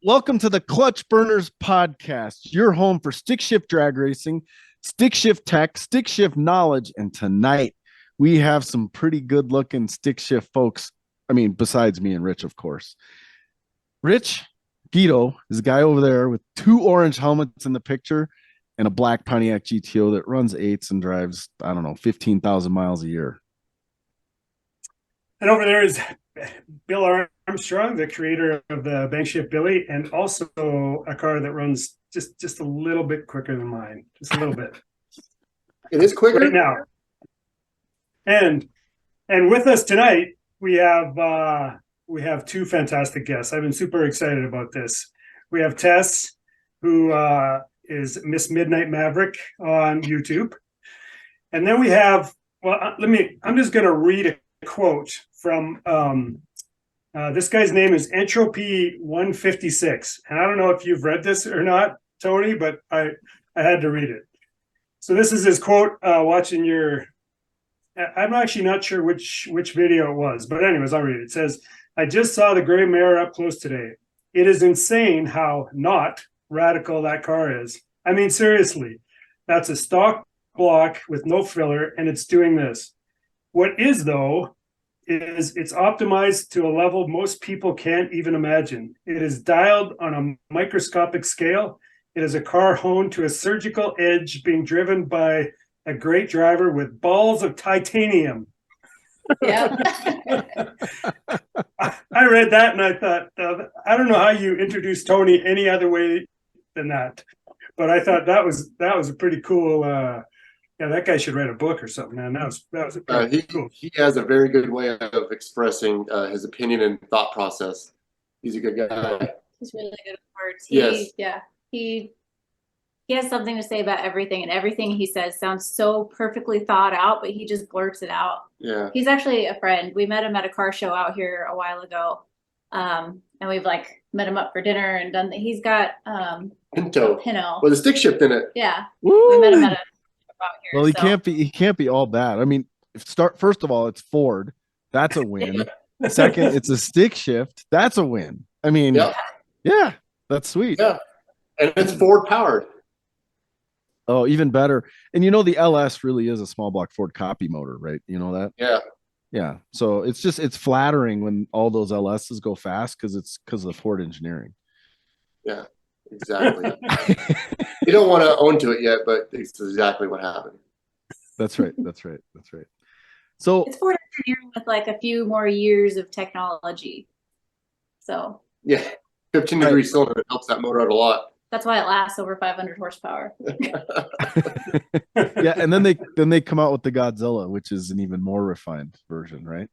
Welcome to the Clutch Burners podcast, your home for stick shift drag racing, stick shift tech, stick shift knowledge. And tonight we have some pretty good looking stick shift folks. I mean, besides me and Rich, of course. Rich, Guido is a guy over there with two orange helmets in the picture and a black Pontiac GTO that runs eights and drives, I don't know, 15,000 miles a year. And over there is Bill Armstrong, the creator of the Bankshift Billy, and also a car that runs just a little bit quicker than mine, just a little bit. It is quicker right now. And with us tonight, we have two fantastic guests. I've been super excited about this. We have Tess, who is Miss Midnight Maverick on YouTube, and then we have. Well, I'm just going to read a quote from this guy's name is Entropy 156, and I don't know if you've read this or not, Tony, but I had to read it. So this is his quote. Watching your, I'm actually not sure which video it was, but anyways, I'll read it. It says, "I just saw the Gray Mare up close today. It is insane how not radical that car is. I mean, seriously, that's a stock block with no filler, and it's doing this. What is, though, is it's optimized to a level most people can't even imagine. It is dialed on a microscopic scale. It is a car honed to a surgical edge being driven by a great driver with balls of titanium." Yeah. I read that and I thought, I don't know how you introduce Tony any other way than that. But I thought that was a pretty cool yeah, that guy should write a book or something, man. That was pretty cool. He has a very good way of expressing his opinion and thought process. He's a good guy. He's really good at words. Yes. He has something to say about everything, and everything he says sounds so perfectly thought out, but he just blurts it out. Yeah. He's actually a friend. We met him at a car show out here a while ago. And we've met him up for dinner and done that. He's got Pinto Pinto with a stick shift in it. Yeah. Woo! We met him at a out here. Well, he can't be all bad. I mean, first of all, it's Ford. That's a win. Second, it's a stick shift. That's a win. I mean, yeah, that's sweet. Yeah. And it's Ford powered. Oh, even better. And the LS really is a small block Ford copy motor, right? You know that? Yeah. Yeah. So it's flattering when all those LSs go fast because of the Ford engineering. Yeah, exactly. You don't want to own to it yet, but it's exactly what happened. That's right. So it's Ford engineering with a few more years of technology. So yeah, 15-degree cylinder helps that motor out a lot. That's why it lasts over 500 horsepower. Yeah, and then they come out with the Godzilla, which is an even more refined version, right?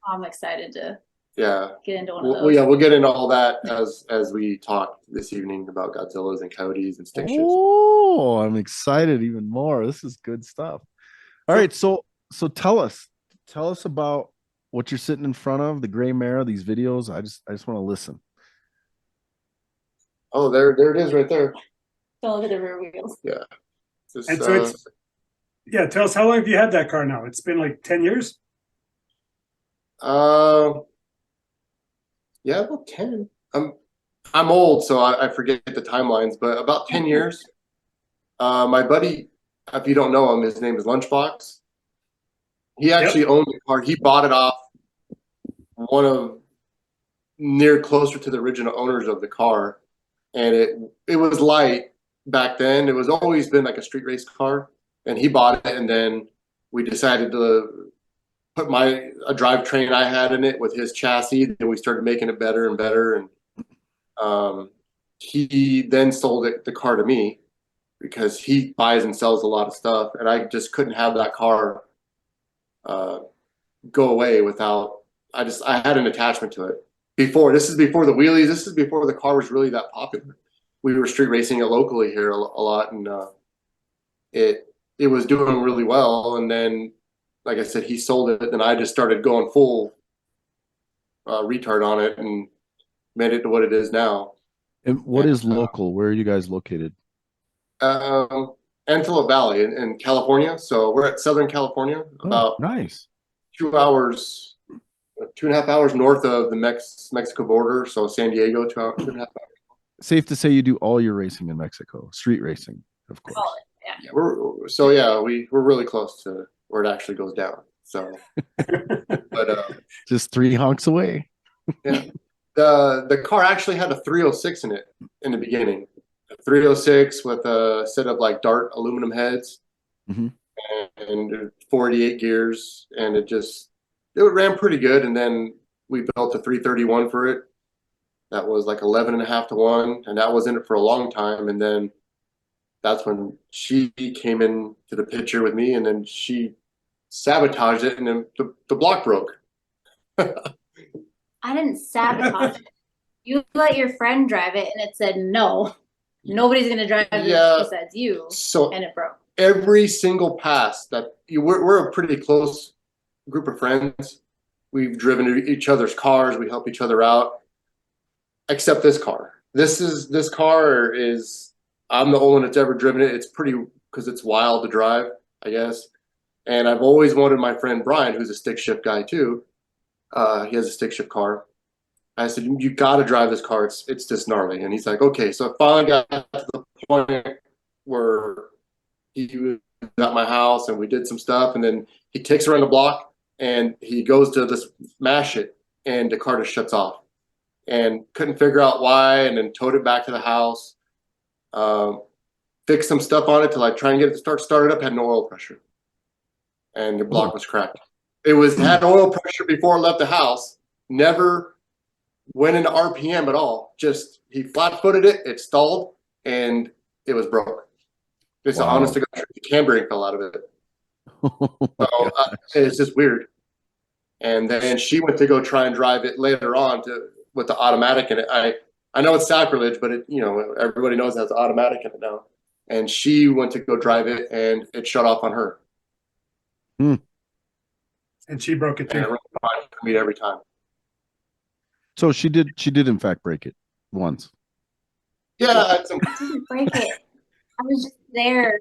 I'm excited to get into one of those. Well, yeah, we'll get into all that as we talk this evening about Godzillas and Coyotes and stick shifts. Oh, I'm excited even more. This is good stuff. All right, so tell us about what you're sitting in front of, the Gray Mare, these videos. I just want to listen. Oh, there it is right there. Don't look at the rear wheels. Yeah. And so tell us, how long have you had that car now? It's been 10 years? Yeah, about 10. I'm old, so I forget the timelines, but about 10 years. My buddy, if you don't know him, his name is Lunchbox. He actually owned the car. He bought it off one of closer to the original owners of the car. And it was light back then. It was always been like a street race car. And he bought it, and then we decided to put a drivetrain I had in it with his chassis, and we started making it better and better. And he then sold the car to me because he buys and sells a lot of stuff, and I just couldn't have that car go away without. I had an attachment to it. This is before the wheelies. This is before the car was really that popular. We were street racing it locally here a lot, and it was doing really well. And then, like I said, he sold it, and I just started going full retard on it and made it to what it is now. And what is local? Where are you guys located? Antelope Valley in California. So we're at Southern California, about nice 2 hours. 2.5 hours north of the Mexico border, so San Diego, 2.5 hours. safe to say you do all your racing in Mexico, street racing, of course. Oh, yeah. Yeah, we're really close to where it actually goes down. So, but Just 3 honks away. yeah, the car actually had a 306 in it in the beginning. A 306 with a set of like Dart aluminum heads Mhm. and 48 gears, and it ran pretty good. And then we built a 331 for it. That was like 11 and a half to 1, and that was in it for a long time. And then that's when she came into the picture with me, and then she sabotaged it, and then the block broke. I didn't sabotage it. You let your friend drive it, and it said no. Nobody's gonna drive it besides you, So and it broke. every single pass we're a pretty close group of friends. We've driven each other's cars. We help each other out. Except this car. This car is, I'm the only one that's ever driven it. It's pretty, because it's wild to drive, I guess. And I've always wanted my friend Brian, who's a stick shift guy too. He has a stick shift car. I said, you got to drive this car. It's just gnarly. And he's like, okay. So I finally got to the point where he was at my house and we did some stuff. And then he takes around the block and he goes to just mash it, and the car just shuts off. And couldn't figure out why, and then towed it back to the house. Fixed some stuff on it to like try and get it to start it up. Had no oil pressure, and the block was cracked. It had oil pressure before it left the house. Never went into RPM at all. Just he flat-footed it. It stalled, and it was broke. It's honest to God, the cam fell out of it. So it's just weird. And then she went to go try and drive it later on with the automatic in it. I know it's sacrilege, but everybody knows it has automatic in it now. And she went to go drive it, and it shut off on her. And she broke it And too. it ran fine for me every time. So she did in fact break it once. Yeah, I didn't break it. I was just there.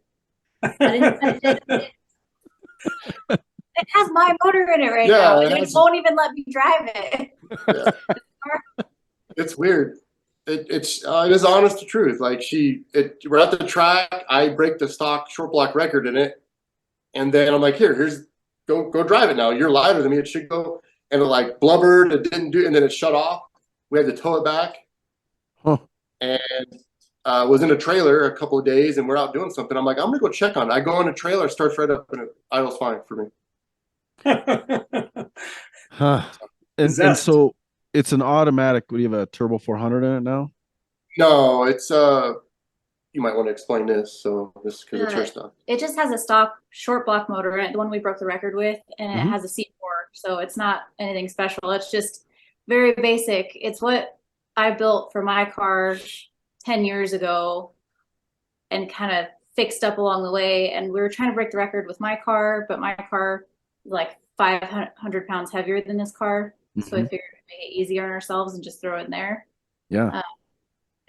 It has my motor in it right now, and it won't even let me drive it. Yeah. It's weird. It is honest to truth. Like we're at the track. I break the stock short block record in it, and then I'm like, here's go drive it now. You're lighter than me. It should go. And it like blubbered. It didn't do, and then it shut off. We had to tow it back, and was in a trailer a couple of days, and we're out doing something. I'm like, I'm gonna go check on it. I go in a trailer, starts right up, and it idles fine for me. And so it's an automatic. What do you have, a turbo 400 in it now? No, it's you might want to explain this. So this because it's your stuff. It just has a stock short block motor in it, the one we broke the record with, and it has a C4, so it's not anything special. It's just very basic. It's what I built for my car 10 years ago and kind of fixed up along the way. And we were trying to break the record with my car, but my car is like 500 pounds heavier than this car. So I figured we'd make it easier on ourselves and just throw it in there. Yeah.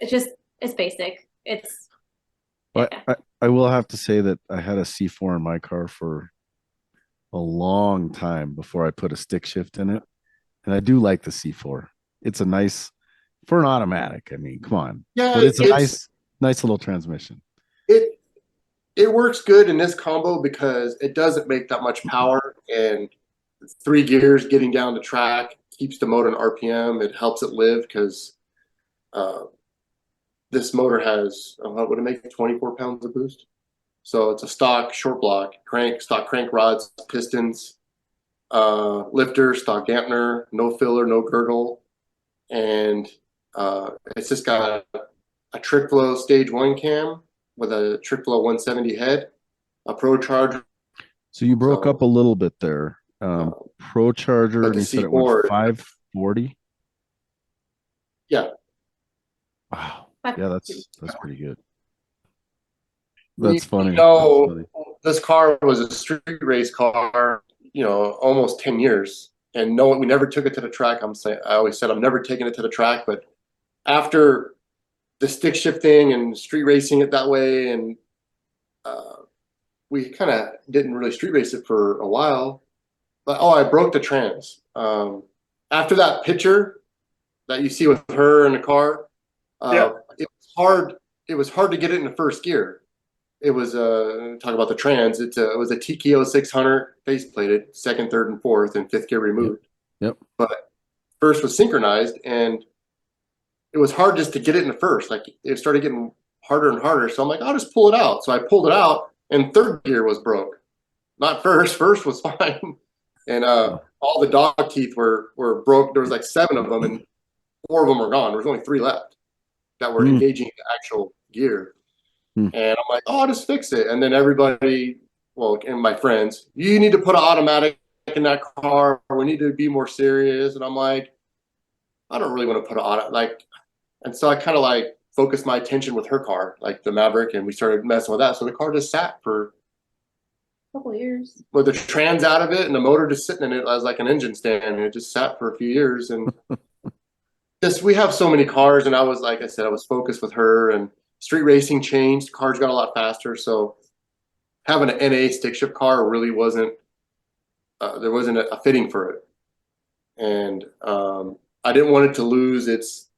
It's basic. But I will have to say that I had a C4 in my car for a long time before I put a stick shift in it. And I do like the C4. It's a nice, for an automatic. I mean, come on. Yeah, but it's a nice little transmission. It works good in this combo because it doesn't make that much power, and 3 gears getting down the track keeps the motor in RPM. It helps it live because this motor has, what would it make, 24 pounds of boost? So it's a stock short block stock crank rods, pistons, lifter, stock dampener, no filler, no girdle, and it's just got a trick flow stage 1 cam with a trick flow 170 head, a Pro Charger. So you broke up a little bit there. Pro Charger, and you said it was 540. Yeah. Wow. Yeah, that's pretty good. That's funny. This car was a street race car, almost 10 years. And we never took it to the track. I always said I'm never taking it to the track. But after the stick shifting and street racing it that way, and we kind of didn't really street race it for a while. But I broke the trans. After that picture that you see with her in the car, it hard. It was hard to get it in the first gear. It was talk about the trans. It was a TKO 600 faceplated, second, third, and fourth, and fifth gear removed. Yep. But first was synchronized, and it was hard just to get it in the first. Like it started getting harder and harder. So I'm like, I'll just pull it out. So I pulled it out, and third gear was broke. Not first. First was fine, and all the dog teeth were broke. There was like 7 of them, and 4 of them were gone. There was only 3 left that were engaging the actual gear. And I'm like, oh, I'll just fix it. And then everybody, well, and my friends, you need to put an automatic in that car. We need to be more serious. And I'm like, I don't really want to put an auto, like, and so I kind of like focused my attention with her car, like the Maverick, and we started messing with that. So the car just sat for a couple years with the trans out of it and the motor just sitting in it as like an engine stand. And it just sat for a few years. And just, we have so many cars. And I was, like I said, I was focused with her, and street racing changed. Cars got a lot faster. So having an NA stick shift car really wasn't, there wasn't a fitting for it. And I didn't want it to lose its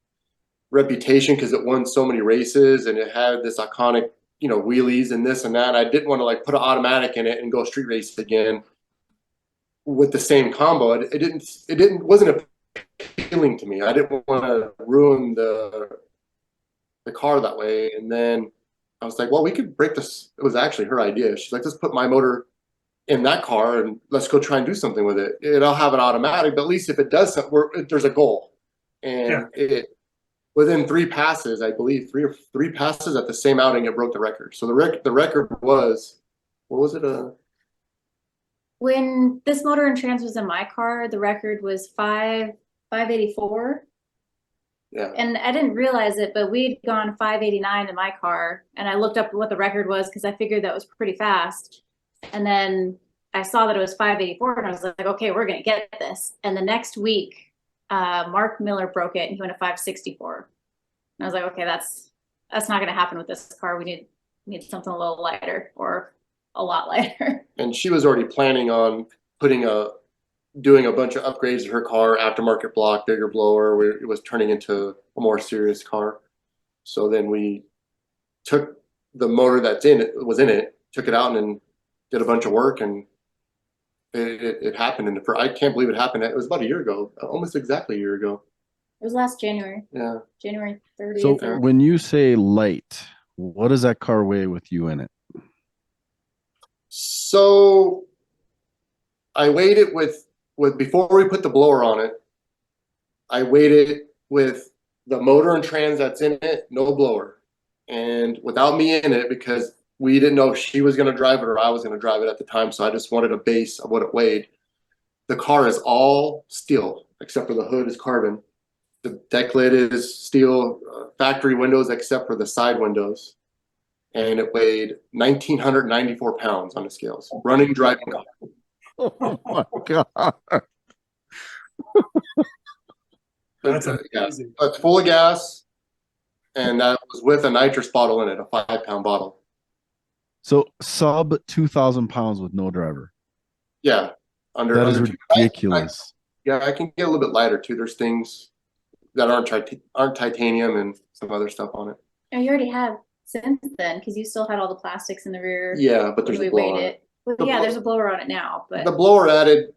reputation because it won so many races and it had this iconic, you know, wheelies and this and that. I didn't want to like put an automatic in it and go street race again with the same combo. It wasn't appealing to me. I didn't want to ruin the car that way. And then I was like, well, we could break this. It was actually her idea. She's like, let's put my motor in that car and let's go try and do something with it. It'll have an automatic, but at least if it does something, there's a goal. And it within 3 passes, I believe, three passes at the same outing, it broke the record. So the record was, what was it? when this motor and trans was in my car, the record was 584. Yeah. And I didn't realize it, but we'd gone 589 in my car, and I looked up what the record was because I figured that was pretty fast. And then I saw that it was 584, and I was like, okay, we're gonna get this. And the next week, Mark Miller broke it, and he went to 564. And I was like, okay, that's not gonna happen with this car. We need something a little lighter, or a lot lighter. And she was already planning on doing a bunch of upgrades to her car, aftermarket block, bigger blower, where it was turning into a more serious car. So then we took the motor that's was in it, took it out, and then did a bunch of work, and it happened. I can't believe it happened. It was about a year ago, almost exactly a year ago. It was last January. Yeah. January 30th. So when you say light, what does that car weigh with you in it? So I weighed it with before we put the blower on it, I weighed it with the motor and trans that's in it, no blower. And without me in it, because we didn't know if she was going to drive it or I was going to drive it at the time. So I just wanted a base of what it weighed. The car is all steel, except for the hood is carbon. The deck lid is steel, factory windows, except for the side windows. And it weighed 1,994 pounds on the scales. Running, driving car. Oh my God. That's Yeah, amazing. it's full of gas, and that was with a nitrous bottle in it, a 5-pound bottle. So sub 2,000 pounds with no driver. Yeah, That is ridiculous. I can get a little bit lighter too. There's things that aren't titanium and some other stuff on it. Oh, you already have since then, because you still had all the plastics in the rear. Yeah, but when there's we a blower. weighed it. Well, The yeah, blow- there's a blower on it now, but The blower added.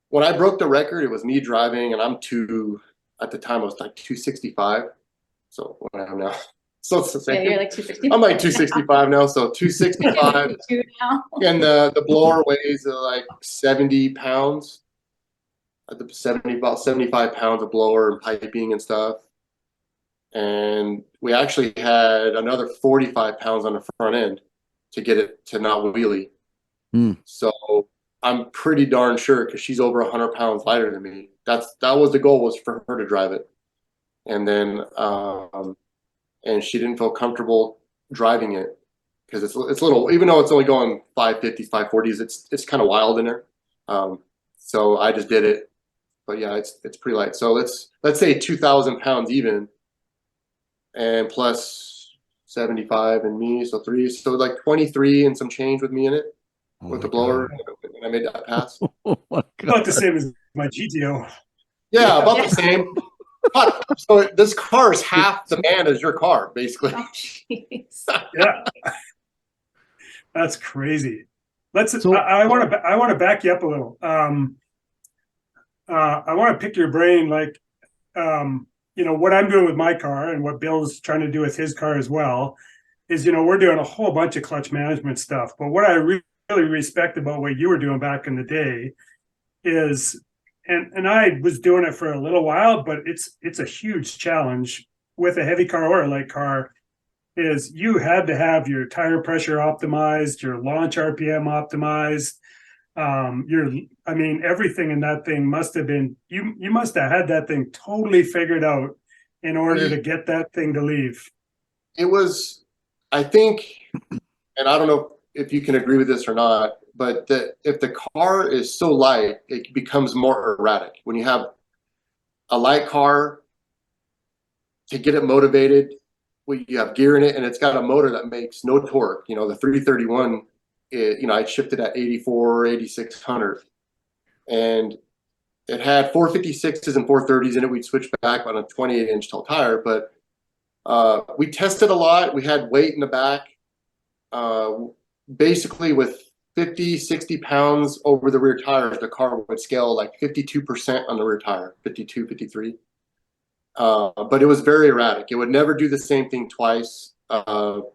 When I broke the record, it was me driving, and at the time I was like 265. So what I am now. So it's the yeah, same. you're like 260. I'm like 265 now, so 265. now. And the blower weighs like 70 pounds. About 75 pounds of blower and piping and stuff. And we actually had another 45 pounds on the front end to get it to not wheelie. So I'm pretty darn sure, because she's over 100 pounds lighter than me. That was the goal, was for her to drive it. And then and she didn't feel comfortable driving it because it's little, even though it's only going 550s, 540s, it's kind of wild in there. So I just did it. But yeah, it's pretty light. So let's say 2,000 pounds even, and plus 75 and me, so like 23 and some change with me in it, with the blower, and I made that pass. Oh my God. About the same as my GTO. Yeah, about the same. So this car is half the man as your car, basically. Oh, jeez. Yeah. That's crazy. So- I want to back you up a little. I want to pick your brain, like, what I'm doing with my car and what Bill's trying to do with his car as well is, we're doing a whole bunch of clutch management stuff. But what I really respect about what you were doing back in the day is, and I was doing it for a little while, but it's a huge challenge with a heavy car or a light car, is you had to have your tire pressure optimized, your launch RPM optimized. Everything in that thing must have been, you must have had that thing totally figured out in order to get that thing to leave. It was, I think, and I don't know if you can agree with this or not, but if the car is so light, it becomes more erratic. When you have a light car, to get it motivated, you have gear in it, and it's got a motor that makes no torque. The 331, I shipped it at 84, 8600, and it had 456s and 430s in it. We'd switch back on a 28-inch tall tire, but we tested a lot. We had weight in the back, basically with 50, 60 pounds over the rear tires, the car would scale like 52% on the rear tire, 52, 53. But it was very erratic. It would never do the same thing twice.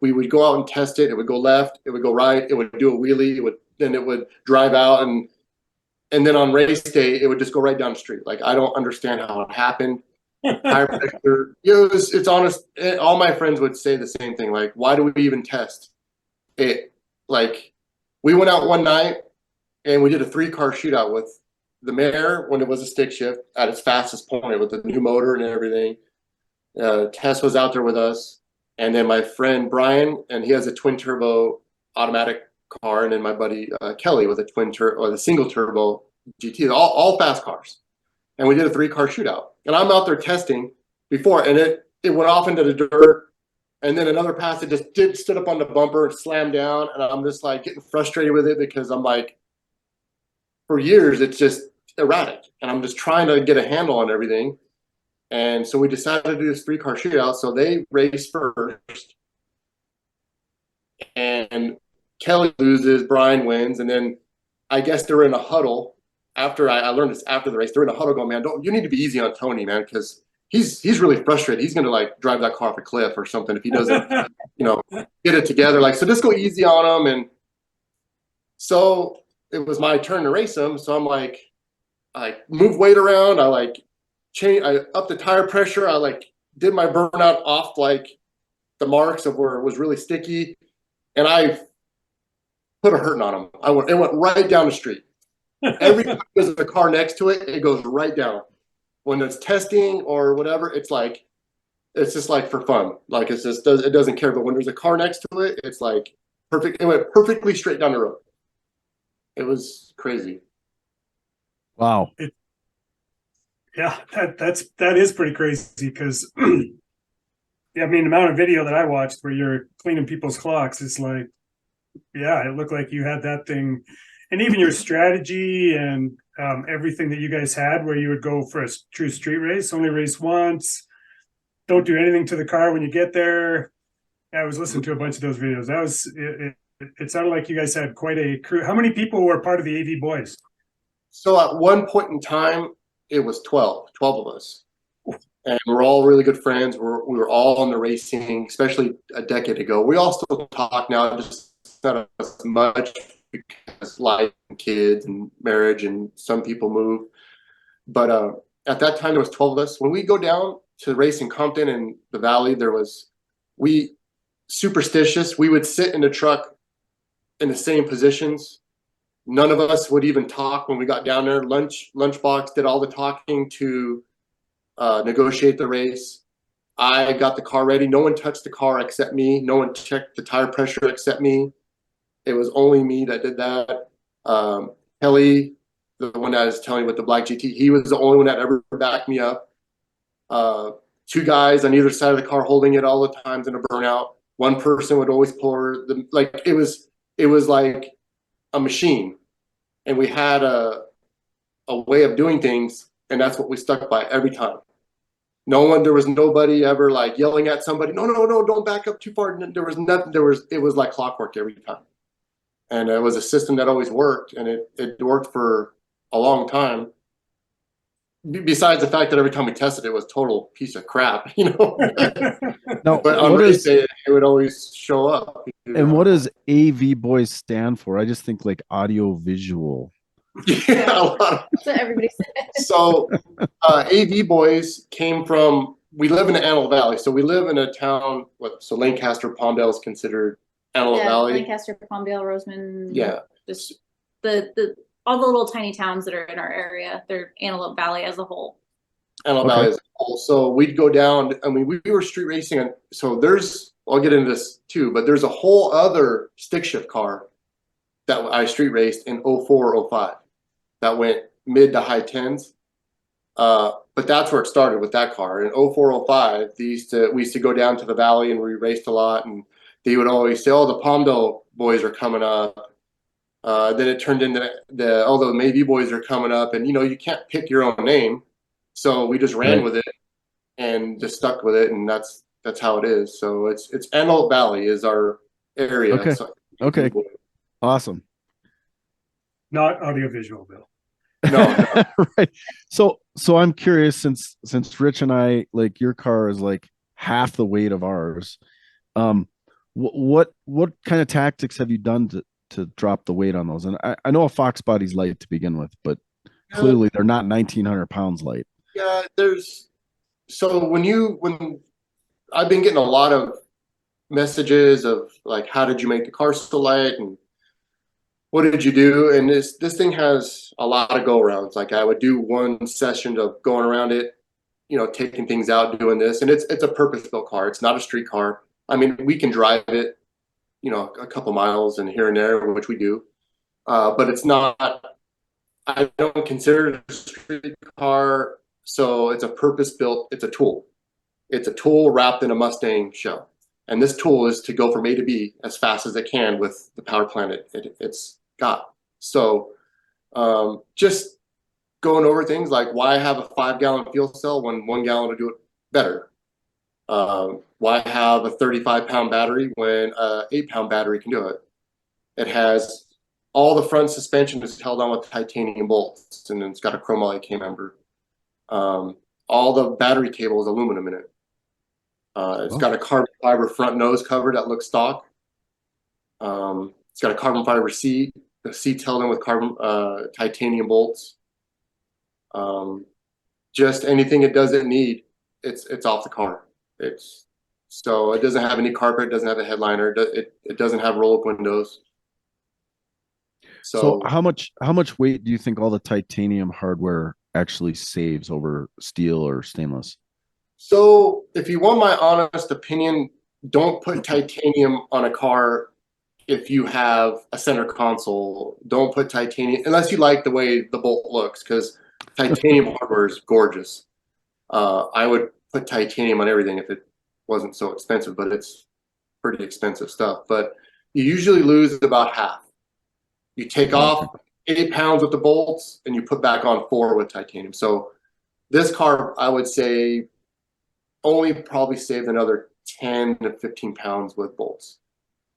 We would go out and test it. It would go left. It would go right. It would do a wheelie. Then it would drive out, and then on race day, it would just go right down the street. Like, I don't understand how it happened. Tire pressure. It's honest. All my friends would say the same thing. Like, why do we even test it? Like, we went out one night and we did a 3-car shootout with the Mare when it was a stick shift at its fastest point with the new motor and everything. Tess was out there with us, and then my friend Brian, and he has a twin turbo automatic car, and then my buddy Kelly with a the single turbo GT, all fast cars. And we did a 3-car shootout, and I'm out there testing before, and it went off into the dirt, and then another pass it just stood up on the bumper and slammed down, and I'm just like getting frustrated with it because I'm like, for years it's just erratic, and I'm just trying to get a handle on everything. And so we decided to do this 3-car shootout. So they raced first, and Kelly loses, Brian wins, and then I guess they're in a huddle. After I learned this after the race, they're in a huddle going, man, you need to be easy on Tony, man, because he's really frustrated. He's gonna like drive that car off a cliff or something if he doesn't, get it together. Like, so just go easy on him. And so it was my turn to race him. So I'm like, I move weight around. I up the tire pressure. I did my burnout off like the marks of where it was really sticky, and I put a hurting on him. It went right down the street. Every time there's a car next to it, it goes right down. When it's testing or whatever, it's just like for fun. Like, it doesn't care. But when there's a car next to it, it's like perfect. It went perfectly straight down the road. It was crazy. Wow. Yeah, that is pretty crazy because the amount of video that I watched where you're cleaning people's clocks, it's like, yeah, it looked like you had that thing, and even your strategy and everything that you guys had, where you would go for a true street race, only race once, don't do anything to the car when you get there. I was listening to a bunch of those videos. That was it sounded like you guys had quite a crew. How many people were part of the AV Boys? So at one point in time, it was 12 of us. And we're all really good friends. We were all on the racing, especially a decade ago. We all still talk now, just not as much because life and kids and marriage, and some people move. But at that time, there was 12 of us. When we go down to race in Compton and the Valley, superstitious. We would sit in the truck in the same positions. None of us would even talk when we got down there. Lunchbox did all the talking to negotiate the race. I got the car ready. No one touched the car except me. No one checked the tire pressure except me. It was only me that did that. Kelly, the one that I was telling you with the black GT, he was the only one that ever backed me up. 2 guys on either side of the car holding it all the times in a burnout. One person would always pour it was like a machine, and we had a way of doing things, and that's what we stuck by every time. There was nobody ever like yelling at somebody. No, don't back up too far. There was nothing. It was like clockwork every time. And it was a system that always worked, and it worked for a long time. Besides the fact that every time we tested it was total piece of crap, you know. Now, But on race day, it would always show up. And what does AV Boys stand for? I just think like audio visual. Yeah, a lot of, That's what everybody says. so AV Boys came from, we live in the Antelope Valley. So we live in a town, so Lancaster, Palmdale is considered Antelope Valley. Lancaster, Palmdale, Roseman. Yeah. Just the all the little tiny towns that are in our area. They're Antelope Valley as a whole. Antelope Valley as a whole. So we'd go down, I mean, we were street racing. And so I'll get into this too, but there's a whole other stick shift car that I street raced in 04, 05 that went mid to high tens. But that's where it started with that car. In 04, 05, we used to go down to the valley and we raced a lot, and they would always say, "Oh, the Palmdale boys are coming up." Then it turned into the AV boys are coming up, and you can't pick your own name, so we just ran with it and just stuck with it, and that's how it is. So it's Antelope Valley is our area. Okay. So, Okay. Awesome. Not audiovisual, Bill. No. Right. So I'm curious, since Rich and I, like, your car is like half the weight of ours. What kind of tactics have you done to drop the weight on those? And I know a Fox body's light to begin with, but clearly they're not 1,900 pounds light. Yeah, when I've been getting a lot of messages of like, how did you make the car so light, and what did you do? And this thing has a lot of go arounds. Like, I would do one session of going around it, taking things out, doing this, and it's a purpose built car. It's not a street car. I mean, we can drive it, a couple miles and here and there, which we do, but it's not. I don't consider it a street car. So it's a purpose built. It's a tool. It's a tool wrapped in a Mustang shell. And this tool is to go from A to B as fast as it can with the power plant it's got. So just going over things like, why have a 5-gallon fuel cell when 1 gallon will do it better? Why have a 35-pound battery when an 8-pound battery can do it? It has all the front suspension is held on with titanium bolts, and it's got a chromoly K member. All the battery cable is aluminum in it. It's got a carbon fiber front nose cover that looks stock. It's got a carbon fiber seat. The seat's held in with titanium bolts. Just anything it doesn't need, it's off the car. So it doesn't have any carpet. It doesn't have a headliner. It doesn't have roll-up windows. So how much weight do you think all the titanium hardware actually saves over steel or stainless? So if you want my honest opinion, don't put titanium on a car if you have a center console. Don't put titanium unless you like the way the bolt looks, because titanium hardware is gorgeous. I would put titanium on everything if it wasn't so expensive, but it's pretty expensive stuff. But you usually lose about half. You take off 8 pounds with the bolts and you put back on 4 with titanium. So this car, I would say, only probably saved another 10 to 15 pounds with bolts.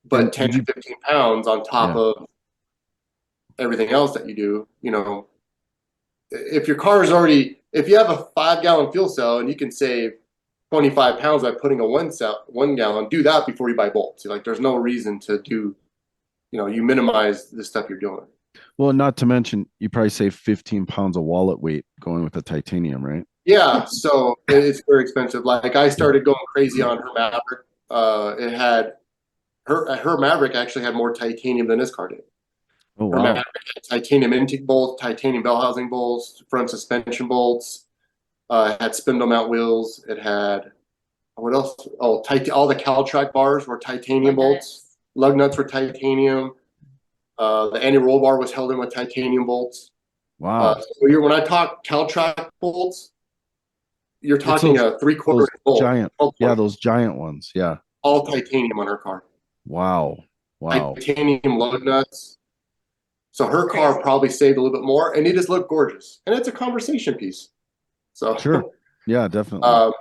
But 10 to 15 pounds on top of everything else that you do, if your car is already, if you have a 5-gallon fuel cell and you can save 25 pounds by putting a 1 gallon, do that before you buy bolts. Like, there's no reason to do, you minimize the stuff you're doing. Well, not to mention, you probably save 15 pounds of wallet weight going with the titanium, right? Yeah, so it's very expensive. Like, I started going crazy on her Maverick. It had her Maverick actually had more titanium than this car did. Oh, wow. Her Maverick had titanium intake bolts, titanium bell housing bolts, front suspension bolts. It had spindle mount wheels. It had, what else? Oh, all the Caltrack bars were titanium bolts. Lug nuts were titanium. The anti-roll bar was held in with titanium bolts. Wow. So when I talk Caltrack bolts, you're talking a 3/4 bolt. Giant. Yeah, those giant ones. Yeah. All titanium on her car. Wow. Titanium lug nuts. So her car probably saved a little bit more, and it just looked gorgeous. And it's a conversation piece. So sure. Yeah, definitely.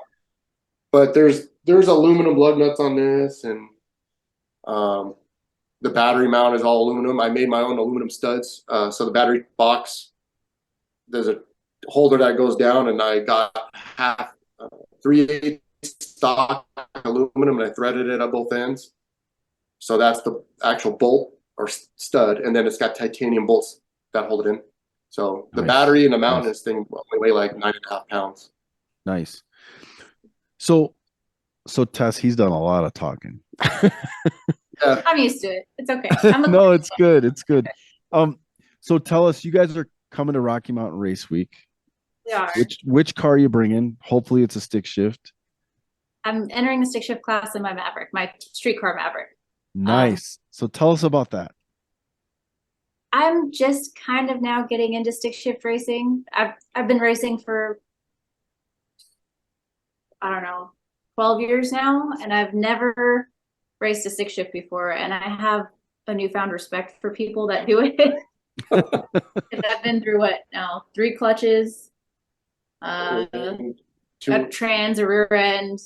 But there's aluminum lug nuts on this, and the battery mount is all aluminum. I made my own aluminum studs. So the battery box, there's a holder that goes down, and I got half 3/8 stock aluminum, and I threaded it at both ends. So that's the actual bolt or stud, and then it's got titanium bolts that hold it in. So the battery and the mount in this thing only weigh like 9.5 pounds. Nice. So Tess, he's done a lot of talking. Yeah. I'm used to it. It's okay. No, it's good. It's good. So tell us, you guys are coming to Rocky Mountain Race Week. We are. Which car are you bringing? Hopefully it's a stick shift. I'm entering the stick shift class in my Maverick, my street car Maverick. Nice. So tell us about that. I'm just kind of now getting into stick shift racing. I've been racing for, I don't know, 12 years now, and I've never raced a stick shift before, and I have a newfound respect for people that do it. I've been through 3 clutches, a trans, a rear end.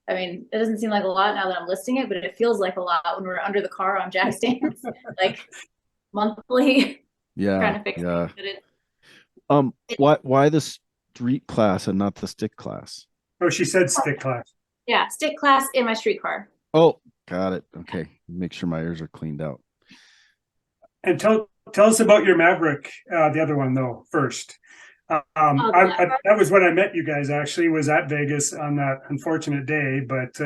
I mean, it doesn't seem like a lot now that I'm listing it, but it feels like a lot when we're under the car on jack stands, like monthly. Yeah. Trying to fix it. Why the street class and not the stick class? Oh, she said stick class. Yeah, stick class in my street car. Oh, got it. Okay. Make sure my ears are cleaned out. And tell us about your Maverick, the other one though, first. That was when I met you guys, actually, was at Vegas on that unfortunate day. But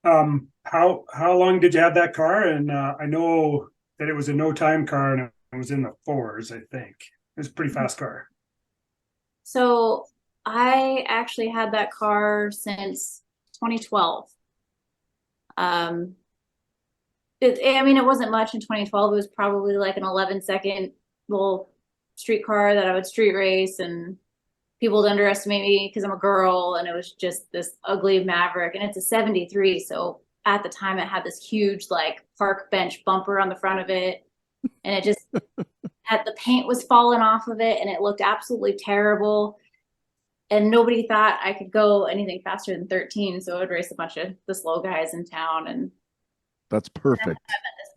how long did you have that car? And I know that it was a no time car, and it was in the 4s, I think. It was a pretty fast car. So I actually had that car since 2012. I mean, it wasn't much in 2012. It was probably like an 11-second little street car that I would street race, and people would underestimate me because I'm a girl, and it was just this ugly Maverick, and it's a 73. So at the time it had this huge like park bench bumper on the front of it, and it just had, the paint was falling off of it, and it looked absolutely terrible. And nobody thought I could go anything faster than 13. So I would race a bunch of the slow guys in town. And that's perfect. I met this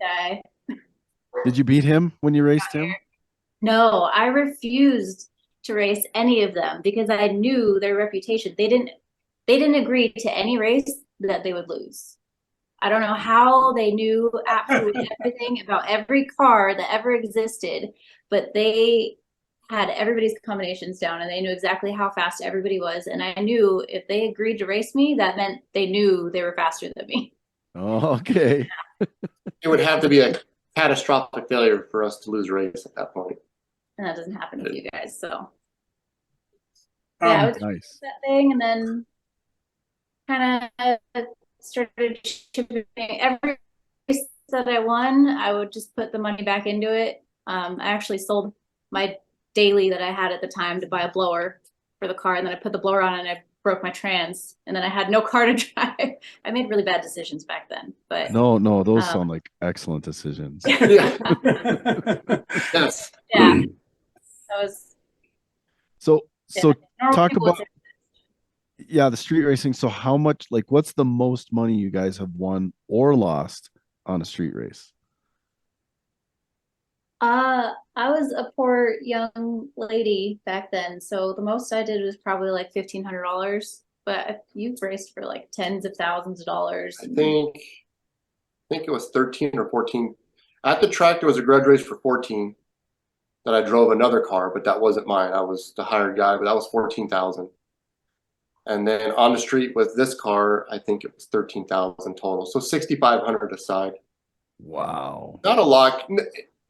guy. Did you beat him when you raced him? No, I refused to race any of them because I knew their reputation. They didn't agree to any race that they would lose. I don't know how they knew absolutely everything about every car that ever existed, but they had everybody's combinations down, and they knew exactly how fast everybody was. And I knew if they agreed to race me, that meant they knew they were faster than me. Oh, okay. It would have to be a catastrophic failure for us to lose a race at that point. And that doesn't happen with you guys. So yeah, it was nice. That thing, and then kind of started shipping every race that I won. I would just put the money back into it. I actually sold my daily that I had at the time to buy a blower for the car, and then I put the blower on and I broke my trans, and then I had no car to drive. I made really bad decisions back then, but no, those sound like excellent decisions. Yeah. Yes. Yeah, that was so talk people about the street racing. So how much, like, what's the most money you guys have won or lost on a street race? I was a poor young lady back then, so the most I did was probably like $1,500. But you've raced for like tens of thousands of dollars. I think it was 13 or 14. At the track, there was a grudge race for 14 that I drove another car, but that wasn't mine. I was the hired guy, but that was 14,000. And then on the street with this car, I think it was 13,000 total. So 6,500 aside. Wow. Not a lot.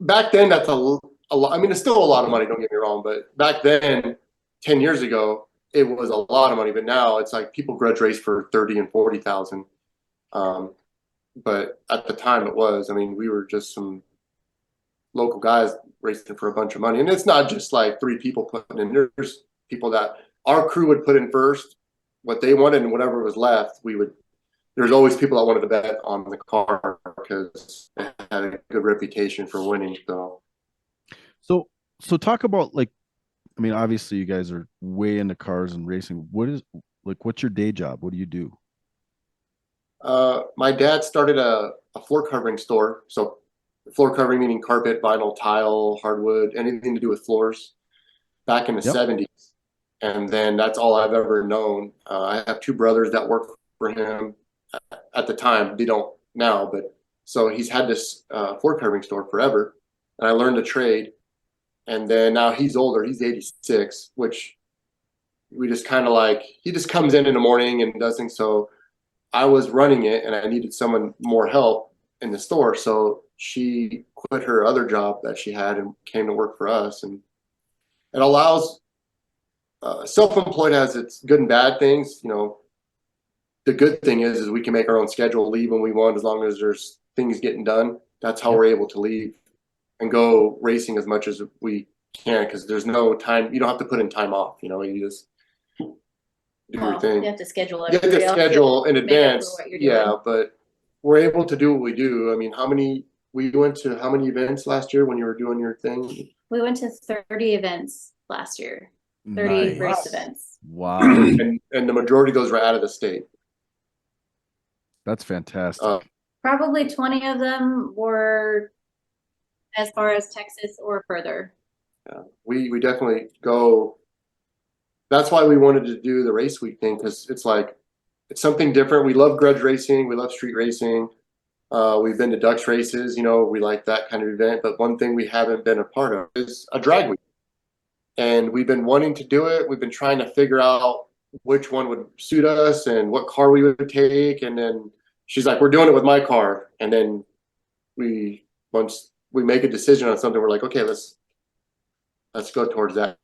Back then, that's a lot. I mean, it's still a lot of money, don't get me wrong. But back then, 10 years ago, it was a lot of money. But now it's like people grudge race for 30 and 40,000. But at the time it was, I mean, we were just some local guys racing for a bunch of money. And it's not just like 3 people putting in. There's people that our crew would put in first, what they wanted, and whatever was left, there's always people that wanted to bet on the car because it had a good reputation for winning. So talk about, like, I mean, obviously you guys are way into cars and racing. What's your day job? What do you do? My dad started a floor covering store. So floor covering meaning carpet, vinyl, tile, hardwood, anything to do with floors back in the Yep. 70s. And then that's all I've ever known. I have two brothers that work for him at the time. They don't now, but so he's had this floor covering store forever. And I learned a trade. And then now he's older. He's 86, which we just kind of like, he just comes in the morning and does things. So I was running it and I needed someone more help in the store. So she quit her other job that she had and came to work for us. And it allows self-employed has its good and bad things. You know, the good thing is we can make our own schedule, leave when we want, as long as there's things getting done. That's how we're able to leave and go racing as much as we can, because there's no time. You don't have to put in time off. You know, you just do your thing. You have to schedule it. You have to schedule in advance. Yeah, doing. but we're able to do what we do. I mean, we went to how many events last year when you were doing your thing? We went to 30 events last year. 30 Nice. race events. Wow. And the majority of those were out of the state. That's fantastic. Probably 20 of them were as far as Texas or further. Yeah, we definitely go. That's why we wanted to do the race week thing, because it's like, it's something different. We love grudge racing. We love street racing. We've been to Dutch races, you know, we like that kind of event. But one thing we haven't been a part of is a drag week. And we've been wanting to do it. We've been trying to figure out which one would suit us and what car we would take. And then she's like, we're doing it with my car. And then once we make a decision on something, we're like, okay, let's go towards that.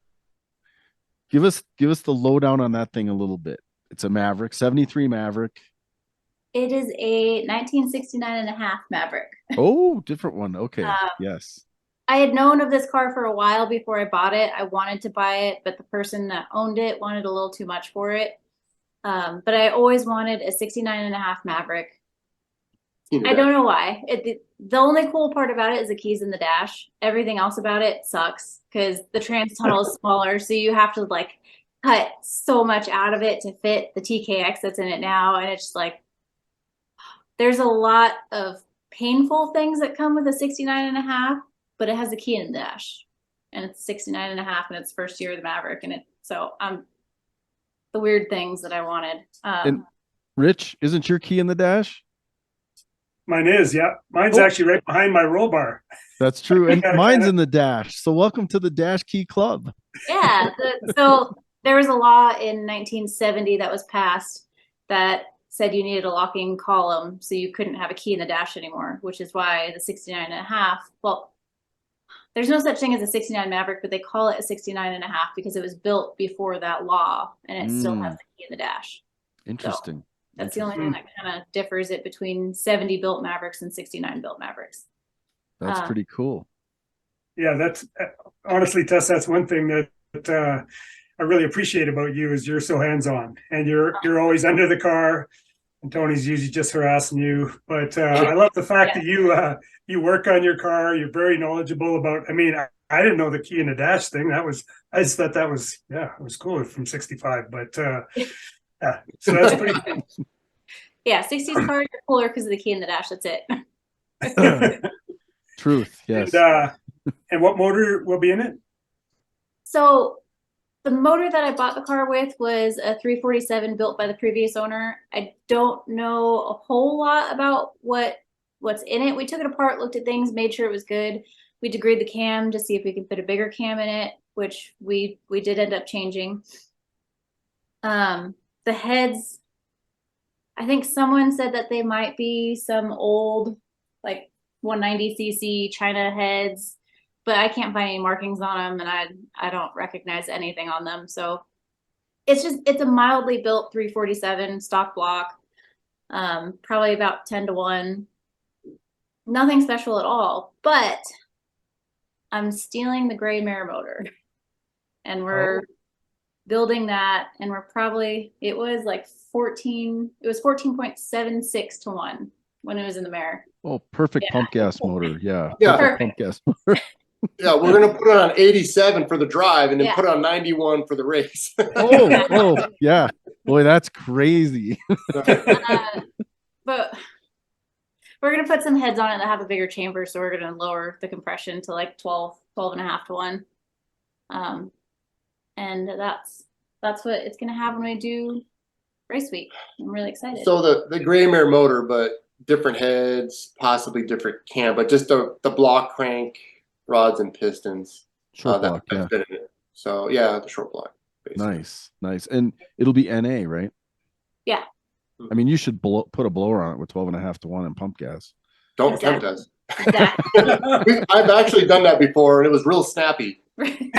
Give us the lowdown on that thing a little bit. It's a Maverick, 73 Maverick. It is a 1969 and a half Maverick. Oh, different one. Okay. Yes. I had known of this car for a while before I bought it. I wanted to buy it, but the person that owned it wanted a little too much for it. But I always wanted a 69 and a half Maverick. I don't know why. The only cool part about it is the keys in the dash. Everything else about it sucks because the trans tunnel is smaller. So you have to like cut so much out of it to fit the TKX that's in it now. And it's just like, there's a lot of painful things that come with a 69 and a half, but it has a key in the dash and it's 69 and a half and it's first year of the Maverick. And the weird things that I wanted. And Rich, isn't your key in the dash? Mine is, yeah. Mine's actually right behind my roll bar. That's true. And mine's in the dash. So welcome to the Dash Key Club. Yeah. So there was a law in 1970 that was passed that said you needed a locking column, so you couldn't have a key in the dash anymore, which is why the 69 and a half, well, there's no such thing as a 69 Maverick, but they call it a 69 and a half because it was built before that law and it still has the key in the dash. Interesting. So that's the only thing that kind of differs it between 70 built Mavericks and 69 built Mavericks. That's pretty cool. Yeah, that's honestly, Tess, that's one thing that I really appreciate about you is you're so hands-on and you're always under the car. And Tony's usually just harassing you, but I love the fact that you work on your car. You're very knowledgeable about. I mean, I didn't know the key in the dash thing. I just thought that was it was cool from 65. But yeah, so that's pretty cool. Yeah, 60s cars are cooler because of the key in the dash. That's it. Truth, yes. And what motor will be in it? So the motor that I bought the car with was a 347 built by the previous owner. I don't know a whole lot about what's in it. We took it apart, looked at things, made sure it was good. We degreed the cam to see if we could fit a bigger cam in it, which we did end up changing. The heads, I think someone said that they might be some old like 190cc China heads, but I can't find any markings on them and I don't recognize anything on them. So it's a mildly built 347 stock block, probably about 10-1, nothing special at all, but I'm stealing the Gray Mare motor and we're building that. And we're probably, it was 14.76 to 1 when it was in the Mare. Oh, perfect pump gas motor. Yeah. Yeah. Perfect pump gas motor. Yeah, we're gonna put it on 87 for the drive, and then Yeah. put it on 91 for the race. Oh, yeah. Boy, that's crazy. But we're going to put some heads on it that have a bigger chamber. So we're going to lower the compression to like 12 and a half to 1. And that's what it's going to have when we do race week. I'm really excited. So the Gray Mare motor, but different heads, possibly different cam, but just the block crank rods and pistons. Short block, yeah. fit in it. So yeah, the short block. Basically. Nice. And it'll be NA, right? Yeah. I mean, you should put a blower on it with 12 and a half to 1 and pump gas. Don't tempt us. Exactly. I've actually done that before, and it was real snappy. It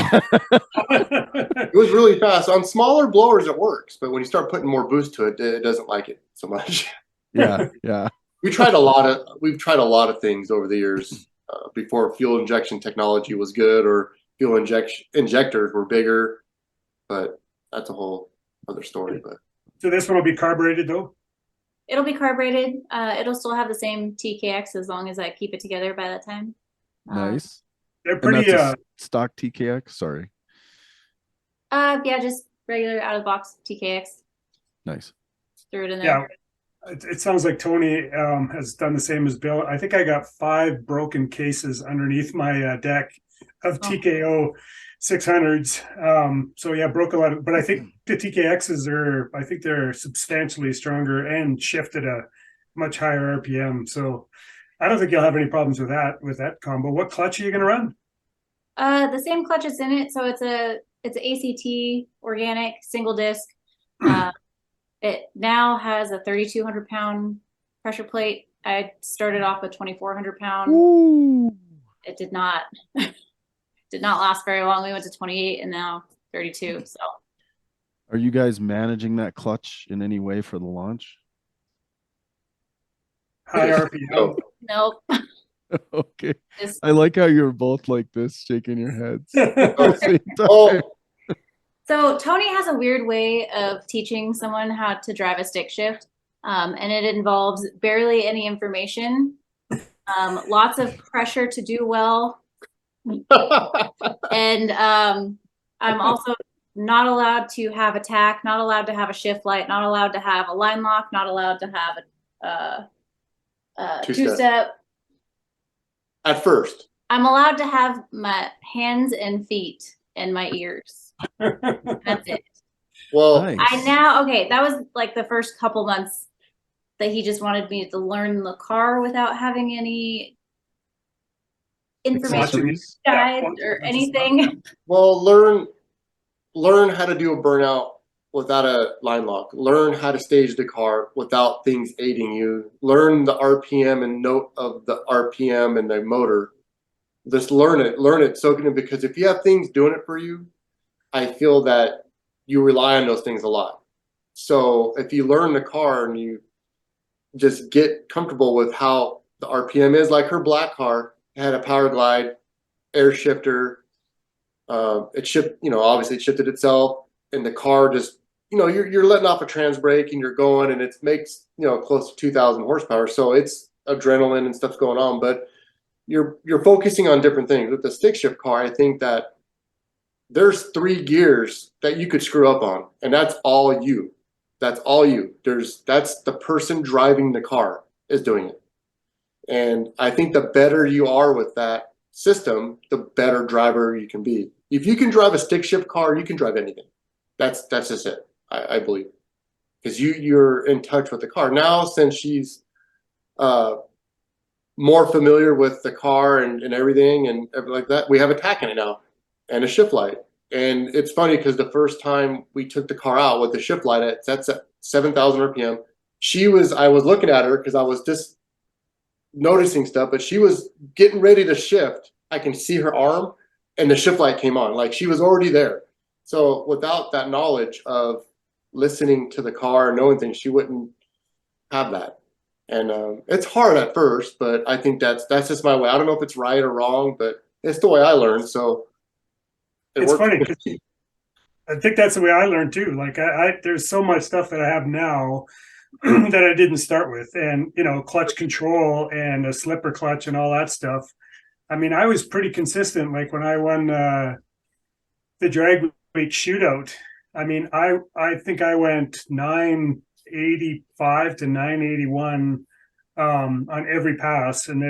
was really fast. On smaller blowers, it works, but when you start putting more boost to it, it doesn't like it so much. Yeah. We've tried a lot of things over the years before fuel injection technology was good or fuel injectors were bigger, but that's a whole other story. But So this one will be carbureted though? It'll be carbureted. It'll still have the same TKX as long as I keep it together by that time. Nice. They're And pretty that's a stock TKX. Sorry. Yeah, just regular out of the box TKX. Nice. Threw it in there. Yeah. It sounds like Tony has done the same as Bill. I think I got 5 broken cases underneath my deck of TKO 600s. So yeah, broke a lot of, but I think the TKXs I think they're substantially stronger and shift at a much higher RPM. So I don't think you'll have any problems with that combo. What clutch are you going to run? The same clutch is in it. So it's an ACT organic single disc. It now has a 3,200 pound pressure plate. I started off with 2,400 pound. Ooh. It did not last very long. We went to 28 and now 32. So Are you guys managing that clutch in any way for the launch? High RPM. nope. Okay. Just- I like how you're both like this, shaking your heads. oh, So Tony has a weird way of teaching someone how to drive a stick shift, and it involves barely any information, lots of pressure to do well, and I'm also not allowed to have a tack, not allowed to have a shift light, not allowed to have a line lock, not allowed to have a two-step. At first. I'm allowed to have my hands and feet and my ears. That's it. Well, Nice. That was like the first couple months that he just wanted me to learn the car without having any information Accessories? guide or anything. Well, learn how to do a burnout without a line lock. Learn how to stage the car without things aiding you. Learn the RPM and note of the RPM and the motor. Just learn it, soak it in, because if you have things doing it for you, I feel that you rely on those things a lot. So if you learn the car and you just get comfortable with how the RPM is, like her black car had a power glide, air shifter. It obviously it shifted itself, and the car just, you're letting off a trans brake and you're going, and it makes, close to 2,000 horsepower. So it's adrenaline and stuff's going on, but you're focusing on different things. With the stick shift car, I think that there's 3 gears that you could screw up on, and that's all you. That's all you. That's the person driving the car is doing it. And I think the better you are with that system, the better driver you can be. If you can drive a stick shift car, you can drive anything. That's just it, I believe. Because you're in touch with the car. Now, since she's more familiar with the car and everything and everything like that, we have a tack in it now and a shift light. And it's funny because the first time we took the car out with the shift light, that's at 7,000 RPM. I was looking at her because I was just noticing stuff, but she was getting ready to shift. I can see her arm and the shift light came on, like she was already there. So without that knowledge of listening to the car and knowing things, she wouldn't have that. And it's hard at first, but I think that's just my way. I don't know if it's right or wrong, but it's the way I learned. So it's funny because I think that's the way I learned too. Like there's so much stuff that I have now that I didn't start with, and clutch control and a slipper clutch and all that stuff. I mean, I was pretty consistent. Like when I won the drag weight shootout, I mean, I think I went 985 to 981 on every pass, and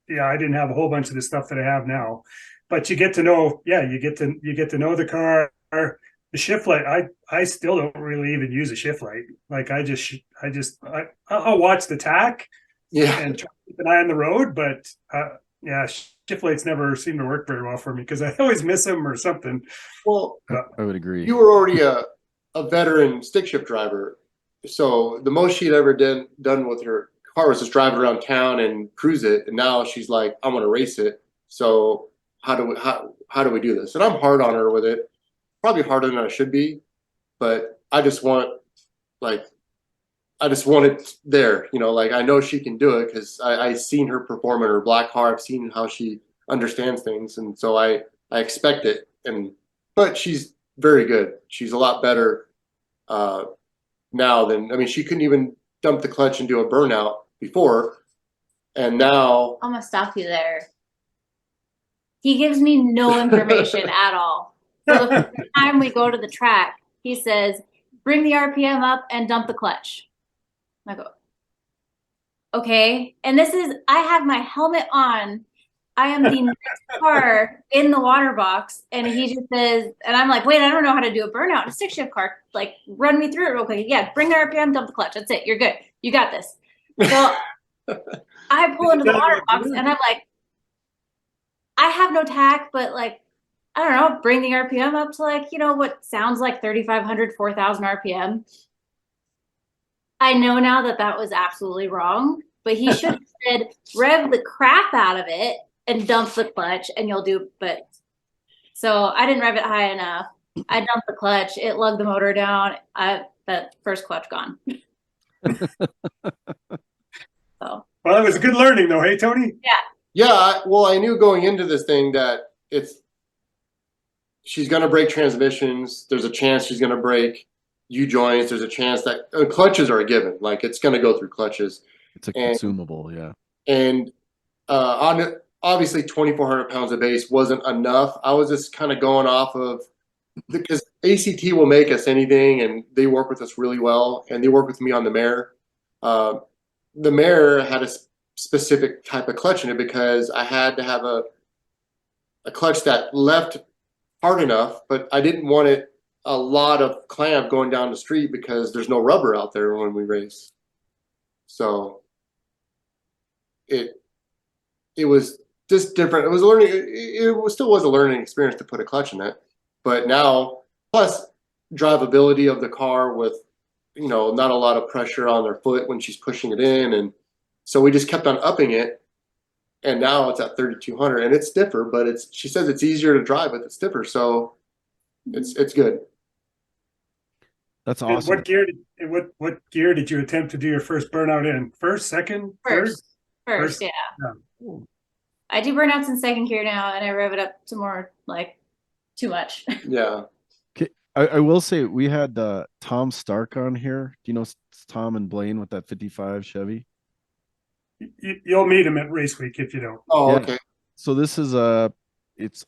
yeah, I didn't have a whole bunch of the stuff that I have now, but you get to know, you get to know the car. The shift light, I still don't really even use a shift light. Like I'll watch the tack, and try to keep an eye on the road, but yeah, shift lights never seem to work very well for me because I always miss them or something. Well, I would agree. you were already a veteran stick shift driver, so the most she'd ever done with her car was just drive it around town and cruise it. And now she's like, I want to race it. So how do we do this? And I'm hard on her with it, probably harder than I should be, but I just want it there, you know, like I know she can do it because I've seen her perform in her black car. I've seen how she understands things. And so I expect it. But she's very good. She's a lot better now than, I mean, she couldn't even dump the clutch and do a burnout before. And now. I'm going to stop you there. He gives me no information at all. So the first time we go to the track, he says, bring the RPM up and dump the clutch. I go, okay. And I have my helmet on. I am the next car in the water box. And he just says, and I'm like, wait, I don't know how to do a burnout in a stick shift car. Like, run me through it real quick. Yeah, bring the RPM, dump the clutch. That's it. You're good. You got this. So I pull into the water box and I'm like, I have no tack, but like, I don't know, bring the RPM up to like, you know, what sounds like 3,500, 4,000 RPM. I know now that was absolutely wrong, but he should have said, rev the crap out of it and dump the clutch and you'll do, but so I didn't rev it high enough. I dumped the clutch. It lugged the motor down. That first clutch gone. So. Well, it was a good learning though. Hey, Tony? Yeah. Yeah. Well, I knew going into this thing that she's going to break transmissions. There's a chance she's going to break U-joints. There's a chance that clutches are a given. Like it's going to go through clutches. It's a consumable. Yeah. And on obviously 2,400 pounds of base wasn't enough. I was just kind of going off of, because ACT will make us anything and they work with us really well. And they work with me on the Mare. The Mare had a specific type of clutch in it because I had to have a clutch that left hard enough, but I didn't want it a lot of clamp going down the street because there's no rubber out there when we race. So it was just different. It was learning. It still was a learning experience to put a clutch in it, but now plus drivability of the car with, you know, not a lot of pressure on their foot when she's pushing it in. And so we just kept on upping it. And now it's at 3,200 and it's stiffer, but she says it's easier to drive with it stiffer. So it's good. That's awesome. What gear did you attempt to do your first burnout in? First, second, First, third? yeah. I do burnouts in second gear now and I rev it up to more like too much. Yeah. I will say we had Tom Stark on here. Do you know Tom and Blaine with that 55 Chevy? You'll meet him at race week if you don't. Oh, Yeah. okay. So this is it's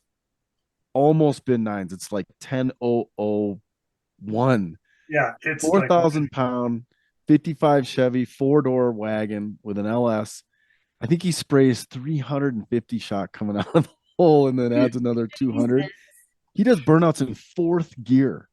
almost bin nines. It's like 10,001. Yeah, it's 4,000 pound 55 Chevy 4-door wagon with an LS. I think he sprays 350 shot coming out of the hole and then adds another 200. He does burnouts in fourth gear.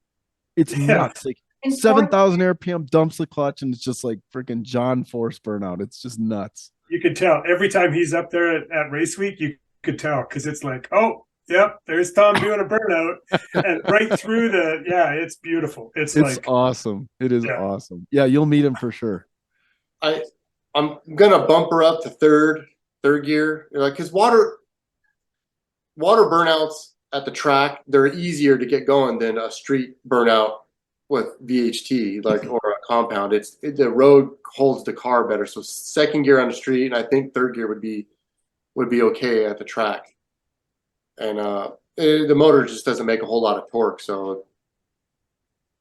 It's nuts. Like 7,000 RPM, dumps the clutch, and it's just like freaking John Force burnout. It's just nuts. You could tell every time he's up there at race week. You could tell because it's like, oh, yep, there's Tom doing a burnout, and right through it's beautiful. It's like awesome. It is awesome. Yeah, you'll meet him for sure. I'm gonna bump her up to third gear, like because water burnouts at the track, they're easier to get going than a street burnout with VHT, like or a compound. The road holds the car better. So second gear on the street, and I think third gear would be okay at the track. And the motor just doesn't make a whole lot of torque, so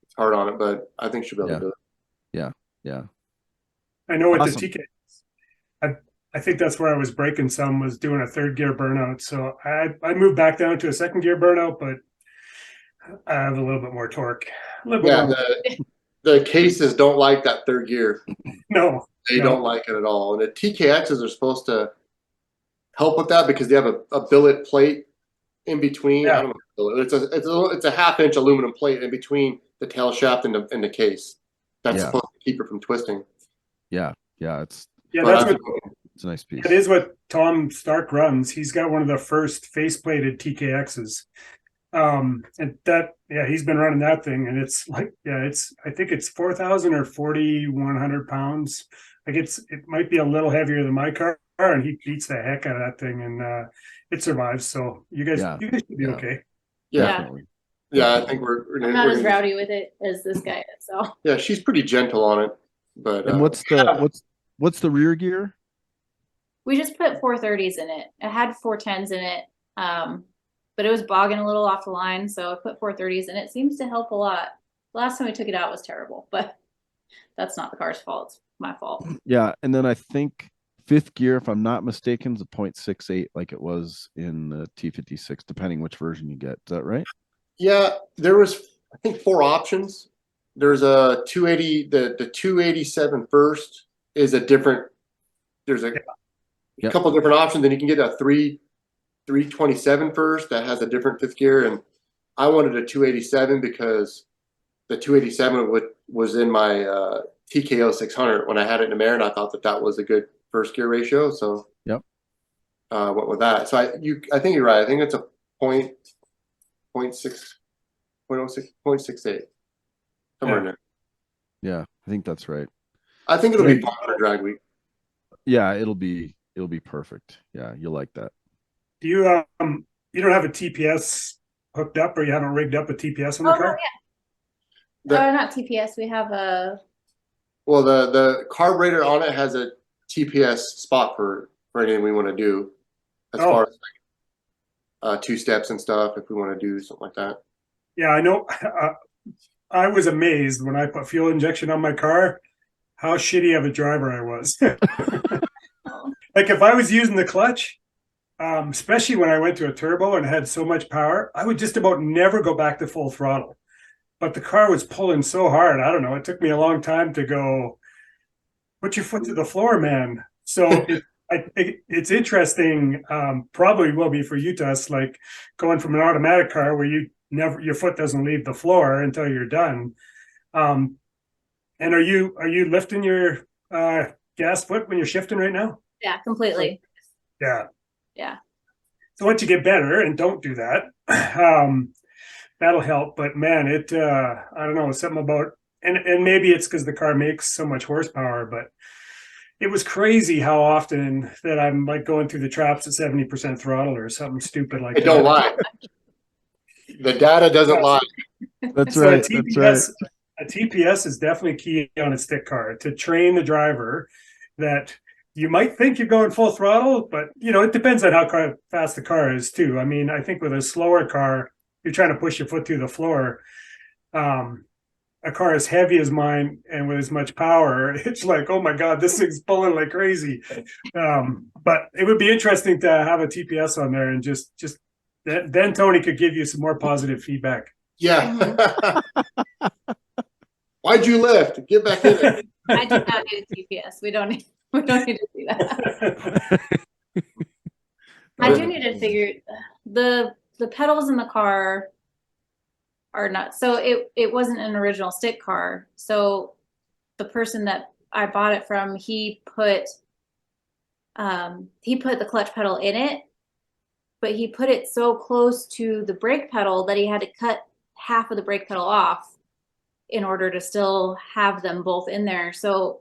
it's hard on it. But I think she'll be able to do it. Yeah. I know what Awesome. the TK. I think that's where I was breaking some, was doing a third gear burnout. So I moved back down to a second gear burnout, but I have a little bit more torque. A little bit Yeah, more. the cases don't like that third gear. No, They don't like it at all. And the TKXs are supposed to help with that because they have a billet plate in between. Yeah. I don't know. It's a half-inch aluminum plate in between the tail shaft and the case. That's supposed to keep it from twisting. Yeah, it's it's a nice piece. It is what Tom Stark runs. He's got one of the first face-plated TKXs. And that, he's been running that thing, and it's like, I think it's 4,000 or 4,100 pounds. Like it might be a little heavier than my car, and he beats the heck out of that thing, and it survives. So you guys should be okay. Yeah, I think I'm not as rowdy with it as this guy is. So yeah, she's pretty gentle on it. But and what's the rear gear? We just put 430s in it. It had 410s in it. But it was bogging a little off the line, so I put 430s, and it seems to help a lot. Last time we took it out was terrible, but that's not the car's fault. It's my fault. Yeah, and then I think fifth gear, if I'm not mistaken, is a 0.68 like it was in the T56, depending which version you get. Is that right? Yeah, there was, I think, 4 options. There's a 280, the 287 first is a different, there's a couple different options. Then you can get a 327 first that has a different fifth gear, and I wanted a 287 because the 287 was in my TKO 600 when I had it in the Mare, and I thought that was a good first gear ratio. So went with that. So I think you're right. I think it's a 0.68 somewhere in there. Yeah, I think that's right. I think it'll be fun for drag week. Yeah, it'll be perfect. Yeah, you'll like that. Do you you don't have a TPS hooked up, or you haven't rigged up a TPS on the car? Not TPS. We have a. Well, the carburetor on it has a TPS spot for anything we want to do, as far as like 2 steps and stuff. If we want to do something like that. Yeah, I know. I was amazed when I put fuel injection on my car, how shitty of a driver I was. Like if I was using the clutch, especially when I went to a turbo and had so much power, I would just about never go back to full throttle. But the car was pulling so hard. I don't know. It took me a long time to go, put your foot to the floor, man. So it's interesting. Probably will be for you, Tess, like going from an automatic car where your foot doesn't leave the floor until you're done. And are you lifting your gas foot when you're shifting right now? Yeah, completely. Yeah. So once you get better and don't do that, that'll help. But man, I don't know, something about, and maybe it's because the car makes so much horsepower, but it was crazy how often that I'm like going through the traps at 70% throttle or something stupid like that. Don't lie. The data doesn't lie. That's right. A TPS is definitely key on a stick car to train the driver that you might think you're going full throttle, but it depends on how fast the car is too. I mean, I think with a slower car, you're trying to push your foot through the floor. A car as heavy as mine and with as much power, it's like, oh my God, this thing's pulling like crazy. But it would be interesting to have a TPS on there and just then Tony could give you some more positive feedback. Yeah. Why'd you lift? Get back in there. I do not need a TPS. We don't need to do that. I do need to figure the pedals in the car are not, so it wasn't an original stick car. So the person that I bought it from, he put the clutch pedal in it, but he put it so close to the brake pedal that he had to cut half of the brake pedal off in order to still have them both in there. So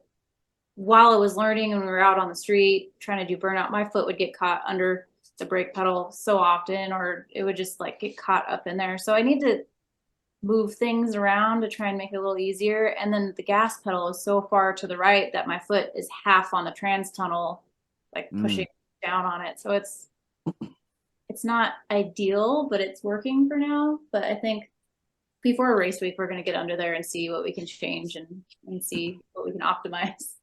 while I was learning and we were out on the street trying to do burnout, my foot would get caught under the brake pedal so often, or it would just like get caught up in there. So I need to move things around to try and make it a little easier. And then the gas pedal is so far to the right that my foot is half on the trans tunnel, like pushing down on it. So it's not ideal, but it's working for now. But I think before a race week, we're going to get under there and see what we can change and see what we can optimize.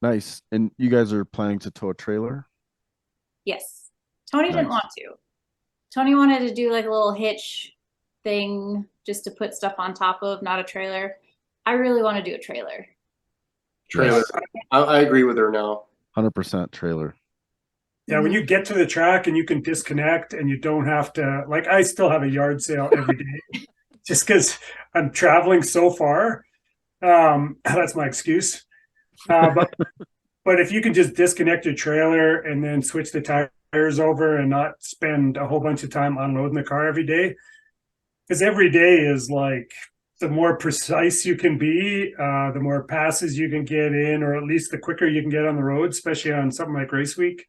Nice. And you guys are planning to tow a trailer? Yes. Tony didn't Nice. want to. Tony wanted to do like a little hitch thing just to put stuff on top of, not a trailer. I really want to do a trailer. Trailer. I agree with her now. 100% trailer. Yeah, when you get to the track and you can disconnect and you don't have to, like, I still have a yard sale every day just because I'm traveling so far. That's my excuse. But if you can just disconnect your trailer and then switch the tires over and not spend a whole bunch of time unloading the car every day, because every day is like, the more precise you can be, the more passes you can get in, or at least the quicker you can get on the road, especially on something like race week.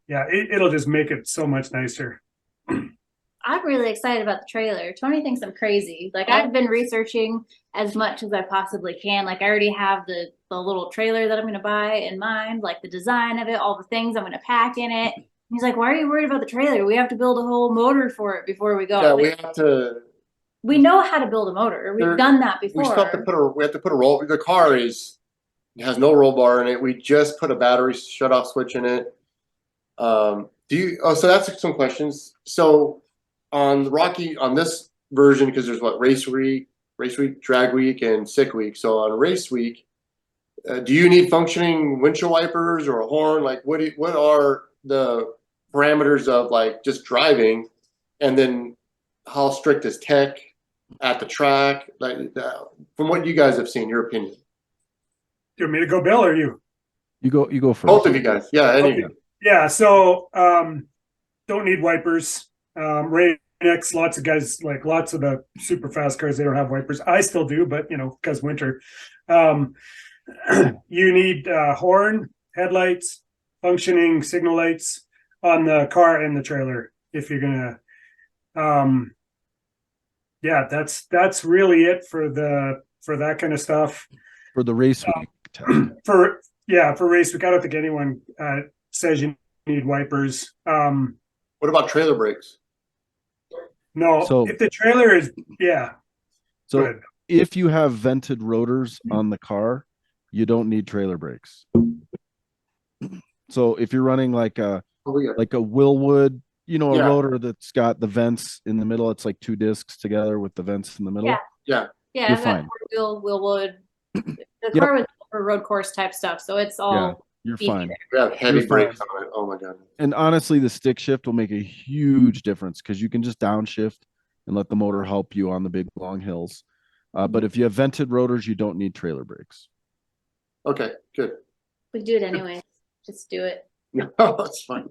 Yeah, it'll just make it so much nicer. I'm really excited about the trailer. Tony thinks I'm crazy. Like, I've been researching as much as I possibly can. Like, I already have the little trailer that I'm going to buy in mind, like the design of it, all the things I'm going to pack in it. He's like, why are you worried about the trailer? We have to build a whole motor for it before we go. Yeah, we have to. We know how to build a motor. We've done that before. We have to put a roll. The car has no roll bar in it. We just put a battery shut off switch in it. So that's some questions. So on this version, because there's race week, drag week, and sick week. So on race week, do you need functioning windshield wipers or a horn? Like, what are the parameters of like just driving, and then how strict is tech at the track? Like, from what you guys have seen, your opinion. Do you want me to go, Bill, or you? You go first. Both of you guys. Yeah. Anyway. Yeah. So don't need wipers. Rain-X, lots of guys, like lots of the super fast cars, they don't have wipers. I still do, but because winter. You need horn, headlights, functioning signal lights on the car and the trailer if you're gonna. Yeah, that's really it for that kind of stuff. For the race week. For race week, I don't think anyone says you need wipers. What about trailer brakes? No, So- if the trailer is So good. if you have vented rotors on the car, you don't need trailer brakes. So if you're running like a Willwood, a rotor that's got the vents in the middle, it's like two discs together with the vents in the middle. Yeah, You're I've got fine. Willwood. The Yep. car was for road course type stuff, so it's all You're easy fine. there. We have heavy You're brakes on it. Oh my god. And honestly, the stick shift will make a huge difference because you can just downshift and let the motor help you on the big long hills. But if you have vented rotors, you don't need trailer brakes. Okay, good. We do it anyway. Just do it. No, that's fine.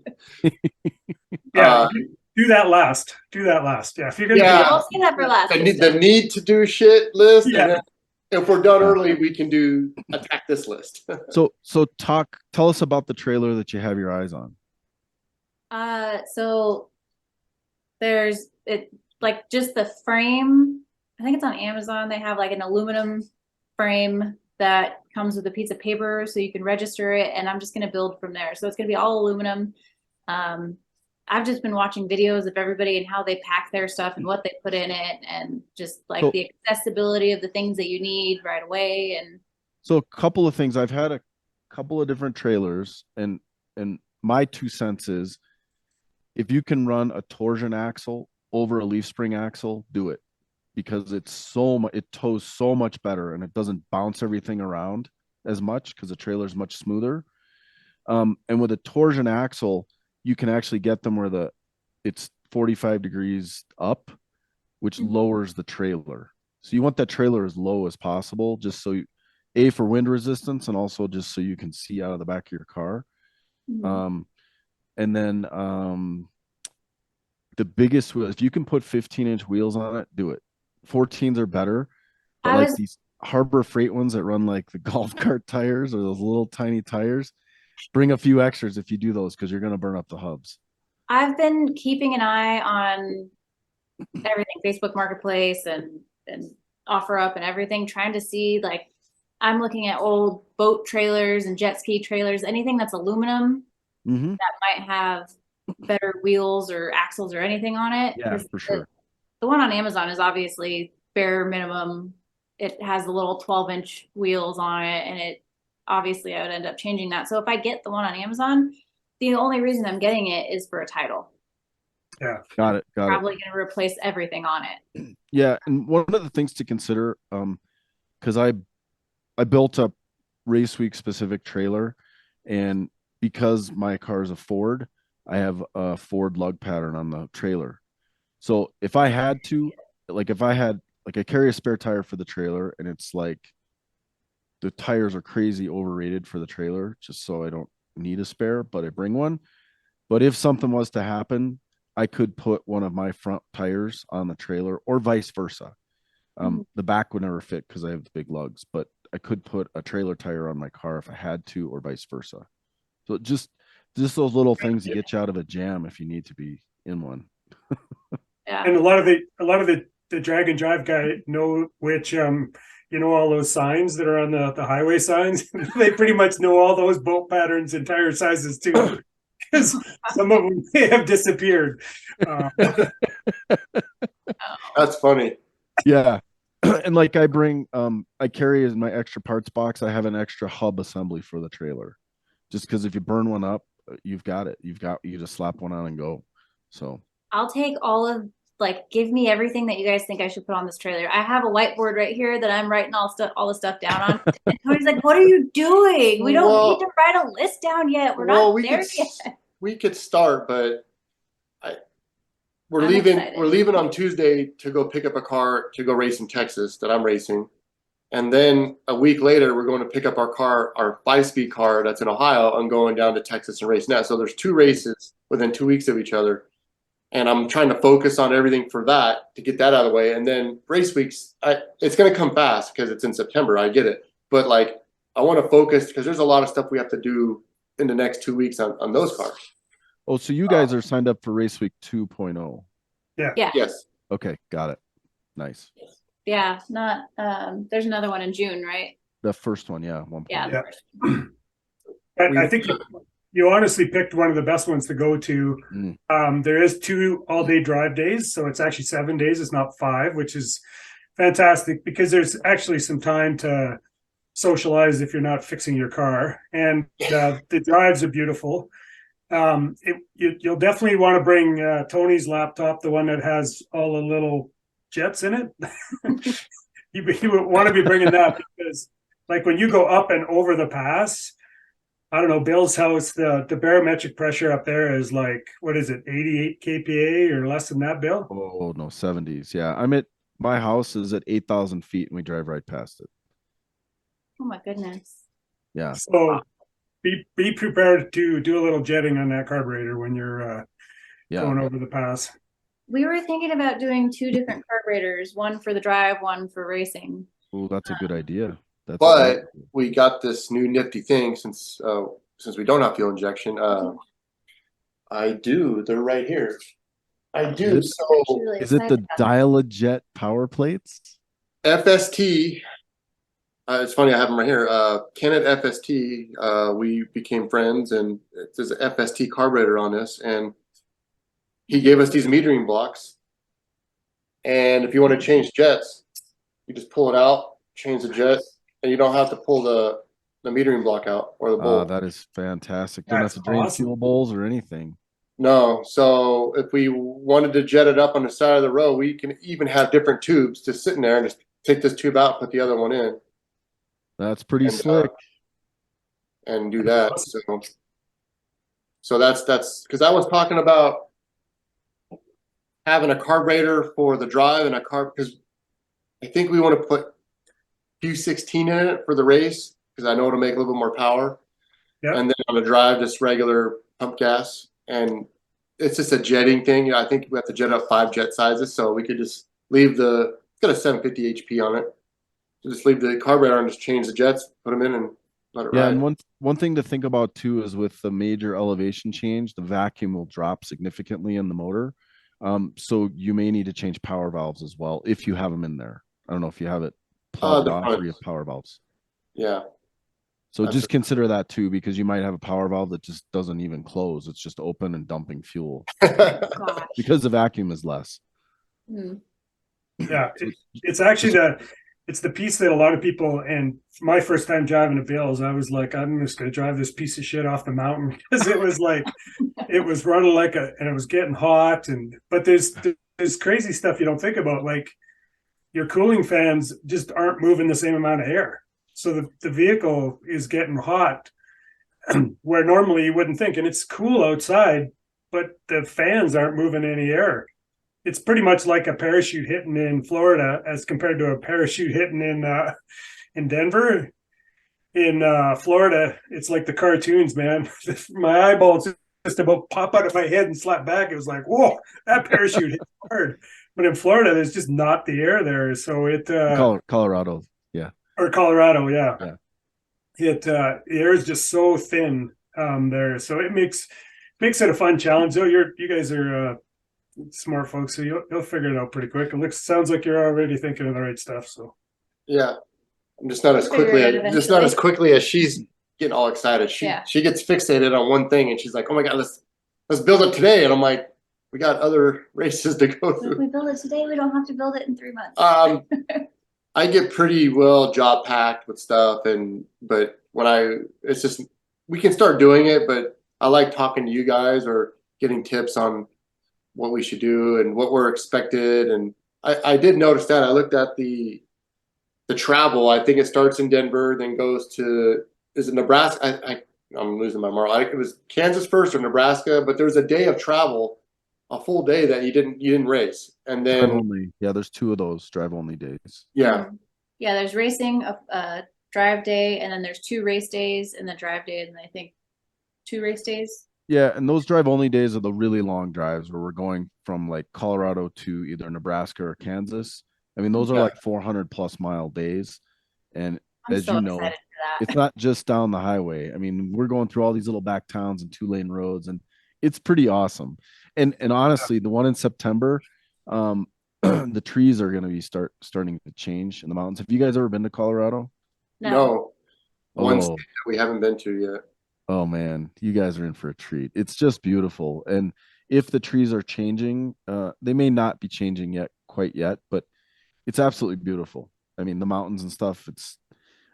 Yeah, do that last. Yeah, if you're gonna. Yeah. We'll see that for last. The need to do shit list. Yeah. And then if we're done early, we can attack this list. So tell us about the trailer that you have your eyes on. So there's like just the frame. I think it's on Amazon. They have like an aluminum frame that comes with a piece of paper so you can register it, and I'm just going to build from there. So it's going to be all aluminum. I've just been watching videos of everybody and how they pack their stuff and what they put in it, and just like the accessibility of the things that you need right away. And so a couple of things. I've had a couple of different trailers, and my 2 cents is if you can run a torsion axle over a leaf spring axle, do it, because it tows so much better and it doesn't bounce everything around as much because the trailer is much smoother. And with a torsion axle, you can actually get them where it's 45 degrees up, which lowers the trailer. So you want that trailer as low as possible, just so for wind resistance, and also just so you can see out of the back of your car. And then the biggest wheel, if you can put 15-inch wheels on it, do it. 14s are better, but these Harbor Freight ones that run like the golf cart tires or those little tiny tires, bring a few extras if you do those, because you're going to burn up the hubs. I've been keeping an eye on everything, Facebook Marketplace and OfferUp and everything, trying to see, like, I'm looking at old boat trailers and jet ski trailers, anything that's aluminum that might have better wheels or axles or anything on it. Yeah, for sure. The one on Amazon is obviously bare minimum. It has the little 12-inch wheels on it, and obviously I would end up changing that. So if I get the one on Amazon, the only reason I'm getting it is for a title. Yeah. Got it. Probably going to replace everything on it. Yeah, and one of the things to consider, because I built a race week specific trailer, and because my car is a Ford, I have a Ford lug pattern on the trailer. So if I had to, like I carry a spare tire for the trailer, and it's like the tires are crazy overrated for the trailer, just so I don't need a spare, but I bring one. But if something was to happen, I could put one of my front tires on the trailer or vice versa. The back would never fit because I have the big lugs, but I could put a trailer tire on my car if I had to, or vice versa. So just those little things to get you out of a jam if you need to be in one. Yeah. And a lot of the drag and drive guy know which all those signs that are on the highway signs. They pretty much know all those bolt patterns and tire sizes too, because some of them may have disappeared. That's funny. Yeah. And like I carry as my extra parts box, I have an extra hub assembly for the trailer, just because if you burn one up, you've got it. You just slap one on and go. So I'll take give me everything that you guys think I should put on this trailer. I have a whiteboard right here that I'm writing all the stuff down on. And Tony's like, "What are you doing? We don't need to write a list down yet. We're not there yet." We could start, but we're leaving on Tuesday to go pick up a car to go race in Texas that I'm racing. And then a week later, we're going to pick up our 5-speed car that's in Ohio, and going down to Texas and racing that. So there's 2 races within 2 weeks of each other. And I'm trying to focus on everything for that to get that out of the way. And then race weeks, it's going to come fast because it's in September. I get it. But I want to focus because there's a lot of stuff we have to do in the next 2 weeks on those cars. Oh, so you guys are signed up for race week 2.0. Yeah. Yes. Okay. Got it. Nice. Yeah. Not, there's another one in June, right? The first one. Yeah. 1.0. Yeah. I think you honestly picked one of the best ones to go to. There is 2 all-day drive days, so it's actually 7 days. It's not 5, which is fantastic because there's actually some time to socialize if you're not fixing your car, and the drives are beautiful. You'll definitely want to bring Tony's laptop, the one that has all the little jets in it. You would want to be bringing that because, when you go up and over the pass, I don't know, Bill's house, the barometric pressure up there is what is it, 88 kPa or less than that, Bill? Oh, no, 70s. Yeah. My house is at 8,000 feet and we drive right past it. Oh my goodness. Yeah. So be prepared to do a little jetting on that carburetor when you're going over the pass. We were thinking about doing 2 different carburetors, one for the drive, one for racing. Oh, that's a good idea. But we got this new nifty thing since we don't have fuel injection. I do. They're right here. I do. Is it the Dial-A-Jet power plates? FST. It's funny, I have them right here. Kenneth FST. We became friends, and there's an FST carburetor on this, and he gave us these metering blocks. And if you want to change jets, you just pull it out, change the jet. And you don't have to pull the metering block out or the bowl. That is fantastic. Don't have to drain fuel bowls or anything. No. So if we wanted to jet it up on the side of the road, we can even have different tubes just sitting there and just take this tube out, put the other one in. That's pretty slick. And do that. So that's because I was talking about having a carburetor for the drive and because I think we want to put Q16 in it for the race because I know it'll make a little bit more power. Yep. And then on the drive, just regular pump gas. And it's just a jetting thing. I think we have to jet up 5 jet sizes. So we could just leave it's got a 750 HP on it. So just leave the carburetor and just change the jets, put them in and let it ride. And one thing to think about too is with the major elevation change, the vacuum will drop significantly in the motor. So you may need to change power valves as well if you have them in there. I don't know if you have it plugged off or you have power valves. Yeah. So just consider that too, because you might have a power valve that just doesn't even close. It's just open and dumping fuel because the vacuum is less. Yeah. It's actually it's the piece that a lot of people, and my first time driving a Bills, I was like, I'm just going to drive this piece of shit off the mountain because it was like, it was running and it was getting hot. But there's crazy stuff you don't think about. Like your cooling fans just aren't moving the same amount of air. So the vehicle is getting hot where normally you wouldn't think, and it's cool outside, but the fans aren't moving any air. It's pretty much like a parachute hitting in Florida as compared to a parachute hitting in Denver. In Florida, it's like the cartoons, man. My eyeballs just about pop out of my head and slap back. It was like, whoa, that parachute hit hard. But in Florida, there's just not the air there. So it Colorado, yeah. Or Colorado, yeah. The air is just so thin there. So it makes it a fun challenge. Oh, you guys are smart folks, so you'll figure it out pretty quick. It sounds like you're already thinking of the right stuff. So yeah, I'm just not as quickly as she's getting all excited. She gets fixated on one thing, and she's like, "Oh my god, let's build it today." And I'm like, "We got other races to go through." If we build it today, we don't have to build it in 3 months. I get pretty well job packed with stuff, but it's just we can start doing it. But I like talking to you guys or getting tips on what we should do and what we're expected. And I did notice that. I looked at the travel. I think it starts in Denver, then goes to, is it Nebraska? I'm losing my mark. It was Kansas first or Nebraska, but there's a day of travel, a full day that you didn't race. And then drive only. Yeah, there's 2 of those drive only days. Yeah. Yeah, there's racing, a drive day, and then there's 2 race days, and then drive day, and I think 2 race days. Yeah, and those drive only days are the really long drives where we're going from like Colorado to either Nebraska or Kansas. I mean, those are like 400 plus mile days. And as you know, it's not just down the highway. I mean, we're going through all these little back towns and 2-lane roads, and it's pretty awesome. And honestly, the one in September, the trees are going to be starting to change in the mountains. Have you guys ever been to Colorado? No. One state that we haven't been to yet. Oh man, you guys are in for a treat. It's just beautiful. And if the trees are changing, they may not be changing quite yet, but it's absolutely beautiful. I mean, the mountains and stuff,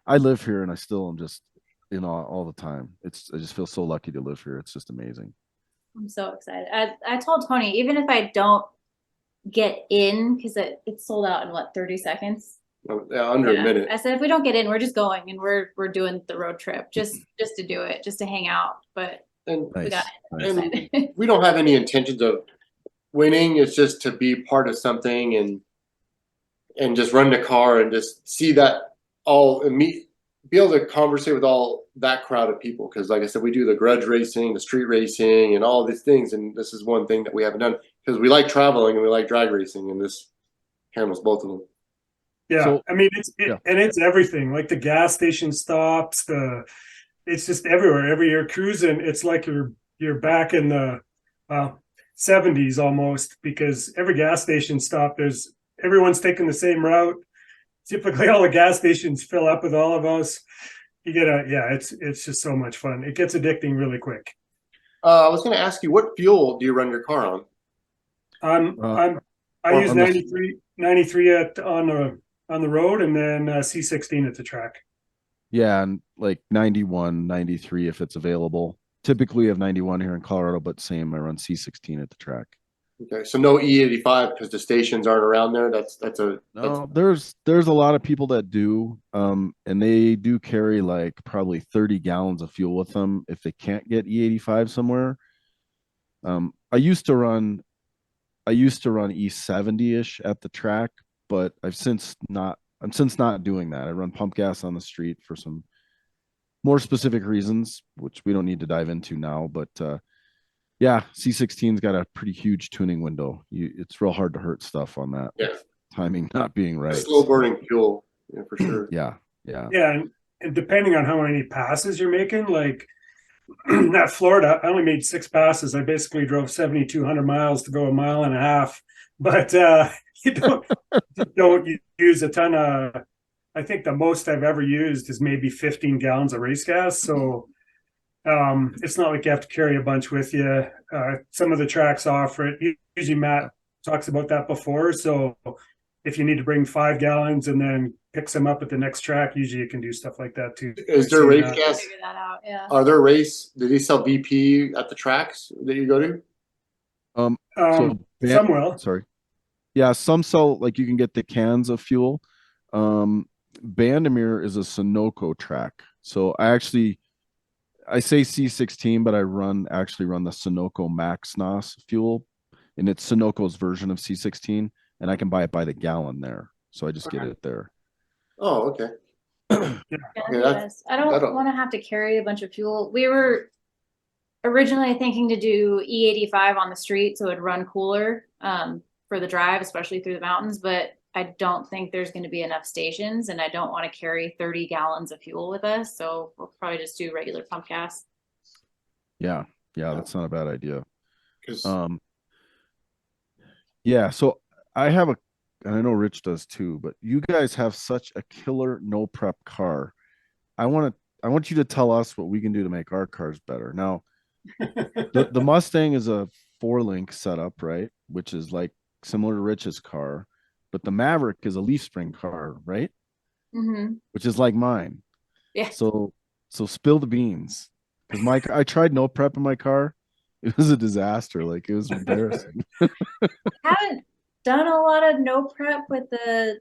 I live here and I still am just, all the time. I just feel so lucky to live here. It's just amazing. I'm so excited. I told Tony, even if I don't get in, because it's sold out in 30 seconds? Under a minute. I said, if we don't get in, we're just going and we're doing the road trip just to do it, just to hang out. But we got it. And we don't have any intentions of winning. It's just to be part of something and just run the car and just see that all and be able to conversate with all that crowd of people. Because like I said, we do the grudge racing, the street racing, and all these things. And this is one thing that we haven't done because we like traveling and we like drag racing, and this handles both of them. Yeah, so, I mean, it's everything. Like the gas station stops, it's just everywhere. Every year cruising, it's like you're back in the 70s almost, because every gas station stop, everyone's taking the same route. Typically, all the gas stations fill up with all of us. You get it's just so much fun. It gets addicting really quick. I was going to ask you, what fuel do you run your car on? I use 93 on the road, and then C16 at the track. Yeah, and like 91, 93 if it's available. Typically, I have 91 here in Colorado, but I run C16 at the track. Okay, so no E85 because the stations aren't around there. There's a lot of people that do, and they do carry like probably 30 gallons of fuel with them if they can't get E85 somewhere. I used to run E70-ish at the track, but I'm since not doing that. I run pump gas on the street for some more specific reasons, which we don't need to dive into now. But yeah, C16's got a pretty huge tuning window. It's real hard to hurt stuff on that. Yeah. Timing not being right. Slow burning fuel, for sure. Yeah. And depending on how many passes you're making, like at Florida, I only made 6 passes. I basically drove 7,200 miles to go a mile and a half. But you don't use a ton of. I think the most I've ever used is maybe 15 gallons of race gas. So it's not like you have to carry a bunch with you. Some of the tracks offer it. Usually Matt talks about that before. So if you need to bring 5 gallons and then picks them up at the next track, usually you can do stuff like that too. Is there I've seen race that. gas? Figure that out. Yeah. Are there race? Do they sell VP at the tracks that you go to? Some will. Sorry. Yeah, some sell, like, you can get the cans of fuel. Bandamere is a Sunoco track. So I say C16, but I actually run the Sunoco Max NOS fuel, and it's Sunoco's version of C16, and I can buy it by the gallon there. So I just get it there. Oh, okay. Yes. I don't want to have to carry a bunch of fuel. We were originally thinking to do E85 on the street, so it'd run cooler for the drive, especially through the mountains, but I don't think there's going to be enough stations, and I don't want to carry 30 gallons of fuel with us, so we'll probably just do regular pump gas. Yeah, that's not a bad idea. 'Cause Yeah, so I have and I know Rich does too, but you guys have such a killer no prep car. I want you to tell us what we can do to make our cars better. Now, the Mustang is a 4-link setup, right? Which is like similar to Rich's car, but the Maverick is a leaf spring car, right? Mm-hmm. Which is like mine. Yeah. So spill the beans, because I tried no prep in my car. It was a disaster. Like, it was embarrassing. Haven't done a lot of no prep with the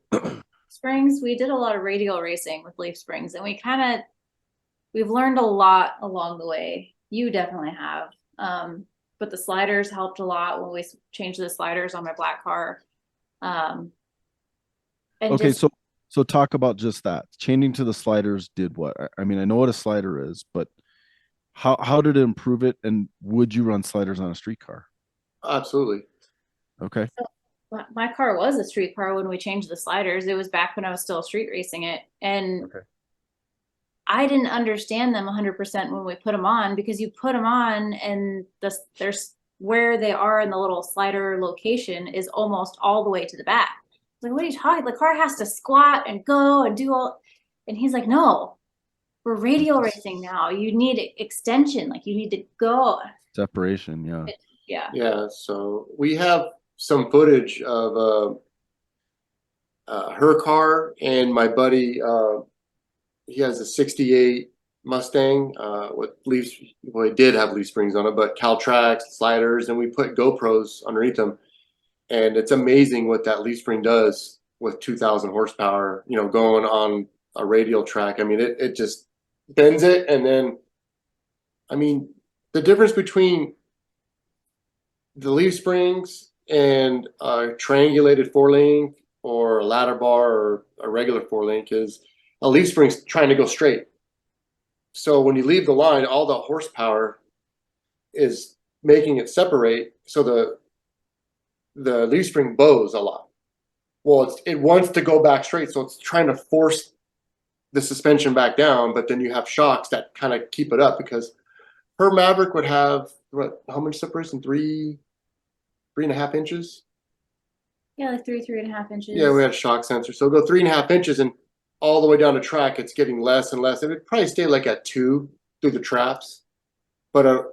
springs. We did a lot of radial racing with leaf springs, and we've learned a lot along the way. You definitely have. But the sliders helped a lot when we changed the sliders on my black car. Okay, so talk about just that. Changing to the sliders did what? I mean, I know what a slider is, but how did it improve it? And would you run sliders on a street car? absolutely. Okay. My car was a street car when we changed the sliders. It was back when I was still street racing it. And Okay. I didn't understand them 100% when we put them on, because you put them on and there's where they are in the little slider location is almost all the way to the back. Like, what are you talking? The car has to squat and go and do all. And he's like, no, we're radial racing now. You need extension. Like, you need to go. Separation, yeah. Yeah. Yeah, so we have some footage of her car and my buddy. He has a '68 Mustang with leaf. Well, he did have leaf springs on it, but Caltrax sliders, and we put GoPros underneath them, and it's amazing what that leaf spring does with 2,000 horsepower. You know, going on a radial track. I mean, it just bends it, and then, I mean, the difference between the leaf springs and a triangulated 4-link or a ladder bar or a regular 4-link is a leaf spring's trying to go straight. So when you leave the line, all the horsepower is making it separate. So the leaf spring bows a lot. Well, it wants to go back straight, so it's trying to force the suspension back down, but then you have shocks that kind of keep it up, because her Maverick would have how much separation? 3.5 inches. Yeah, like 3.5 inches. Yeah, we had a shock sensor, so go 3.5 inches, and all the way down the track, it's getting less and less. It would probably stay like at 2 through the traps. But a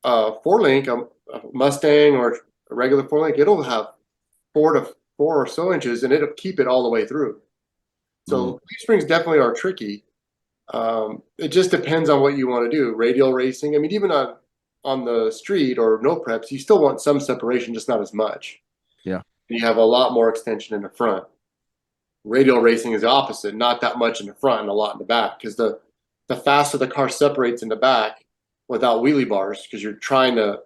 4-link, a Mustang or a regular 4-link, it'll have 4 or so inches, and it'll keep it all the way through. So leaf springs definitely are tricky. It just depends on what you want to do. Radial racing, I mean, even on the street or no preps, you still want some separation, just not as much. Yeah. You have a lot more extension in the front. Radial racing is the opposite, not that much in the front and a lot in the back, because the faster the car separates in the back without wheelie bars, because you're trying to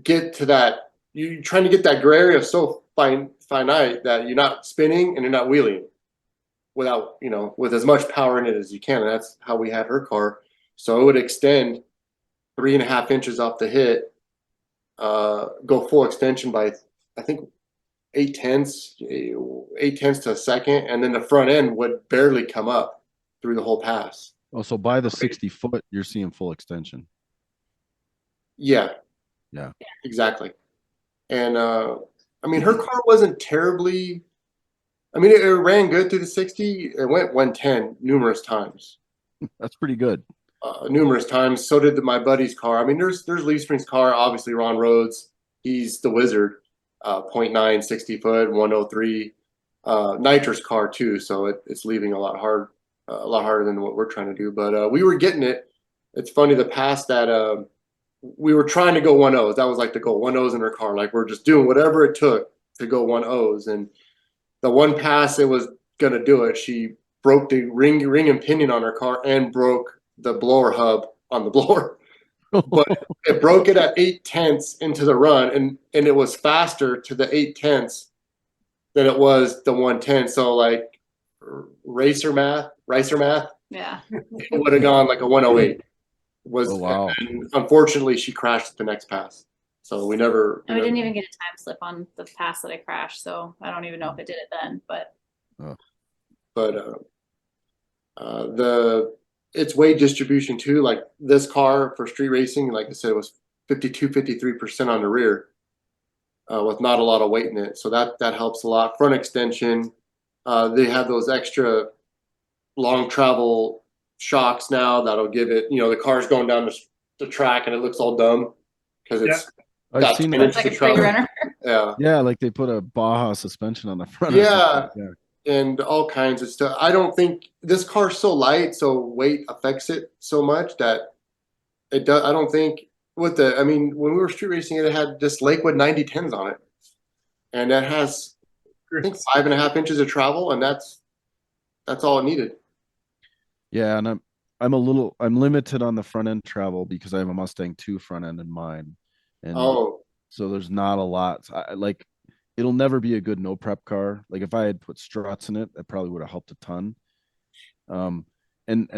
get to that, you're trying to get that gray area so finite that you're not spinning and you're not wheeling without, with as much power in it as you can. And that's how we had her car. So it would extend 3.5 inches off the hit, go full extension by, I think, 0.8 to a second, and then the front end would barely come up through the whole pass. Oh, so by the 60 foot, you're seeing full extension. Yeah, exactly. And I mean, her car wasn't terribly. I mean, it ran good through the 60. It went 110 numerous times. That's pretty good. Numerous times. So did my buddy's car. I mean, there's Lee Spring's car. Obviously, Ron Rhodes. He's the wizard. .9 60 foot 103 nitrous car too, so it's leaving a lot harder than what we're trying to do. But we were getting it. It's funny, the pass that we were trying to go 1.0s. That was like to go 1.0s in her car. Like we're just doing whatever it took to go 1.0s. And the one pass it was gonna do it, she broke the ring and pinion on her car and broke the blower hub on the blower. But it broke it at 0.8 into the run, and it was faster to the 0.8 than it was the 110. So like ricer math, Yeah. it would have gone like a 108. Oh, wow. And unfortunately, she crashed at the next pass. So we never. And we didn't even get a time slip on the pass that I crashed, so I don't even know if it did it then. But its weight distribution too. Like this car for street racing, like I said, it was 53% on the rear, with not a lot of weight in it. So that helps a lot. Front extension. They have those extra long travel shocks now that'll give it. You know, the car's going down the track and it looks all dumb because it's. I've seen that. it's like a free runner. Yeah, like they put a Baja suspension on the front. Yeah, and all kinds of stuff. I don't think this car's so light, so weight affects it so much that it does. I don't think with the. I mean, when we were street racing, it had just Lakewood 9010s on it, and that has I think 5.5 inches of travel, and that's all it needed. Yeah, and I'm limited on the front end travel because I have a Mustang 2 front end in mine. And so there's not a lot. Like it'll never be a good no prep car. Like if I had put struts in it, that probably would have helped a ton. And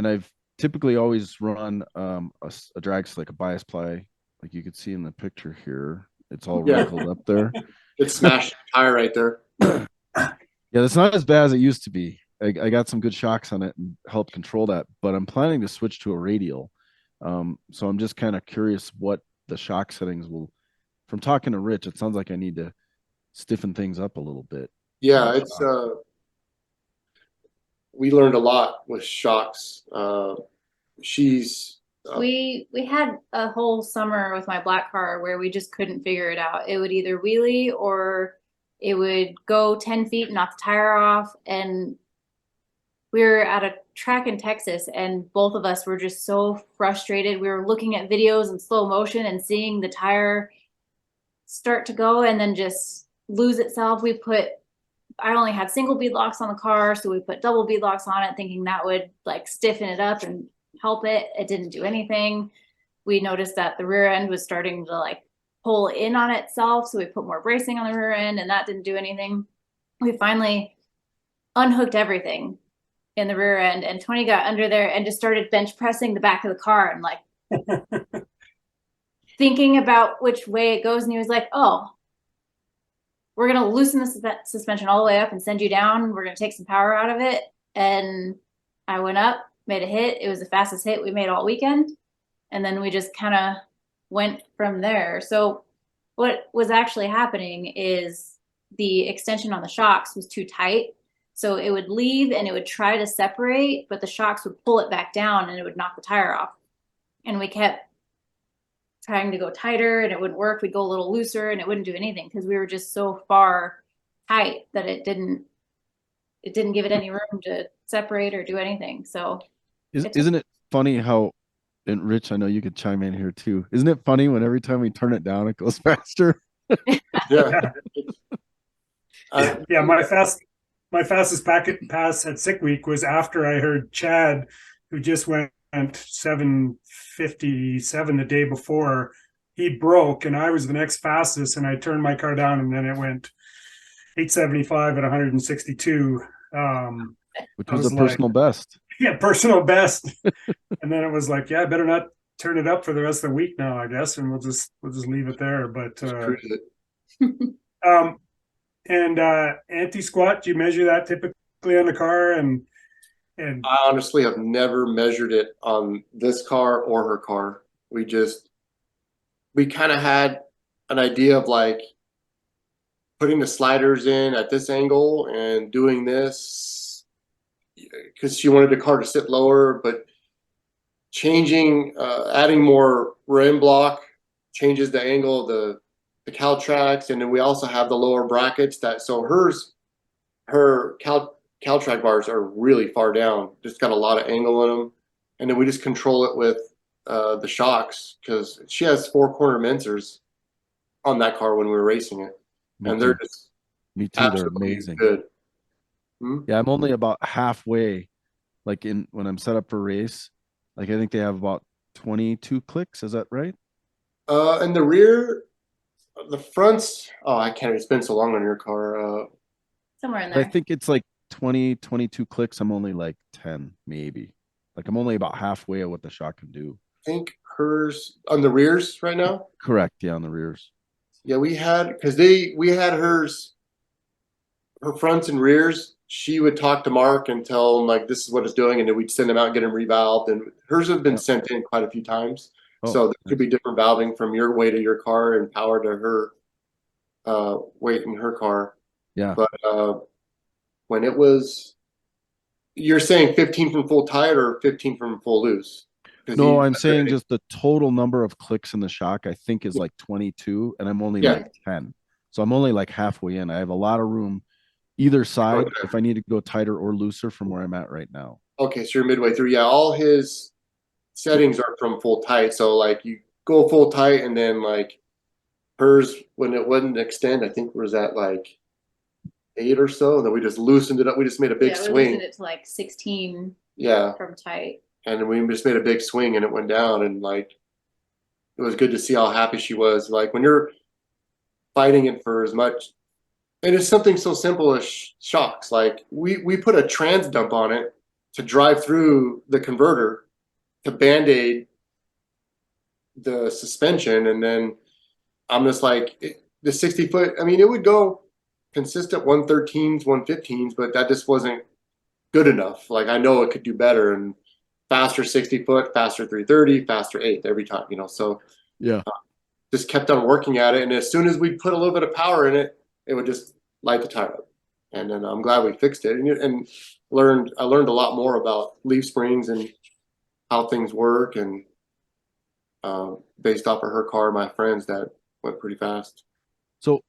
I've typically always run a drag, like a bias ply, like you could see in the picture here. It's all wrinkled up there. It's smashed tire right there. Yeah, it's not as bad as it used to be. I got some good shocks on it and helped control that, but I'm planning to switch to a radial. So I'm just kind of curious what the shock settings will. From talking to Rich, it sounds like I need to stiffen things up a little bit. Yeah, it's we learned a lot with shocks. We had a whole summer with my black car where we just couldn't figure it out. It would either wheelie or it would go 10 feet and knock the tire off. And we were at a track in Texas and both of us were just so frustrated. We were looking at videos in slow motion and seeing the tire start to go and then just lose itself. I only had single bead locks on the car, so we put double bead locks on it thinking that would like stiffen it up and help it. It didn't do anything. We noticed that the rear end was starting to like pull in on itself, so we put more bracing on the rear end and that didn't do anything. We finally unhooked everything in the rear end and Tony got under there and just started bench pressing the back of the car and like thinking about which way it goes. And he was like, oh, we're going to loosen the suspension all the way up and send you down. We're going to take some power out of it. And I went up, made a hit. It was the fastest hit we made all weekend. And then we just kind of went from there. So what was actually happening is the extension on the shocks was too tight. So it would leave and it would try to separate, but the shocks would pull it back down and it would knock the tire off. And we kept trying to go tighter and it wouldn't work. We'd go a little looser and it wouldn't do anything because we were just so far tight that it didn't give it any room to separate or do anything. So isn't it funny how, and Rich, I know you could chime in here too. Isn't it funny when every time we turn it down, it goes faster? Yeah. Yeah, my fastest pass at Sick Week was after I heard Chad, who just went 7:57 the day before. He broke and I was the next fastest and I turned my car down and then it went 875 at 162. Which was a personal best. Yeah, personal best. And then it was like, yeah, I better not turn it up for the rest of the week now, I guess, and we'll just leave it there. But and anti-squat, do you measure that typically on the car? And I honestly have never measured it on this car or her car. We kind of had an idea of like putting the sliders in at this angle and doing this because she wanted the car to sit lower, but changing, adding more rim block changes the angle of the the cow tracks, and then we also have the lower brackets that, so her cow track bars are really far down, just got a lot of angle in them. And then we just control it with the shocks, because she has 4-corner Mensers on that car when we were racing it. And they're just they're amazing. Good. Yeah, I'm only about halfway, like when I'm set up for race. Like I think they have about 22 clicks. Is that right? In the rear, the fronts. Oh, I can't. It's been so long on your car. Somewhere in there. I think it's like 22 clicks. I'm only like 10, maybe. Like I'm only about halfway of what the shock can do. I think hers on the rears right now. Correct. Yeah, on the rears. Yeah, we had hers, her fronts and rears. She would talk to Mark and tell him like this is what it's doing, and then we'd send them out and get them revalved. And hers have been sent in quite a few times, so there could be different valving from your weight of your car and power to her weight in her car. Yeah, but when it was, you're saying 15 from full tight or 15 from full loose? No, I'm saying just the total number of clicks in the shock, I think, is like 22, and I'm only like 10. So I'm only like halfway in. I have a lot of room either side if I need to go tighter or looser from where I'm at right now. Okay, so you're midway through. Yeah, all his settings are from full tight. So like you go full tight, and then like hers, when it wouldn't extend, I think was at like 8 or so. And then we just loosened it up. We just made a big swing. We loosened it to like 16. Yeah. From tight. And we just made a big swing, and it went down. And like it was good to see how happy she was. Like when you're fighting it for as much. And it's something so simple as shocks. Like we put a trans dump on it to drive through the converter to band-aid the suspension. And then I'm just like, the 60-foot, I mean, it would go consistent 113s, 115s, but that just wasn't good enough. Like I know it could do better, and faster 60-foot, faster 330, faster 8 every time, you know? So yeah, just kept on working at it. And as soon as we put a little bit of power in it, it would just light the tire up. And then I'm glad we fixed it, and I learned a lot more about leaf springs and how things work, and based off of her car, my friends, that went pretty fast. So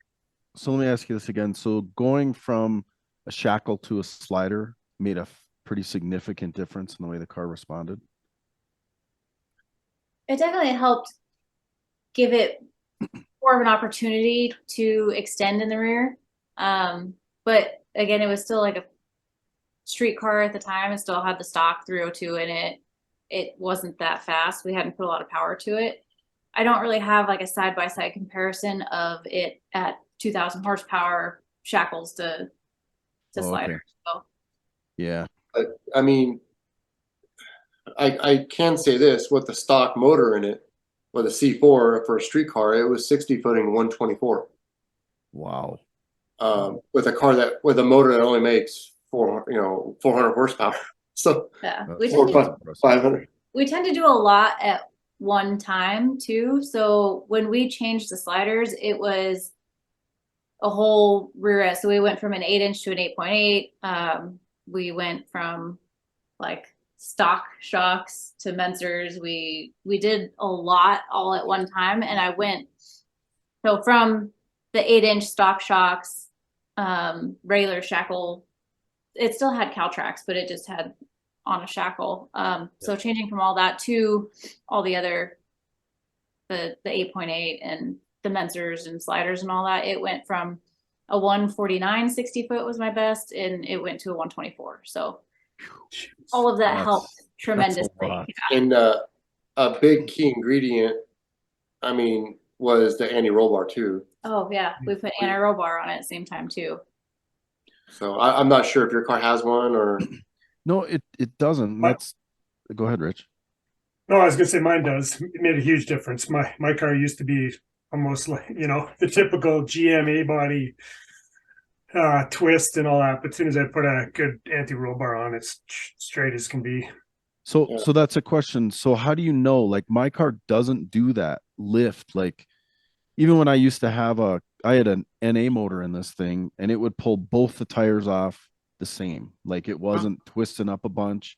let me ask you this again. So going from a shackle to a slider made a pretty significant difference in the way the car responded. It definitely helped give it more of an opportunity to extend in the rear. But again, it was still like a street car at the time. It still had the stock 302 in it. It wasn't that fast. We hadn't put a lot of power to it. I don't really have like a side-by-side comparison of it at 2,000 horsepower shackles to sliders. So. Yeah. I mean, I can say this, with the stock motor in it, with a C4 for a street car, it was 60 footing 124. Wow. With a motor that only makes 400 horsepower. So yeah, 500. We tend to do a lot at one time too. So when we changed the sliders, it was a whole rear end. So we went from an 8-inch to an 8.8. We went from like stock shocks to Mensers. We did a lot all at one time, and I went so from the 8-inch stock shocks, regular shackle. It still had cow tracks, but it just had on a shackle. So changing from all that to all the other, the 8.8 and the Mensers and sliders and all that, it went from a 149 60-foot was my best, and it went to a 124. So all of that helped tremendously. Yeah. And a big key ingredient, I mean, was the anti-roll bar too. Oh yeah, we put anti-roll bar on it at the same time too. So I'm not sure if your car has one or. No, it doesn't. Go ahead, Rich. No, I was gonna say mine does. It made a huge difference. My car used to be almost like, the typical GM A-body twist and all that. But as soon as I put a good anti-roll bar on, it's straight as can be. So that's a question. So how do you know? Like my car doesn't do that lift. Like even when I used to have I had an NA motor in this thing, and it would pull both the tires off the same. Like it wasn't twisting up a bunch.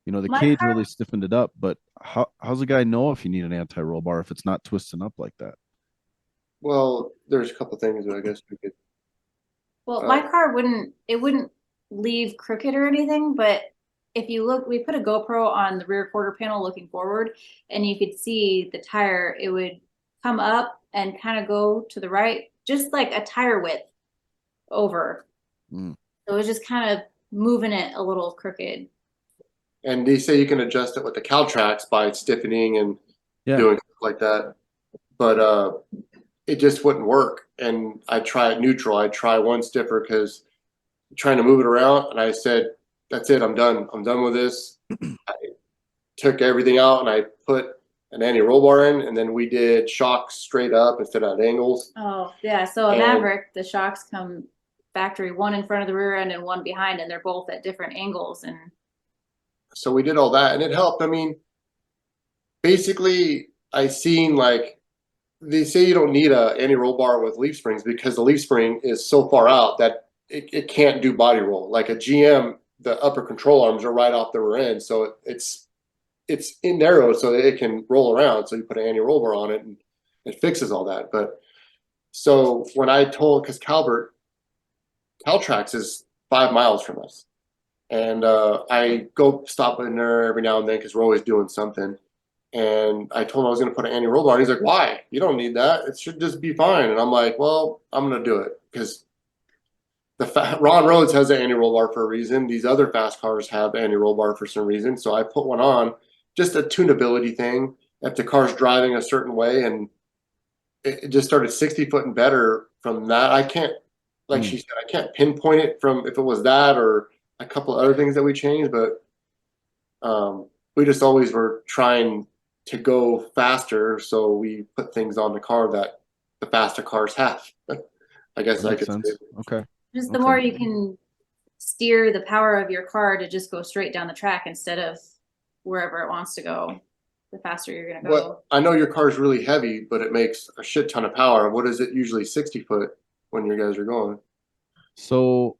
The cage really stiffened it up. But how's a guy know if you need an anti-roll bar if it's not twisting up like that? Well, there's a couple things that I guess we could. Well, my car wouldn't leave crooked or anything, but if you look, we put a GoPro on the rear quarter panel looking forward, and you could see the tire, it would come up and kind of go to the right, just like a tire width over. So it was just kind of moving it a little crooked. And they say you can adjust it with the Caltrax by stiffening and doing stuff like that. But it just wouldn't work. And I try it neutral. I try one stiffer because I'm trying to move it around. And I said, that's it. I'm done. I'm done with this. I took everything out and I put an anti-roll bar in. And then we did shocks straight up instead of at angles. Oh, yeah. So a Maverick, the shocks come factory, one in front of the rear end and one behind, and they're both at different angles. And so we did all that and it helped. I mean, basically I seen like, they say you don't need a anti-roll bar with leaf springs because the leaf spring is so far out that it can't do body roll. Like a GM, the upper control arms are right off the rear end. So it's in narrow so that it can roll around. So you put an anti-roll bar on it and it fixes all that. But so when I told, because Caltrax is 5 miles from us. And I go stop in there every now and then because we're always doing something. And I told him I was going to put an anti-roll bar. And he's like, why? You don't need that. It should just be fine. And I'm like, well, I'm going to do it because Ron Rhodes has an anti-roll bar for a reason. These other fast cars have anti-roll bar for some reason. So I put one on, just a tunability thing. If the car's driving a certain way, and it just started 60 foot and better from that. I can't, like she said, I can't pinpoint it from if it was that or a couple of other things that we changed, but we just always were trying to go faster, so we put things on the car that the faster cars have. I guess I could say. Okay. Just the more you can steer the power of your car to just go straight down the track instead of wherever it wants to go, the faster you're going to go. Well, I know your car is really heavy, but it makes a shit ton of power. What is it usually 60 foot when you guys are going? So,